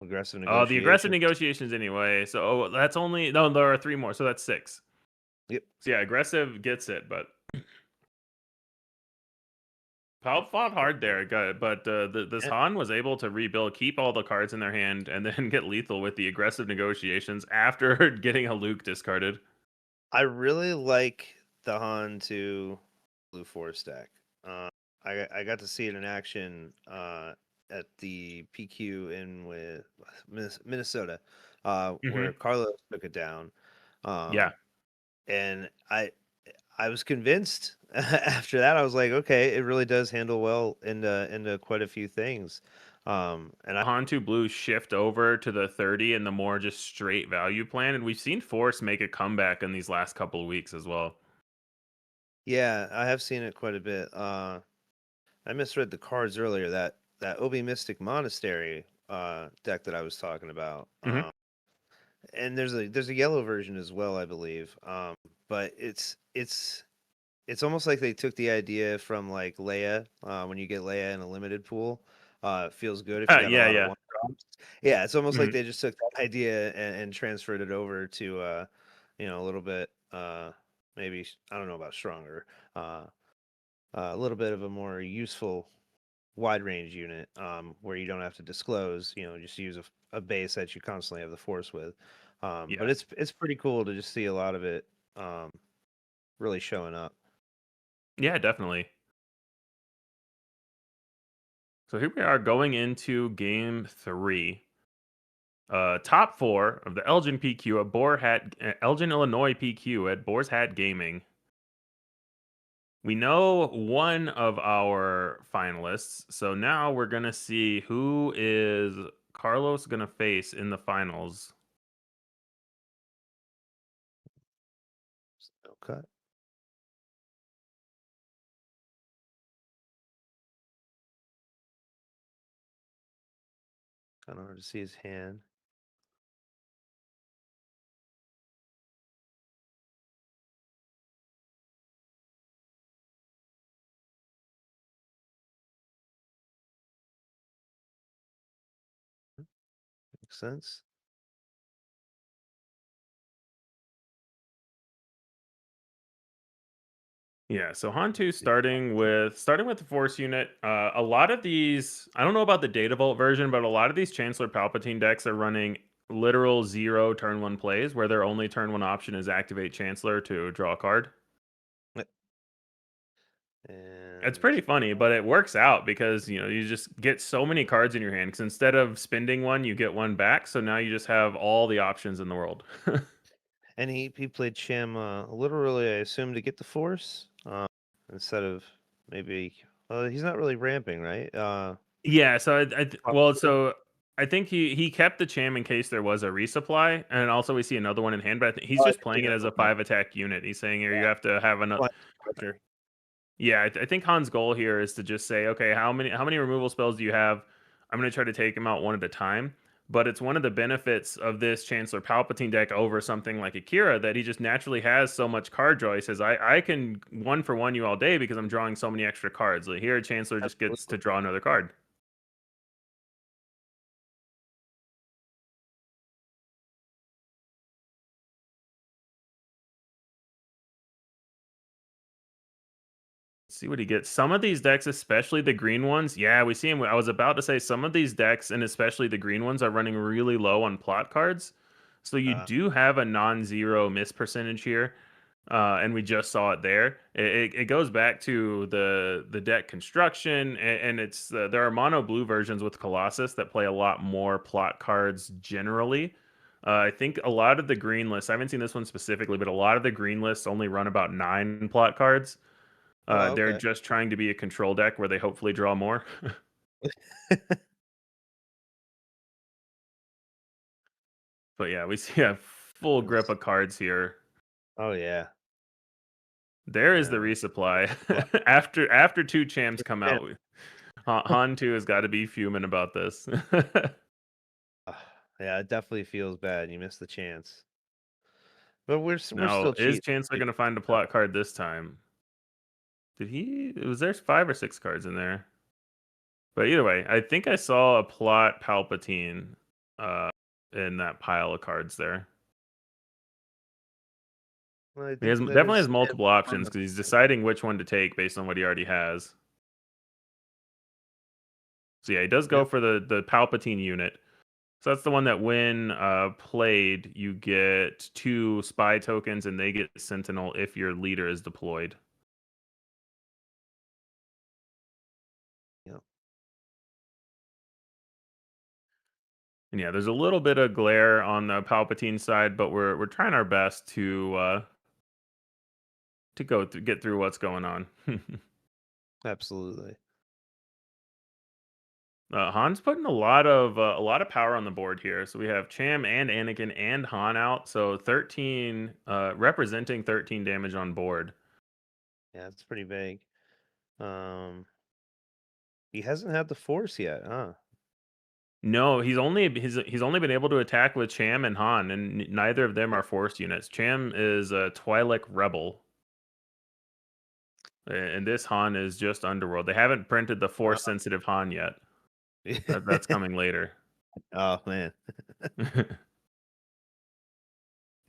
Aggressive Oh, negotiations. the aggressive negotiations anyway. So that's only there are 3 more, so that's 6. Yep. So yeah, aggressive gets it, but Palp fought hard there, but this Han was able to rebuild, keep all the cards in their hand, and then get lethal with the aggressive negotiations after getting a Luke discarded. I really like the Han to Blue Force deck. I got to see it in action at the PQ in with Minnesota, where Carlos took it down. Yeah, and I was convinced. After that, I was like, okay, it really does handle well into quite a few things. And I Hantu Blue shift over to the 30 and the more just straight value plan, and we've seen Force make a comeback in these last couple of weeks as well. Yeah, I have seen it quite a bit. I misread the cards earlier. That Obi Mystic Monastery deck that I was talking about. Mm-hmm. And there's a yellow version as well, I believe. But it's almost like they took the idea from like Leia. When you get Leia in a limited pool, it feels good if you got a Yeah, lot of yeah. one drops. Yeah, it's almost like Mm-hmm. they just took that idea and transferred it over to a little bit maybe I don't know about stronger, a little bit of a more useful wide range unit, where you don't have to disclose, just use a base that you constantly have the force with. But Yeah. it's pretty cool to just see a lot of it really showing up. Yeah, definitely. So here we are going into game 3. Top 4 of the Elgin PQ at Elgin, Illinois PQ at Boars Hat Gaming. We know one of our finalists, so now we're gonna see who is Carlos gonna face in the finals. Okay. Kind of hard to see his hand. Makes sense. Yeah, so Hantu starting with the Force unit. A lot of these, I don't know about the Data Vault version, but a lot of these Chancellor Palpatine decks are running literal 0 turn 1 plays, where their only turn 1 option is activate Chancellor to draw a card. Yep. It's And pretty funny, but it works out because you just get so many cards in your hand. Because instead of spending one, you get one back. So now you just have all the options in the world. and he played Cham literally, I assume, to get the force, instead of maybe. He's not really ramping, right? Yeah, so well, Possibly. so I think he kept the Cham in case there was a resupply, and also we see another one in hand. But I think he's Oh, I just did see playing it as another a one. 5 attack unit. He's saying here you Yeah. have to have another. Roger. Yeah, I think Han's goal here is to just say, okay, how many removal spells do you have? I'm going to try to take them out one at a time. But it's one of the benefits of this Chancellor Palpatine deck over something like Akira that he just naturally has so much card draw. He says, I can 1-for-1 you all day because I'm drawing so many extra cards. Like here, Chancellor just gets to Absolutely. draw another card. See what he gets. Some of these decks, especially the green ones, yeah, we see him. I was about to say some of these decks, and especially the green ones, are running really low on plot cards. So you do have a non-zero miss percentage here, and we just saw it there. It goes back to the deck construction, and it's there are mono blue versions with Colossus that play a lot more plot cards generally. I think a lot of the green lists, I haven't seen this one specifically, but a lot of the green lists only run about 9 plot cards. Oh, They're okay. just trying to be a control deck where they hopefully draw more. But yeah, we see a full grip of cards here. Oh yeah. There is the Uh, resupply. well, after 2 champs come yeah. out, Han 2 has got to be fuming about this. Yeah, it definitely feels bad. You missed the chance. But we're Now, still is cheating. Chancellor going to find a plot card this time? Did he? Was there 5 or 6 cards in there? But either way, I think I saw a plot Palpatine uh, in that pile of cards there. Well, I He has think that definitely has is multiple options because he's deciding which one to take based on what he already has. So yeah, he does go Yep. for the Palpatine unit. So that's the one that when played, you get 2 spy tokens and they get Sentinel if your leader is deployed. Yep. And yeah, there's a little bit of glare on the Palpatine side, but we're trying our best to get through what's going on. Absolutely. Han's putting a lot of power on the board here. So we have Cham and Anakin and Han out. So 13 representing 13 damage on board. Yeah, it's pretty big. He hasn't had the force yet, huh? No, he's only been able to attack with Cham and Han, and neither of them are forced units. Cham is a Twi'lek rebel, and this Han is just Underworld. They haven't printed the force sensitive Han yet. That's coming later. Oh man.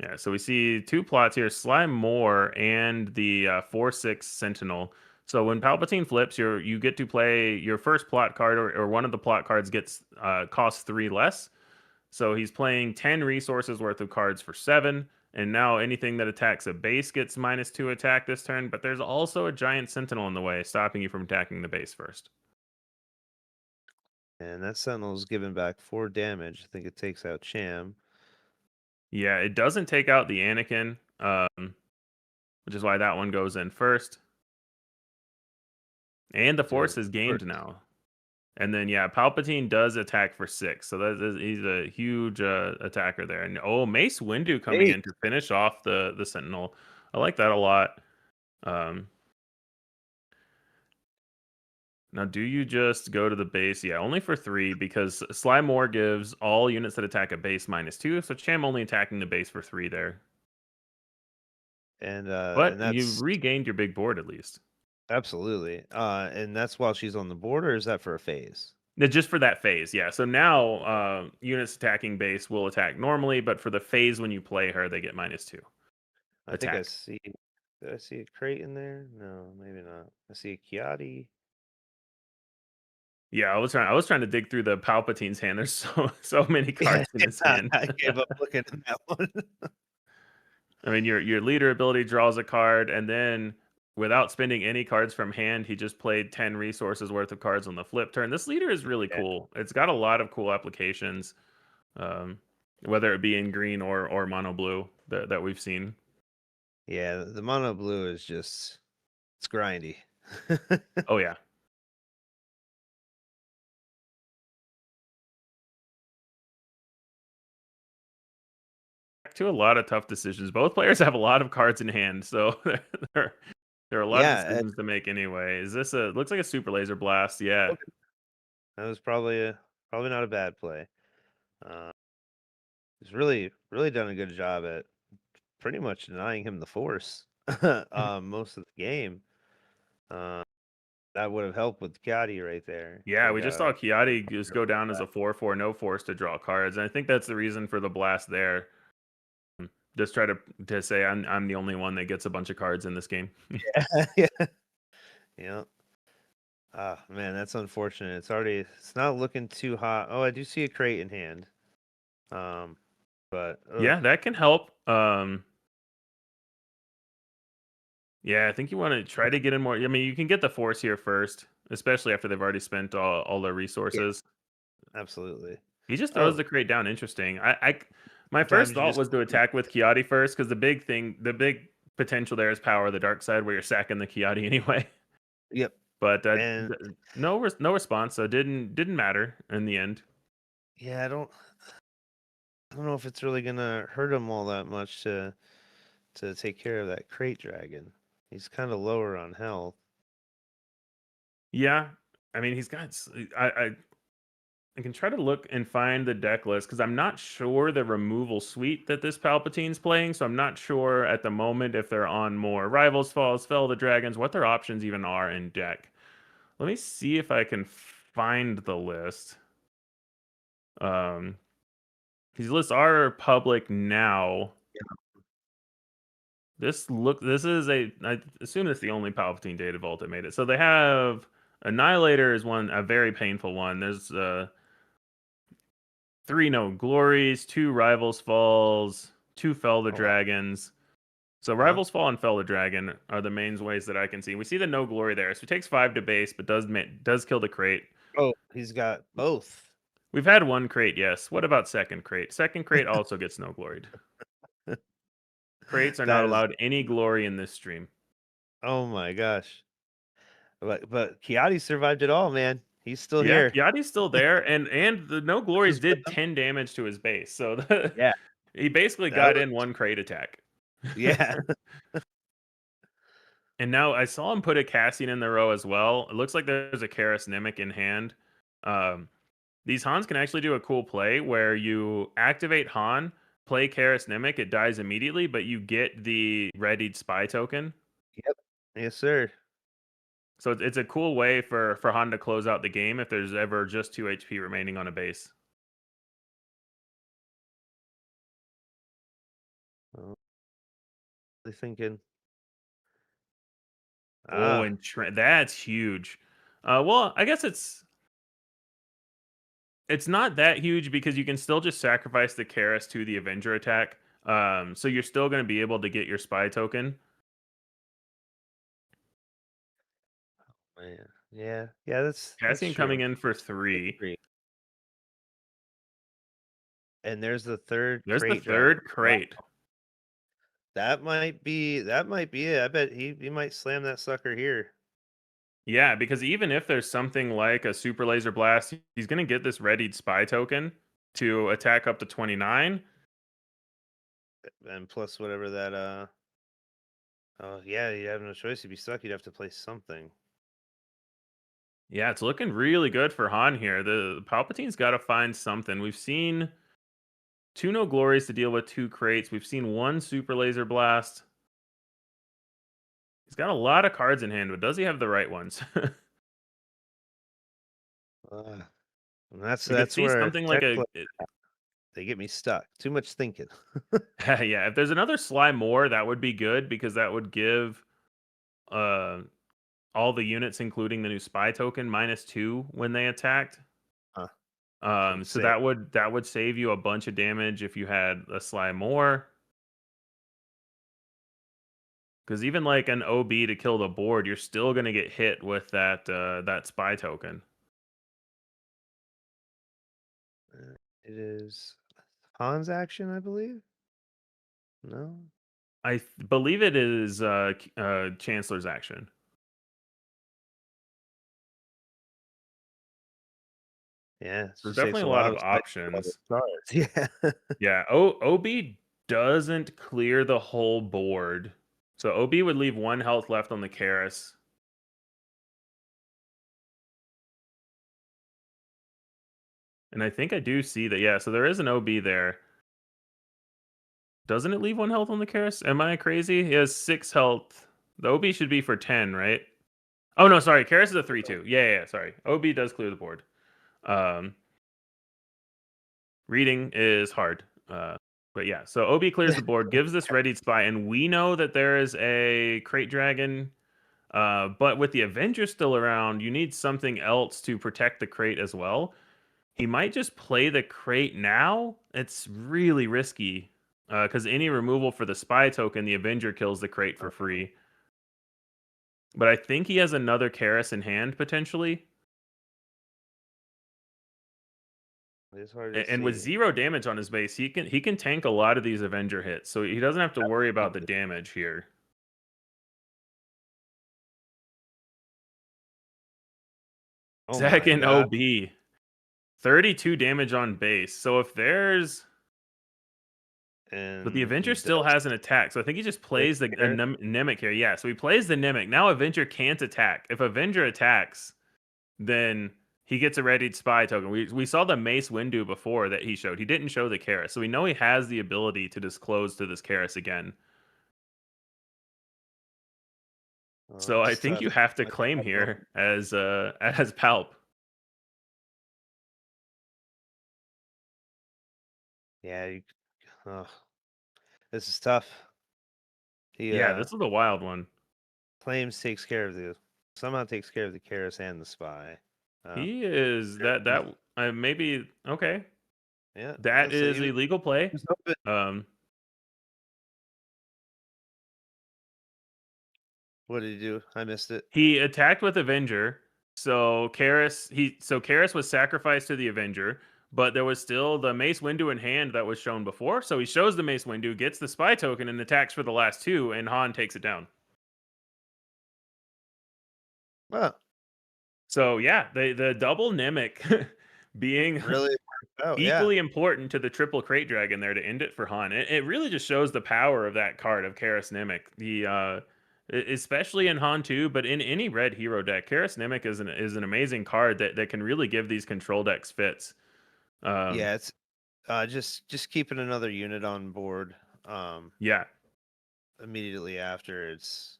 Yeah, so we see two plots here: Slime Moore and the 4/6 Sentinel. So when Palpatine flips, you get to play your first plot card, or one of the plot cards gets costs 3 less. So he's playing 10 resources worth of cards for 7, and now anything that attacks a base gets -2 attack this turn. But there's also a giant Sentinel in the way, stopping you from attacking the base first. And that Sentinel's giving back 4 damage. I think it takes out Cham. Yeah, it doesn't take out the Anakin, which is why that one goes in first. And the force is gained now. And then, yeah, Palpatine does attack for 6. So he's a huge attacker there. And, Mace Windu coming in to finish off the Sentinel. I like that a lot. Now, do you just go to the base? Yeah, only for 3, because Sly Moore gives all units that attack a base -2. So Cham only attacking the base for 3 there. But you've regained your big board at least. Absolutely. And that's while she's on the board, or is that for a phase? No, just for that phase, yeah. So now units attacking base will attack normally, but for the phase when you play her, they get -2. I think I see. Did I see a crate in there? No, maybe not. I see a Kiadi. Yeah, I was trying to dig through the Palpatine's hand. There's so many cards in his hand. I gave up looking at that one. I mean, your leader ability draws a card, and then without spending any cards from hand, he just played 10 resources worth of cards on the flip turn. This leader is really cool. It's got a lot of cool applications, whether it be in green or mono blue that we've seen. Yeah, the mono blue is just, it's grindy. Oh yeah. To a lot of tough decisions. Both players have a lot of cards in hand, so there are a lot of decisions to make anyway. Is this looks like a super laser blast? Yeah. That was probably not a bad play. He's really done a good job at pretty much denying him the force most of the game. That would have helped with Kiadi right there. Yeah, we just saw Kiadi just go down as a 4/4, no force to draw cards, and I think that's the reason for the blast there. Just try to say I'm the only one that gets a bunch of cards in this game. Yeah. Ah, man, that's unfortunate. It's not looking too hot. Oh, I do see a crate in hand. But yeah, that can help. Yeah, I think you want to try to get in more. I mean, you can get the force here first, especially after they've already spent all their resources. Yeah, absolutely. He just throws the crate down. Interesting. My first thought was to attack with Kiadi first, because the big potential there is Power of the Dark Side, where you're sacking the Kiadi anyway. Yep. But no response, so didn't matter in the end. Yeah, I don't know if it's really gonna hurt him all that much to take care of that crate dragon. He's kind of lower on health. Yeah, I mean, he's got. I can try to look and find the deck list, because I'm not sure the removal suite that this Palpatine's playing. So I'm not sure at the moment if they're on more Rivals Falls, Fell the Dragons, what their options even are in deck. Let me see if I can find the list. These lists are public now. Yeah. This is I assume it's the only Palpatine Data Vault that made it. So they have Annihilator is a very painful one. There's 3 No Glories, 2 Rivals Falls, 2 Fell the Dragons. So Rivals Fall and Fell the Dragon are the main ways that I can see. We see the No Glory there. So he takes 5 to base, but does kill the crate. Oh, he's got both. We've had 1 crate, yes. What about second crate? Second crate also gets No Gloried. Crates are not allowed any glory in this stream. Oh my gosh. But Kiadi survived it all, man. He's still Yeah, here. Kiadi's still there, and the No Glories did 10 damage to his base, so Yeah. he basically That got was in one crate attack. yeah. And now I saw him put a Cassian in the row as well. It looks like there's a Karis Nimic in hand. These Hans can actually do a cool play where you activate Han, play Karis Nimic, it dies immediately, but you get the readied spy token. Yep. Yes, sir. So it's a cool way for Han to close out the game if there's ever just 2 HP remaining on a base. Oh, they thinking. Oh, Ah, and that's huge. Well, I guess it's not that huge because you can still just sacrifice the Karis to the Avenger attack. So you're still going to be able to get your spy token. man. Yeah. Yeah, that's Cassian coming true. in for 3. And there's the third There's the crate dragon. third crate. Wow. That might be it. I bet he might slam that sucker here. Yeah, because even if there's something like a super laser blast, he's going to get this readied spy token to attack up to 29. And plus whatever that oh yeah, you have no choice. You'd be stuck. You'd have to play something. Yeah, it's looking really good for Han here. The Palpatine's got to find something. We've seen 2 No Glories to deal with 2 crates. We've seen 1 super laser blast. He's got a lot of cards in hand, but does he have the right ones? And that's We could see where something like they get me stuck. Too much thinking. yeah, if there's another Sly more, that would be good because that would give all the units, including the new spy token, -2 when they attacked. Huh. So that would save you a bunch of damage if you had a Sly more. Because even like an OB to kill the board, you're still gonna get hit with that spy token. It is Han's action, I believe. No. I believe it is Chancellor's action. Yeah, There's definitely a lot of options. Yeah. Yeah, OB doesn't clear the whole board. So OB would leave 1 health left on the Karis. And I think I do see that. Yeah, so there is an OB there. Doesn't it leave 1 health on the Karis? Am I crazy? He has 6 health. The OB should be for 10, right? Oh, no, sorry. Karis is a 3-2. Yeah, sorry. OB does clear the board. Reading is hard. But yeah, so OB clears the board, gives this readied spy, and we know that there is a crate dragon. But with the Avenger still around, you need something else to protect the crate as well. He might just play the crate now. It's really risky because any removal for the spy token, the Avenger kills the crate for free. But I think he has another Karis in hand potentially. It's hard to And with 0 damage on his base, he can tank a lot of these Avenger hits, so he doesn't have to worry about the damage here. Oh Second OB, 32 damage on base. So if there's, but the Avenger still has an attack, so I think he just plays the Nimic here. Yeah, so he plays the Nimic. Now Avenger can't attack. If Avenger attacks, then he gets a readied spy token. We saw the Mace Windu before that he showed. He didn't show the Karis, so we know he has the ability to disclose to this Karis again. So I think you have to claim here as Palp. Yeah, this is tough. Yeah, this is a wild one. Claims somehow takes care of the Karis and the spy. He is that maybe okay. Yeah, that is a legal play. What did he do? I missed it. He attacked with Avenger. So Karis was sacrificed to the Avenger, but there was still the Mace Windu in hand that was shown before. So he shows the Mace Windu, gets the spy token, and attacks for the last 2, and Han takes it down. Well, So yeah, the double Nimic being really? Oh, yeah. equally important to the triple crate dragon there to end it for Han. It really just shows the power of that card of Karis Nimic. Especially in Han 2, but in any red hero deck, Karis Nimic is an amazing card that can really give these control decks fits. Yeah, it's just keeping another unit on board. Yeah. Immediately after, it's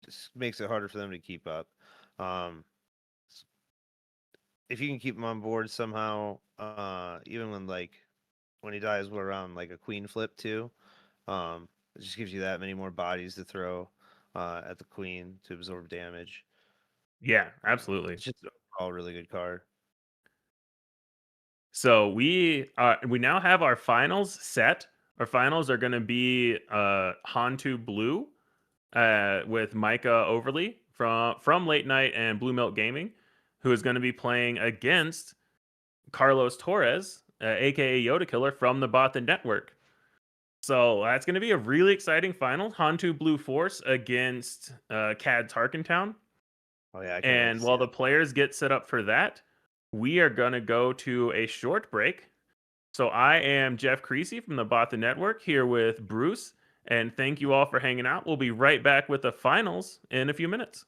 just makes it harder for them to keep up. If you can keep them on board somehow, even when he dies, we're around like a queen flip too. It just gives you that many more bodies to throw at the queen to absorb damage. Yeah, absolutely. It's just all really good card. So we now have our finals set. Our finals are going to be Han2 Blue with Micah Overly from Late Night and Blue Milk Gaming, who is going to be playing against Carlos Torres, aka Yoda Killer from the Bothan Network. So that's going to be a really exciting final. Han2 Blue Force against Cad Tarkentown. Oh yeah. And while the players get set up for that, we are going to go to a short break. So I am Jeff Creasy from the Bothan Network here with Bruce. And thank you all for hanging out. We'll be right back with the finals in a few minutes.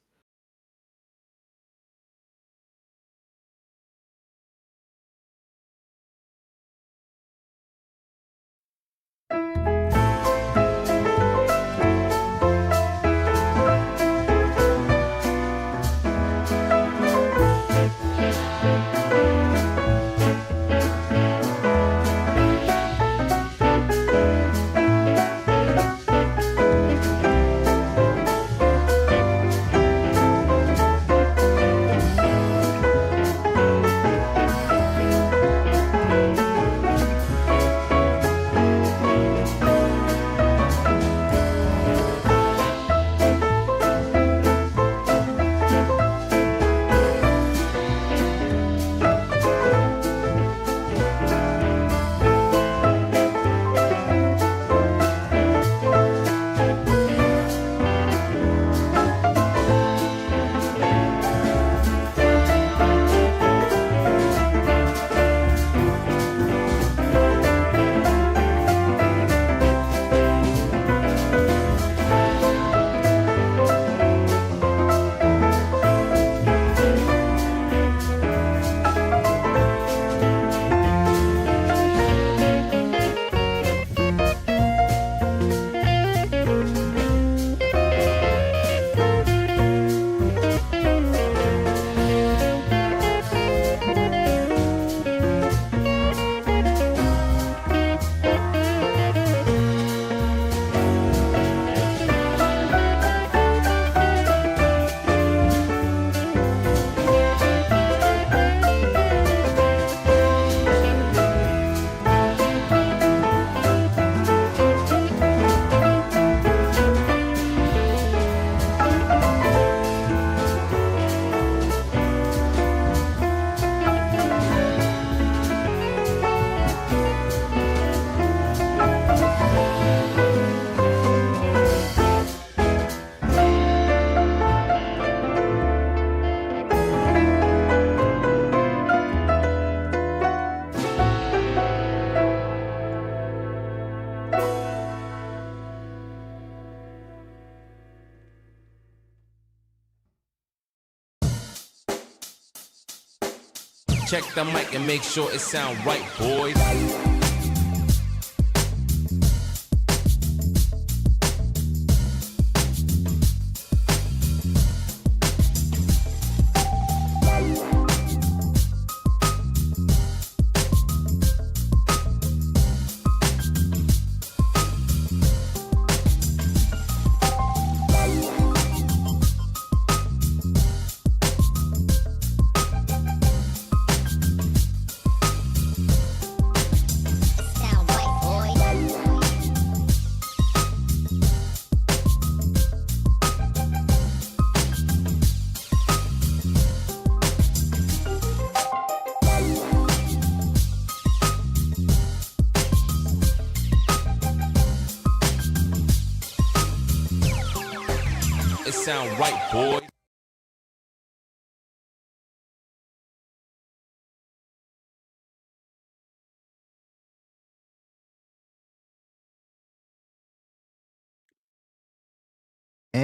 Check the mic and make sure it sound right, boys. It sound right, boys.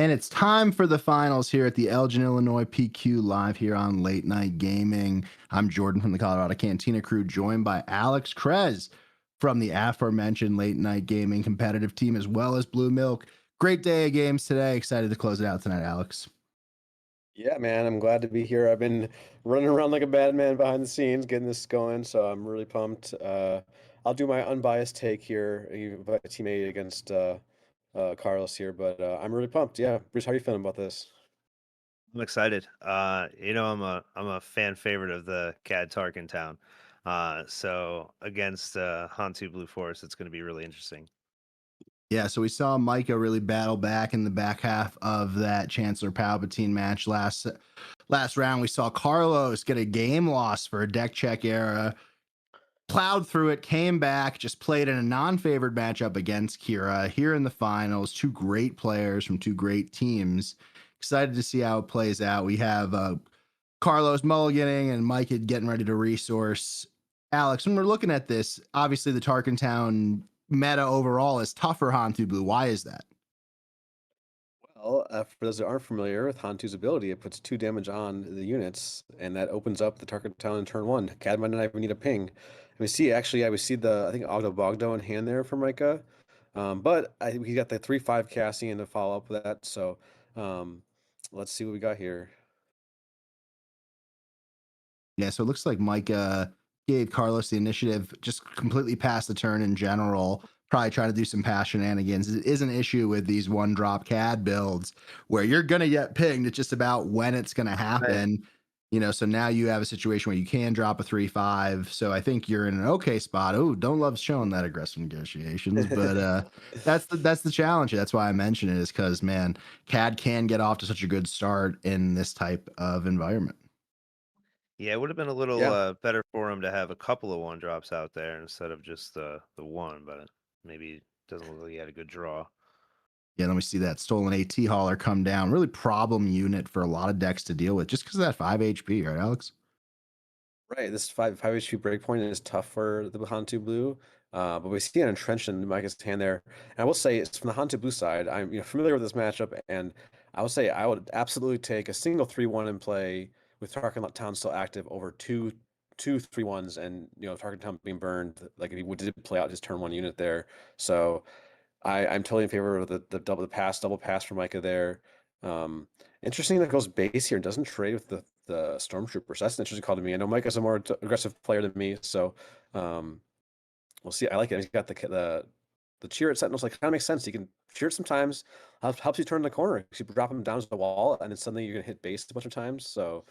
And it's time for the finals here at the Elgin, Illinois PQ live here on Late Night Gaming. I'm Jordan from the Colorado Cantina crew, joined by Alex Krez from the aforementioned Late Night Gaming competitive team, as well as Blue Milk. Great day of games today. Excited to close it out tonight, Alex. Yeah, man, I'm glad to be here. I've been running around like a bad man behind the scenes, getting this going, so I'm really pumped. I'll do my unbiased take here, my teammate against Carlos here, but I'm really pumped. Yeah, Bruce, how are you feeling about this? I'm excited. I'm a fan favorite of the Cad Tarkin town. So against Hantu Blue Force, it's going to be really interesting. Yeah, so we saw Micah really battle back in the back half of that Chancellor Palpatine match last round. We saw Carlos get a game loss for a deck check era, plowed through it, came back, just played in a non-favored matchup against Kira here in the finals. Two great players from two great teams. Excited to see how it plays out. We have Carlos mulliganing and Micah getting ready to resource. Alex, when we're looking at this, obviously the Tarkin Town meta overall is tougher Hantu Blue. Why is that? Well, for those that aren't familiar with Hantu's ability, it puts 2 damage on the units, and that opens up the Tarkin Town in turn 1. Cad might not even need a ping. And we see, actually, I see I think Ogdo Bogdo in hand there for Micah. But he got the 3/5 Cassian to follow up with that, so let's see what we got here. Yeah, so it looks like Micah gave Carlos the initiative, just completely passed the turn in general, probably trying to do some pass shenanigans. It is an issue with these one-drop CAD builds where you're going to get pinged. It's just about when it's going to happen. Right. You know, so now you have a situation where you can drop a 3/5. So I think you're in an okay spot. Oh, don't love showing that aggressive negotiations, but that's the challenge. That's why I mention it, is because, man, CAD can get off to such a good start in this type of environment. Yeah, it would have been a little better for him to have a couple of 1-drops out there instead of just the one, but maybe it doesn't look like he had a good draw. Yeah, then we see that stolen AT hauler come down. Really problem unit for a lot of decks to deal with just because of that 5 HP, right, Alex? Right, this 5 HP breakpoint is tough for the Hantu Blue, but we see an entrenched in Micah's hand there. And I will say, it's from the Hantu Blue side. I'm familiar with this matchup, and I would say I would absolutely take a single 3/1 in play with Tarkin Town still active over two 3/1s, and Tarkin Town being burned, like he did play out his turn 1 unit there. So I'm totally in favor of the double pass for Micah there. Interesting that goes base here and doesn't trade with the Stormtroopers. That's an interesting call to me. I know Micah's a more aggressive player than me, so we'll see. I like it. He's got the cheer at Sentinels. Like, kind of makes sense. You can cheer it sometimes. Helps you turn the corner. You drop him down to the wall, and then suddenly you're gonna hit base a bunch of times. So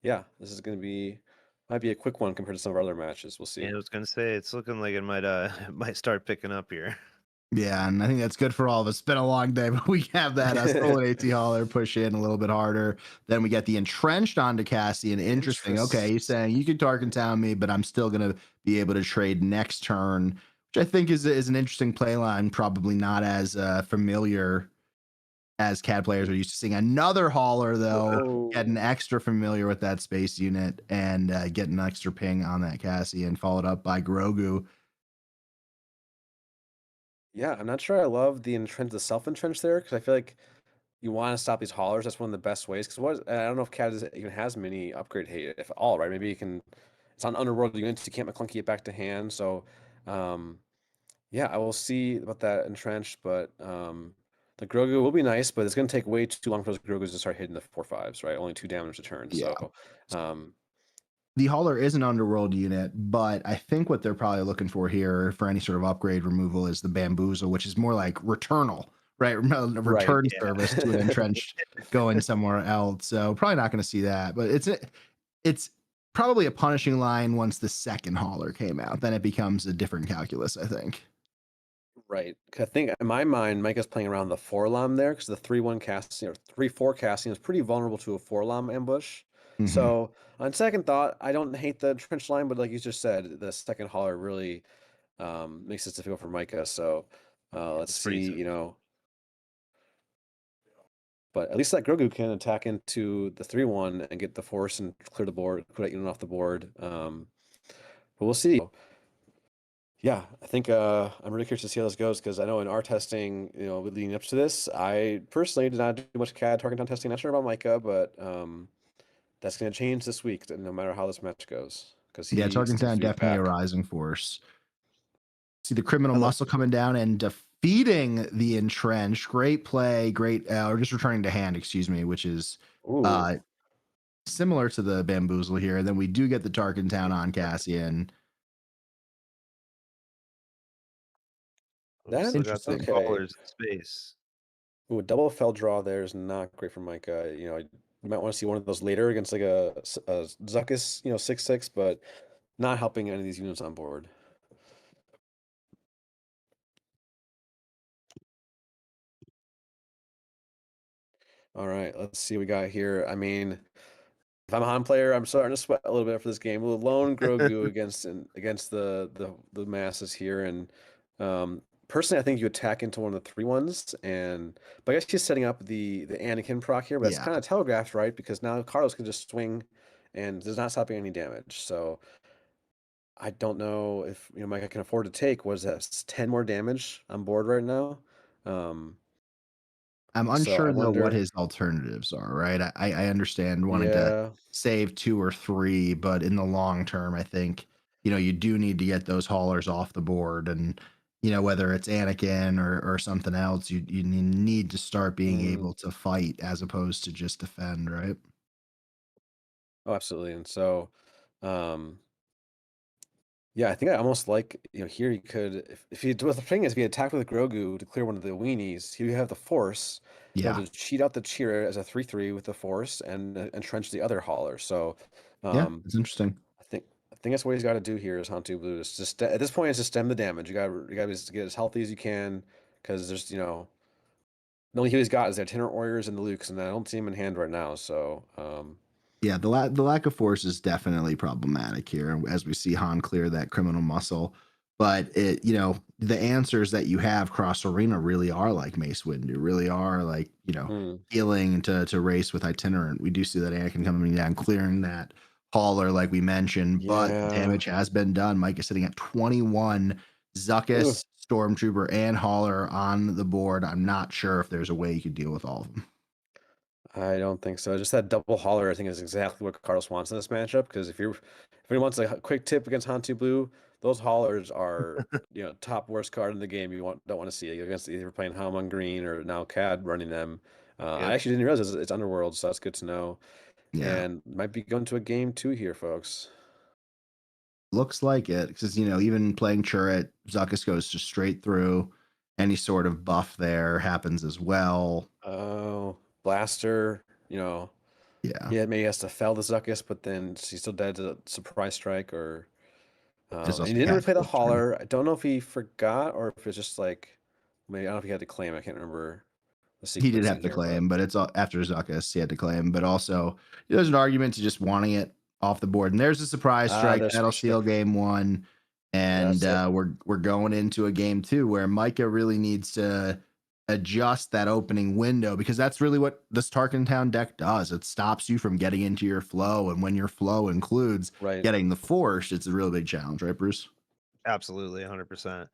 yeah, this is might be a quick one compared to some of our other matches. We'll see. Yeah, I was gonna say, it's looking like it might start picking up here. Yeah, and I think that's good for all of us. It's been a long day, but we have that stolen AT hauler push in a little bit harder. Then we get the entrenched onto Cassian. Interesting. Okay, he's saying you can Tarkin Town me, but I'm still going to be able to trade next turn, which I think is an interesting play line. Probably not as familiar as CAD players are used to seeing. Another hauler, though, getting extra familiar with that space unit and getting an extra ping on that Cassian, followed up by Grogu. Yeah, I'm not sure I love the self-entrench there, because I feel like you want to stop these haulers. That's one of the best ways. Because I don't know if CAD even has many upgrade hate, if at all, right? Maybe you can. It's on underworld units. You can't McClunky it back to hand. So, yeah, I will see about that entrenched. But the Grogu will be nice, but it's going to take way too long for those Grogus to start hitting the 4/5s, right? Only 2 damage a turn. Yeah. So, the hauler is an underworld unit, but I think what they're probably looking for here for any sort of upgrade removal is the bamboozle, which is more like returnal, right? Return service to an entrenched going somewhere else. So probably not going to see that, but it's probably a punishing line once the second hauler came out. Then it becomes a different calculus, I think. Right. I think in my mind, Micah's playing around the 4-LOM there, because the 3/1 casting or 3/4 casting is pretty vulnerable to a 4-LOM ambush. Mm-hmm. So on second thought, I don't hate the trench line, but like you just said, the second hauler really makes it difficult for Micah. So let's see, but at least that Grogu can attack into the 3/1 and get the force and clear the board, put that unit off the board. But we'll see. Yeah, I think I'm really curious to see how this goes because I know in our testing, leading up to this, I personally did not do much CAD target down testing. Not sure about Micah, but that's going to change this week, no matter how this match goes, because Yeah, he seems Tarkentown to be definitely a back. rising force. See the criminal muscle coming down and defeating the entrenched. Great play, great, or just returning to hand, excuse me, which is similar to the bamboozle here. And then we do get the Tarkentown on Cassian. That's interesting. Got those callers in space. Ooh, a double fell draw there is not great for Micah. You might want to see one of those later against like a Zuckus, 6/6, but not helping any of these units on board. All right, let's see what we got here. I mean, if I'm a Han player, I'm starting to sweat a little bit for this game. Lone Grogu against the masses here, and personally, I think you attack into one of the 3/1s, but I guess he's setting up the Anakin proc here, but it's kind of telegraphed, right? Because now Carlos can just swing, and there's not stopping any damage. So I don't know if Micah can afford to take. What is that? 10 more damage on board right now. I'm unsure though what his alternatives are, right? I understand wanting to save 2 or 3, but in the long term, I think you do need to get those haulers off the board, and whether it's Anakin or something else, you need to start being able to fight as opposed to just defend, right? Oh, absolutely. And so, yeah, I think I almost like, here you could, if you, well, the thing is, if you attack with Grogu to clear one of the weenies, here you have the Force. Yeah. To cheat out the cheater as a 3/3 with the Force and entrench the other hauler. So, yeah, it's interesting. I think that's what he's got to do here is Hantu Blue. Is just at this point, it's just stem the damage. You got to get as healthy as you can because there's, the only heal he's got is the Itinerant Warriors and the Lukes, and I don't see him in hand right now. So, yeah, the lack of force is definitely problematic here as we see Han clear that criminal muscle. But the answers that you have cross arena really are like Mace Windu, really are like, healing to race with Itinerant. We do see that Anakin coming down, clearing that hauler like we mentioned, but damage has been done. Mike is sitting at 21. Zuckus, Stormtrooper, and hauler on the board. I'm not sure if there's a way you could deal with all of them. I don't think so. Just that double hauler, I think, is exactly what Carlos wants in this matchup. Because if he wants a quick tip against Hantu Blue, those haulers are top worst card in the game. You don't want to see against either playing Ham on green or now CAD running them. I actually didn't realize it's Underworld, so that's good to know. Yeah, and might be going to a game 2 here, folks. Looks like it because even playing Churret, Zuckus goes just straight through. Any sort of buff there happens as well. Oh, Blaster, yeah, maybe has to fell the Zuckus, but then he's still dead to surprise strike or. And he didn't replay the hauler. I don't know if he forgot or if it's just like maybe I don't know if he had to claim. I can't remember. He did have to claim, but it's after Zuckus he had to claim. But also, there's an argument to just wanting it off the board. And there's a surprise strike that'll seal game 1, and we're going into a game 2 where Micah really needs to adjust that opening window because that's really what this Tarkentown deck does. It stops you from getting into your flow, and when your flow includes getting the Force, it's a real big challenge, right, Bruce? Absolutely, 100%.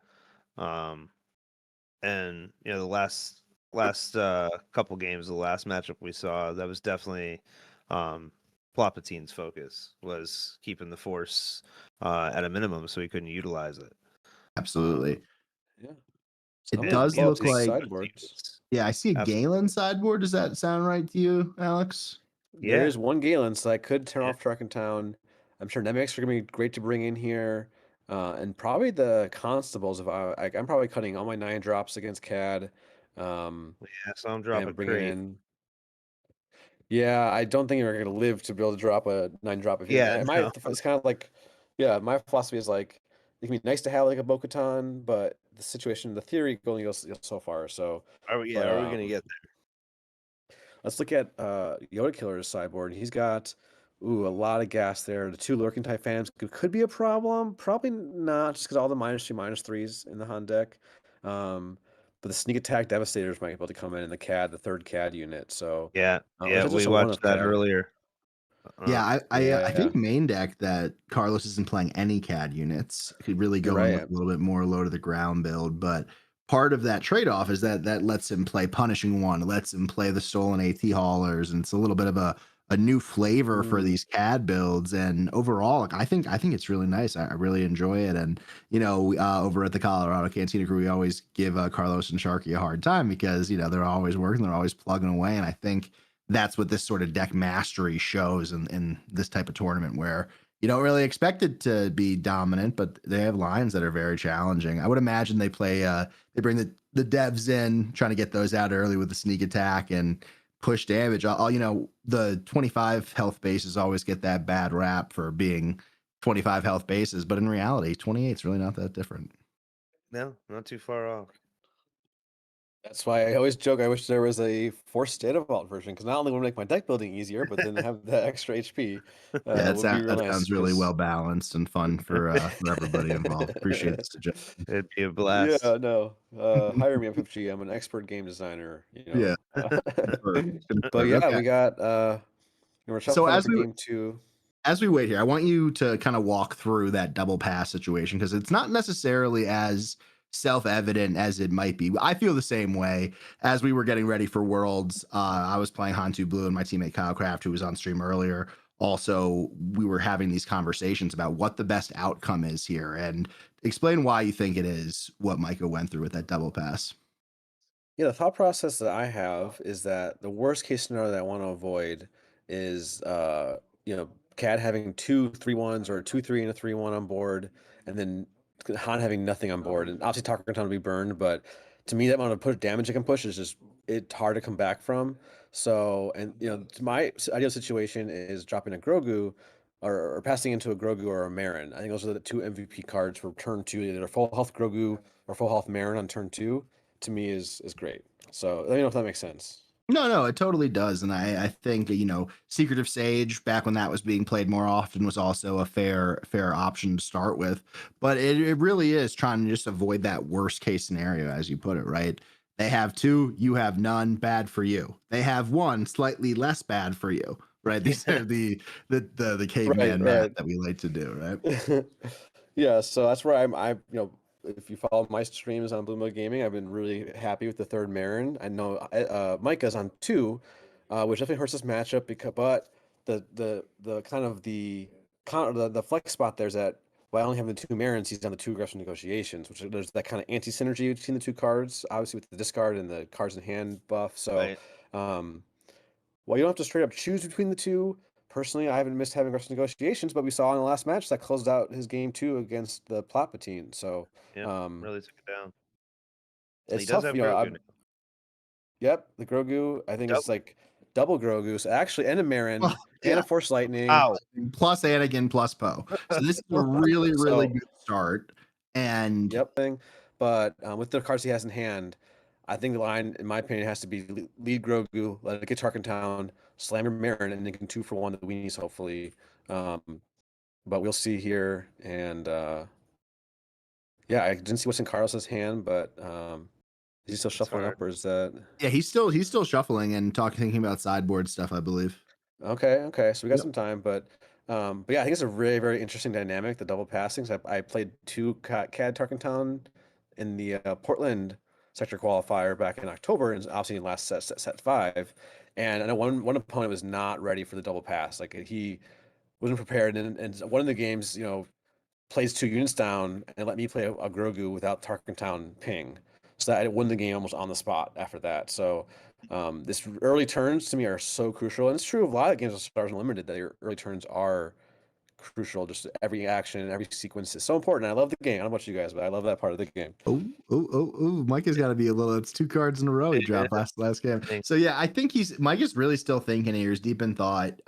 And the last couple games, the last matchup we saw, that was definitely Palpatine's focus was keeping the Force at a minimum so he couldn't utilize it. Absolutely. Yeah. It does look like sideboards. Yeah, I see a Galen sideboard. Does that sound right to you, Alex? Yeah. There's one Galen, so I could turn off Tarkentown. I'm sure Nemix are gonna be great to bring in here. And probably the Constables. If I'm probably cutting all my 9 drops against CAD. So I'm dropping bringing in. Yeah, I don't think you're gonna live to be able to drop a 9 drop. If it's kind of like, my philosophy is like it can be nice to have like a Bo-Katan, but the situation, the theory only goes so far. So are we gonna get there? Let's look at Yoda Killer's sideboard. He's got a lot of gas there. The 2 Lurking Type Phantoms could be a problem. Probably not, just because all the -2, -3s in the Han deck. But the Sneak Attack Devastators might be able to come in the CAD, the 3rd CAD unit. So we watched that earlier. Yeah, I think main deck that Carlos isn't playing any CAD units. Could really go in with a little bit more low to the ground build, but part of that trade-off is that lets him play Punishing One, lets him play the stolen AT haulers, and it's a little bit of a new flavor for these CAD builds. And overall, like, I think it's really nice. I really enjoy it. And over at the Colorado Cantina crew, we always give Carlos and Sharky a hard time because they're always working, they're always plugging away, and I think that's what this sort of deck mastery shows in this type of tournament, where you don't really expect it to be dominant, but they have lines that are very challenging. I would imagine they play they bring the devs in, trying to get those out early with the sneak attack and push damage. The 25 health bases always get that bad rap for being 25 health bases, but in reality 28 is really not that different. No, not too far off. That's why I always joke, I wish there was a forced data vault version, because not only will it make my deck building easier, but then have the extra HP. Yeah, that sounds really well balanced and fun for everybody involved. Appreciate the suggestion. It'd be a blast. Yeah, no. Hire me, MFG. I'm an expert game designer. Yeah. But yeah, we got so as we game 2. As we wait here, I want you to kind of walk through that double pass situation, because it's not necessarily as self-evident as it might be. I feel the same way. As we were getting ready for Worlds, I was playing Han2 Blue, and my teammate Kyle Craft, who was on stream earlier, also, we were having these conversations about what the best outcome is here. And explain why you think it is what Micah went through with that double pass. Yeah, the thought process that I have is that the worst case scenario that I want to avoid is CAD having 2 3-1s or 2-3 and a 3-1 on board, and then Han having nothing on board. And obviously Talkertown will be burned, but to me, that amount of push damage I can push is it's hard to come back from. So, and my ideal situation is dropping a Grogu or passing into a Grogu or a Marin. I think those are the 2 MVP cards for turn 2, either full health Grogu or full health Marin on turn 2. To me is great. So let me know if that makes sense. No, it totally does. And I think, Secretive Sage, back when that was being played more often, was also a fair option to start with. But it really is trying to just avoid that worst case scenario, as you put it, right? They have 2, you have none, bad for you. They have 1, slightly less bad for you, right? These are the caveman math that we like to do, right? Yeah, so that's where I if you follow my streams on Blue Mode Gaming, I've been really happy with the 3rd Marin. I know Micah's on 2, which definitely hurts this matchup but the kind of the flex spot there's that by only having the 2 Marins, he's on the 2 aggressive negotiations, which there's that kind of anti-synergy between the 2 cards, obviously with the discard and the cards in hand buff. So while you don't have to straight up choose between the 2, personally, I haven't missed having aggressive negotiations, but we saw in the last match that closed out his game 2 against the Palpatine. So really took it down. It's tough, Yep, the Grogu, I think it's like double Grogu. So actually, and a Marin, and a Force Lightning. Plus Anakin, plus Poe. So this is a really, really good start. And but with the cards he has in hand, I think the line, in my opinion, has to be lead Grogu, let it get Tarkentown, slam your Marin, and then can 2-for-1 the weenies, hopefully. But we'll see here. And I didn't see what's in Carlos's hand, but is he still shuffling up, or is that? Yeah, he's still shuffling and thinking about sideboard stuff, I believe. Okay. So we got some time, but yeah, I think it's a really, very interesting dynamic, the double passings. I played 2 CAD Tarkentown in the Portland sector qualifier back in October, and obviously in last set 5. And I know one opponent was not ready for the double pass. Like, he wasn't prepared, and one of the games, plays 2 units down and let me play a Grogu without Tarkentown ping. So that I won the game almost on the spot after that. So this early turns to me are so crucial. And it's true of a lot of games with Stars Unlimited that your early turns are crucial. Just every action, every sequence is so important. I love the game. I don't know about you guys, but I love that part of the game. Oh, Mike has got to be a little, it's 2 cards in a row he dropped last game. So yeah, I think Mike is really still thinking here. He's deep in thought.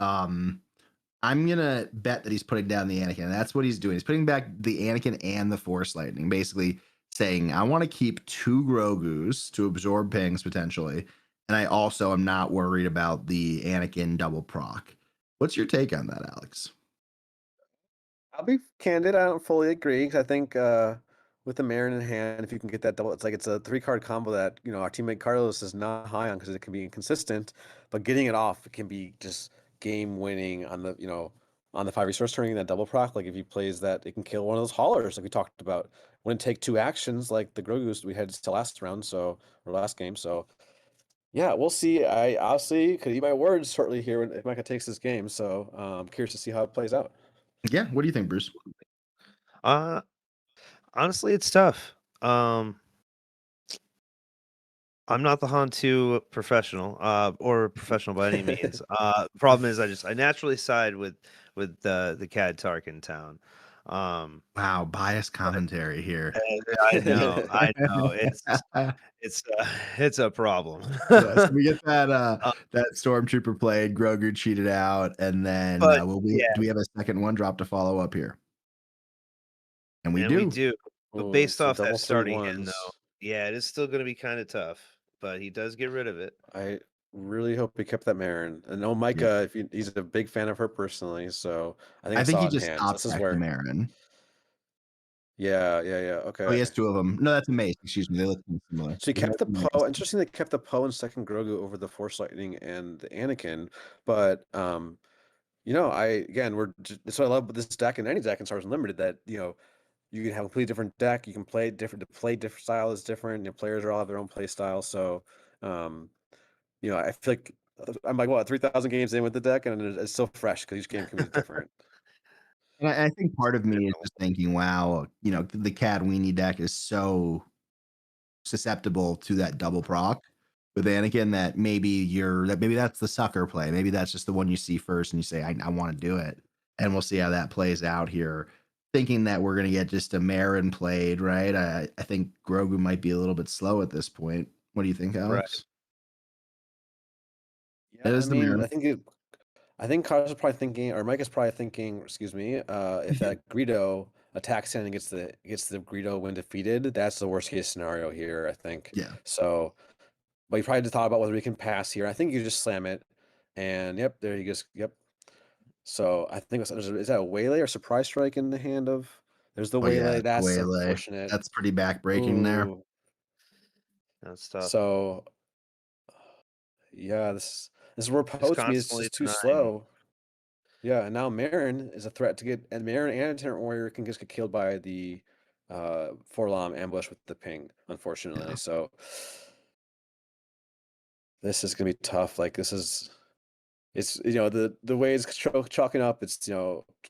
I'm going to bet that he's putting down the Anakin. And that's what he's doing. He's putting back the Anakin and the Force Lightning, basically saying, I want to keep 2 Grogus to absorb pings potentially. And I also am not worried about the Anakin double proc. What's your take on that, Alex? I'll be candid. I don't fully agree, because I think with the Marin in hand, if you can get that double, it's a 3-card combo that, our teammate Carlos is not high on because it can be inconsistent, but getting it off, it can be just game winning on the on the 5 resource turning that double proc. Like if he plays that, it can kill one of those haulers like we talked about. Wouldn't take 2 actions like the Grogu's we had to last round, or last game. So yeah, we'll see. I obviously could eat my words shortly here if Micah takes this game. So I'm curious to see how it plays out. Yeah, what do you think, Bruce? Honestly, it's tough. I'm not the Hantu professional, or professional by any means. Problem is, I naturally side with the Cad Tarkin town. Wow, biased commentary here. I know. It's a problem. Yeah, so we get that that Stormtrooper played, Grogu cheated out, and then do we have a second one drop to follow up here? And we do. But based off that starting in, though, yeah, it is still going to be kind of tough. But he does get rid of it. I really hope he kept that Marin. I know Micah, he's a big fan of her personally, so I think he just stopped this is where Marin. Yeah. Okay. Oh, he has 2 of them. No, that's a mace. Excuse me. They look similar. So he kept the Poe. Interesting, they kept the Poe and second Grogu over the Force Lightning and the Anakin. But that's what I love with this deck and any deck in Star Wars Unlimited, that you can have a completely different deck. You can play different. The play different style is different. Players all have their own play style. So, I feel like I'm like 3,000 games in with the deck, and it's still fresh because each game can be different. And I think part of me is just thinking, wow, the Cad Weenie deck is so susceptible to that double proc with Anakin that maybe that's the sucker play. Maybe that's just the one you see first and you say, I want to do it. And we'll see how that plays out here. Thinking that we're going to get just a Marin played, right? I think Grogu might be a little bit slow at this point. What do you think, Alex? Right. Yeah, I think Carlos is probably thinking, or Mike is probably thinking, excuse me, if that Greedo attacks in and gets the Greedo when defeated, that's the worst case scenario here, I think. Yeah. So, but you probably just thought about whether we can pass here. I think you just slam it, and yep, there he goes. Yep. So I think is that a waylay or surprise strike in the hand of? There's the waylay. Yeah, that's waylay. Unfortunate. That's pretty backbreaking there. That's tough. So, yeah, this is where Poach me is just too slow. Yeah, and now Marin is a threat to get, and Marin and a Itinerant Warrior can just get killed by the 4-LOM ambush with the ping, unfortunately. Yeah. So this is gonna be tough. Like it's the way it's chalking up. It's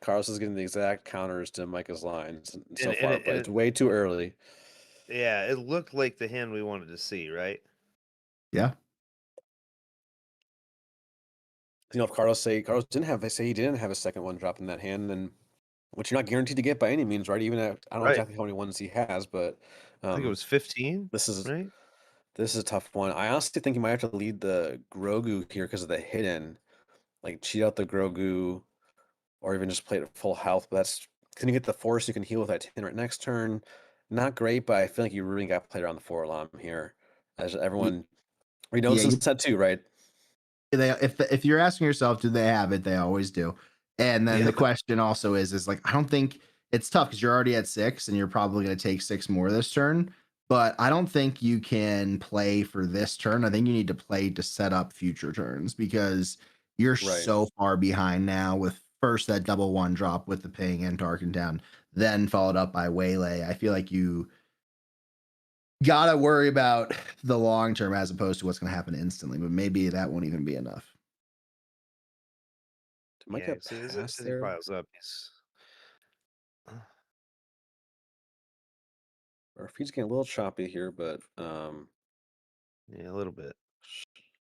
Carlos is getting the exact counters to Micah's lines so far, but it's way too early. Yeah, it looked like the hand we wanted to see, right? Yeah. If Carlos he didn't have a second one drop in that hand, then which you're not guaranteed to get by any means, right? Even I don't know exactly how many ones he has, but I think it was 15. This is right. This is a tough one. I honestly think you might have to lead the Grogu here because of the hidden, like cheat out the Grogu, or even just play it at full health. But that's can you get the Force? You can heal with that Itinerant next turn. Not great, but I feel like you really got to play around the 4-LOM here, as everyone knows in set 2, right? If you're asking yourself, do they have it? They always do. And then the question also is like, I don't think it's tough because you're already at 6 and you're probably going to take 6 more this turn. But I don't think you can play for this turn. I think you need to play to set up future turns because you're so far behind now with first that double 1 drop with the ping and Tarkin down, then followed up by Waylay. I feel like you gotta worry about the long term as opposed to what's going to happen instantly, but maybe that won't even be enough. As he piles up, Our feed's getting a little choppy here, but a little bit.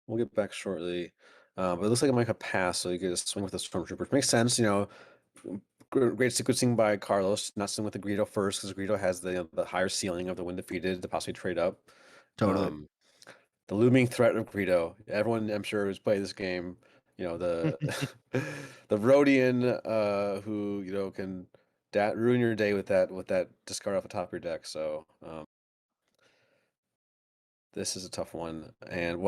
We'll get back shortly. But it looks like it might have passed, so you get a swing with the Stormtroopers. Makes sense, great sequencing by Carlos, not swing with the Greedo first, because Greedo has the higher ceiling of the when defeated to possibly trade up. Totally. The looming threat of Greedo. Everyone, I'm sure, who's played this game, the the Rhodian who can ruin your day with that discard off the top of your deck. So this is a tough one. And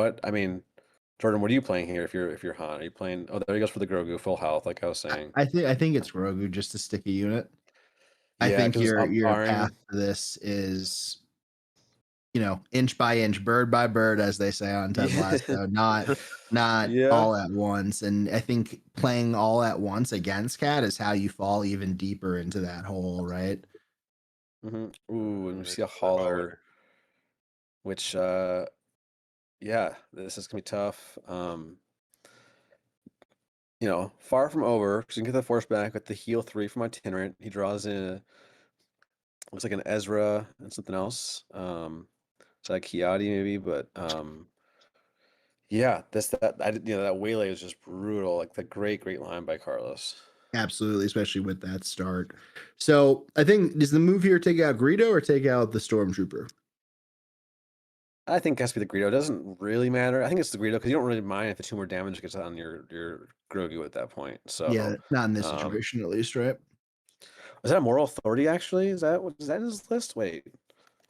Jordan, what are you playing here? If you're Han, are you playing? Oh, there he goes for the Grogu, full health, like I was saying. I think it's Grogu just to stick a unit. Yeah, I think your path to this is inch by inch, bird by bird, as they say on Ted Lasso, not all at once. And I think playing all at once against Cat is how you fall even deeper into that hole, right? Ooh, and we see a hauler, which this is gonna be tough. Far from over, because you can get the force back with the heal 3 from Itinerant. He draws in looks like an Ezra and something else. It's like Kiadi maybe, but that waylay is just brutal. Like the great line by Carlos. Absolutely, especially with that start. So I think, does the move here take out Greedo or take out the Stormtrooper? I think it has to be the Greedo. It doesn't really matter. I think it's the Greedo because you don't really mind if the 2 more damage gets on your Grogu at that point. So yeah, not in this situation at least, right? Is that a moral authority actually? Is that in his list? Wait.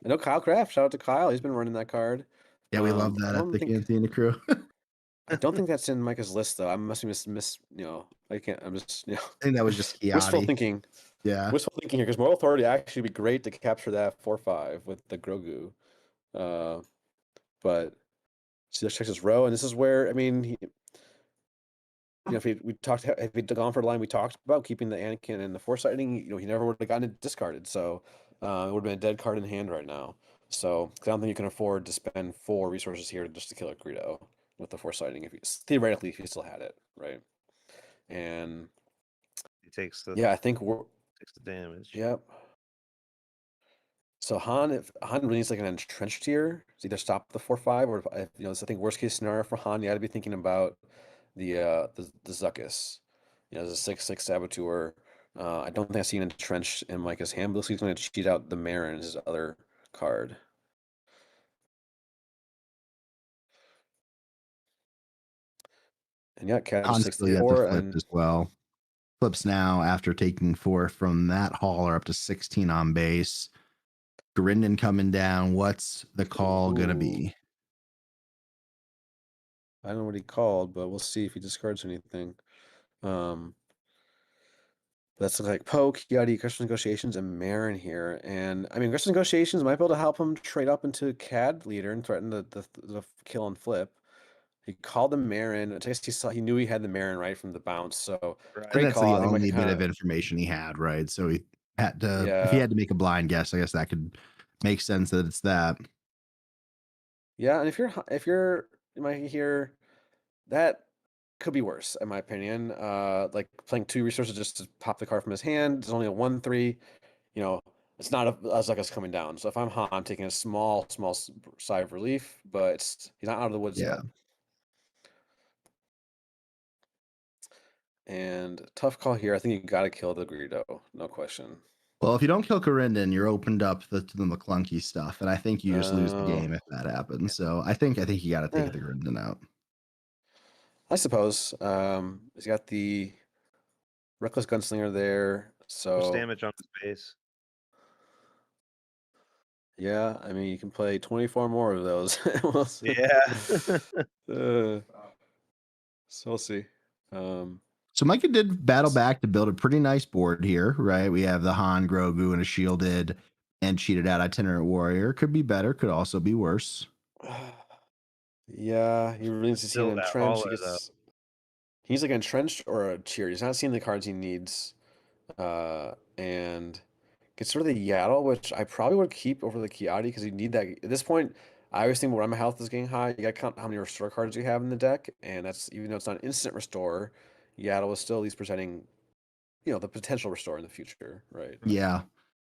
I know Kyle Craft. Shout out to Kyle. He's been running that card. Yeah, we love that at the Cantina crew. I don't think that's in Micah's list though. I must be I can't. I'm just I think that was just Kiadi. Wishful thinking. Yeah. Wishful thinking here because moral authority actually would be great to capture that 4/5 with the Grogu. But see, let's check his row, and this is where if he'd gone for the line we talked about, keeping the Anakin and the foresighting, he never would have gotten it discarded. So it would have been a dead card in hand right now. So I don't think you can afford to spend 4 resources here just to kill a Greedo with the foresighting. Theoretically, if he still had it, right? And he takes the takes the damage. Yep. So Han really needs like an entrenched here. It's either stop the 4/5 or I think worst case scenario for Han, you got to be thinking about the Zuckuss. As a 6/6 saboteur. I don't think I see an entrenched in Micah's hand, but looks like he's going to cheat out the Marin, his other card. And yeah, Cat is 64 and as well. Flips now after taking 4 from that hauler up to 16 on base. Gryndon coming down. What's the call gonna be? I don't know what he called, but we'll see if he discards anything. That's like Poke, Yadi, Aggressive Negotiations, and Marin here. And Aggressive Negotiations might be able to help him trade up into CAD leader and threaten the kill and flip. He called the Marin. I guess he knew he had the Marin right from the bounce. So great that's call. The only bit of information he had, right? So he had to if he had to make a blind guess, I guess that could make sense that it's that. Yeah, and if you're you might hear that could be worse, in my opinion. Like playing 2 resources just to pop the card from his hand. It's only a 1/3. It's not a Zuckuss coming down. So if I'm Han, I'm taking a small sigh of relief, but he's not out of the woods yet. And tough call here. I think you got to kill the Greedo, no question. Well, if you don't kill Gryndon, you're opened up to the McClunky stuff, and I think you just lose the game if that happens. So I think you got to take the Gryndon out. I suppose. He's got the Reckless Gunslinger there. So there's damage on his base. Yeah, you can play 24 more of those. Yeah. So we'll see. So Micah did battle back to build a pretty nice board here, right? We have the Han, Grogu, and a shielded and cheated out Itinerant Warrior. Could be better, could also be worse. Yeah, he really needs to see an entrenched. He's like entrenched or a cheer. He's not seeing the cards he needs. And gets sort of the Yaddle, which I probably would keep over the Kiadi because you need that. At this point, I always think when my health is getting high, you got to count how many restore cards you have in the deck. And that's, even though it's not an instant restore, Yaddle is still at least presenting, the potential restore in the future, right? Yeah.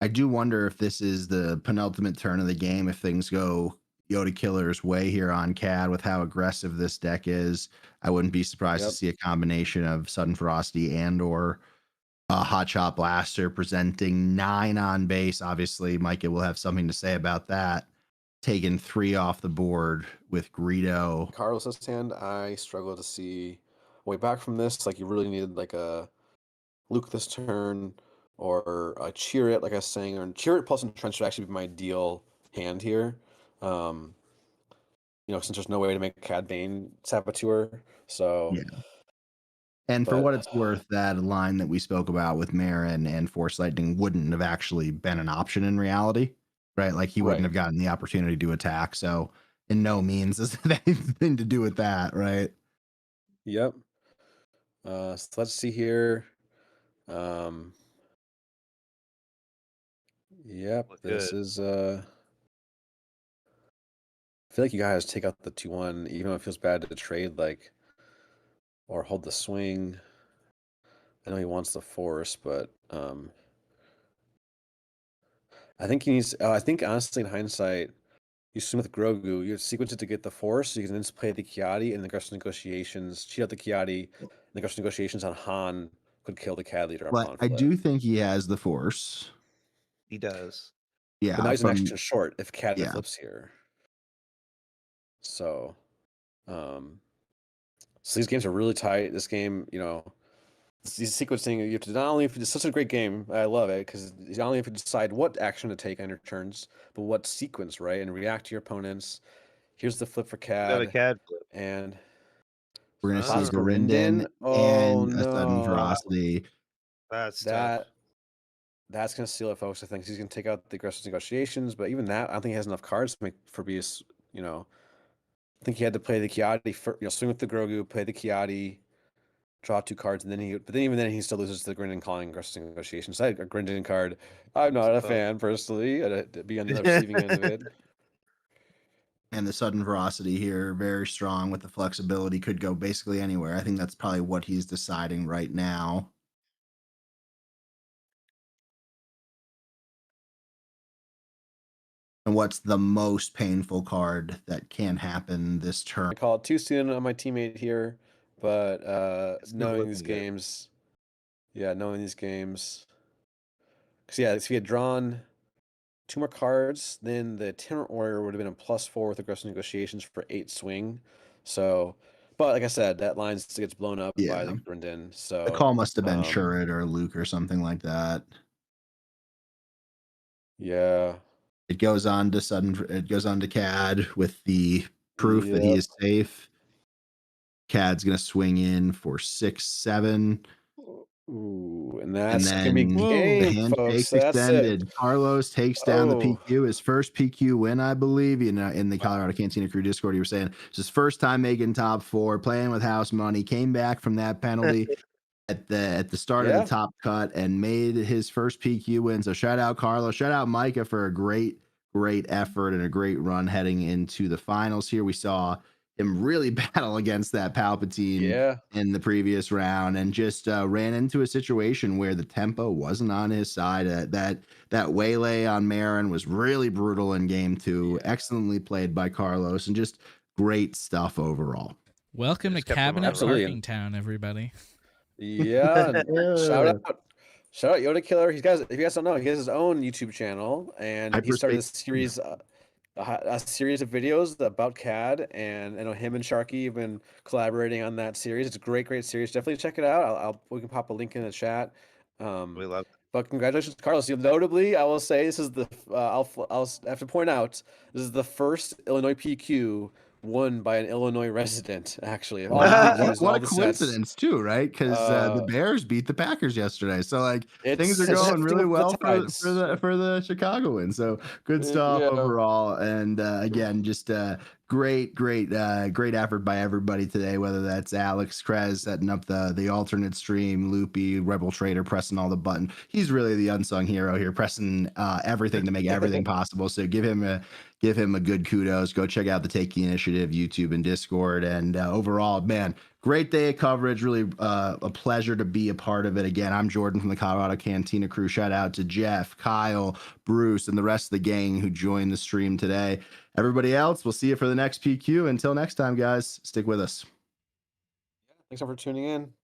I do wonder if this is the penultimate turn of the game, if things go Yoda Killer's way here on CAD with how aggressive this deck is. I wouldn't be surprised to see a combination of Sudden Frosty and or Hot Shot Blaster presenting 9 on base. Obviously, Micah will have something to say about that. Taking 3 off the board with Greedo. Carlos's hand, I struggle to see way back from this. Like you really needed like a Luke this turn or a Cheer It, like I was saying, or Cheer It plus Entrench would actually be my ideal hand here. Since there's no way to make Cad Bane Saboteur. So yeah. And for what it's worth, that line that we spoke about with Marin and Force Lightning wouldn't have actually been an option in reality. right? Like he wouldn't have gotten the opportunity to attack. So in no means is that anything to do with that, right? Yep. So let's see here. Yep, this is I feel like you guys take out the 2-1, even though it feels bad to trade, like, or hold the swing. I know he wants the force, but I think he needs. I think honestly, in hindsight, you swing with Grogu, you sequence it to get the force, so you can then just play the Kiadi and aggressive negotiations, cheat out the Kiadi, and aggressive negotiations on Han could kill the CAD leader on But pawn I flip. do think he has the force. He does. Yeah, but now he's an action short if CAD yeah. flips here. So, so these games are really tight. This game, you know, these sequencing, you have to not only, it's such a great game, I love it, because you not only have to decide what action to take on your turns, but what sequence, right? And react to your opponents. Here's the flip for CAD. The CAD flip. And we're going to see Garinden and a sudden ferocity. That's tough. That's going to seal it, folks. I think he's going to take out the aggressive negotiations, but even that, I don't think he has enough cards to make Fabius, you know, I think he had to play the Kiadi, swing with the Grogu, play the Kiadi, draw 2 cards, and then even then he still loses to the Garinden calling aggressive negotiations. So a Garinden card, I'm not a fan personally. I'd be on the receiving end of it. And the sudden ferocity here, very strong with the flexibility, could go basically anywhere. I think that's probably what he's deciding right now. And what's the most painful card that can happen this turn? I call it too soon on my teammate here, but knowing these games, because if he had drawn 2 more cards, then the Tenor Warrior would have been a +4 with aggressive negotiations for 8 swing. So, but like I said, that line gets blown up by the Garinden. So the call must have been Shurit or Luke or something like that. Yeah. It goes on to CAD with the proof that he is safe. CAD's gonna swing in for 6-7. Ooh, and that's gonna be game, the handshake extended. Carlos takes down the PQ, his first PQ win, I believe. You know, in the Colorado Cantina Crew Discord, you were saying it's his first time making top 4, playing with house money. Came back from that penalty at the start of the top cut and made his first PQ win. So shout out Carlos, shout out Micah for a great effort and a great run heading into the finals. Here we saw him really battle against that Palpatine in the previous round, and just ran into a situation where the tempo wasn't on his side. That waylay on Marin was really brutal in game 2. Excellently played by Carlos, and just great stuff overall. Welcome to Cabinet Parking Town, everybody. Yeah, shout out Yoda Killer. If you guys don't know, he has his own YouTube channel, and he started this series. A series of videos about CAD, and I know him and Sharky have been collaborating on that series. It's a great series. Definitely check it out. We can pop a link in the chat. We love it. But congratulations, Carlos. Notably, I will say this is the I'll have to point out this is the first Illinois PQ won by an Illinois resident, actually. What a coincidence, too, right? Because the Bears beat the Packers yesterday. So, like, things are going really well for the Chicagoans. So, good stuff overall. And, again, just great effort by everybody today, whether that's Alex Krez setting up the alternate stream, Loopee, Rebel Traitor pressing all the buttons. He's really the unsung hero here, pressing everything to make everything possible. So, give him a good kudos. Go check out the Take the Initiative YouTube and Discord. And overall, man, great day of coverage. Really a pleasure to be a part of it. Again, I'm Jordan from the Colorado Cantina Crew. Shout out to Jeff, Kyle, Bruce, and the rest of the gang who joined the stream today. Everybody else, we'll see you for the next PQ. Until next time, guys, stick with us. Thanks for tuning in.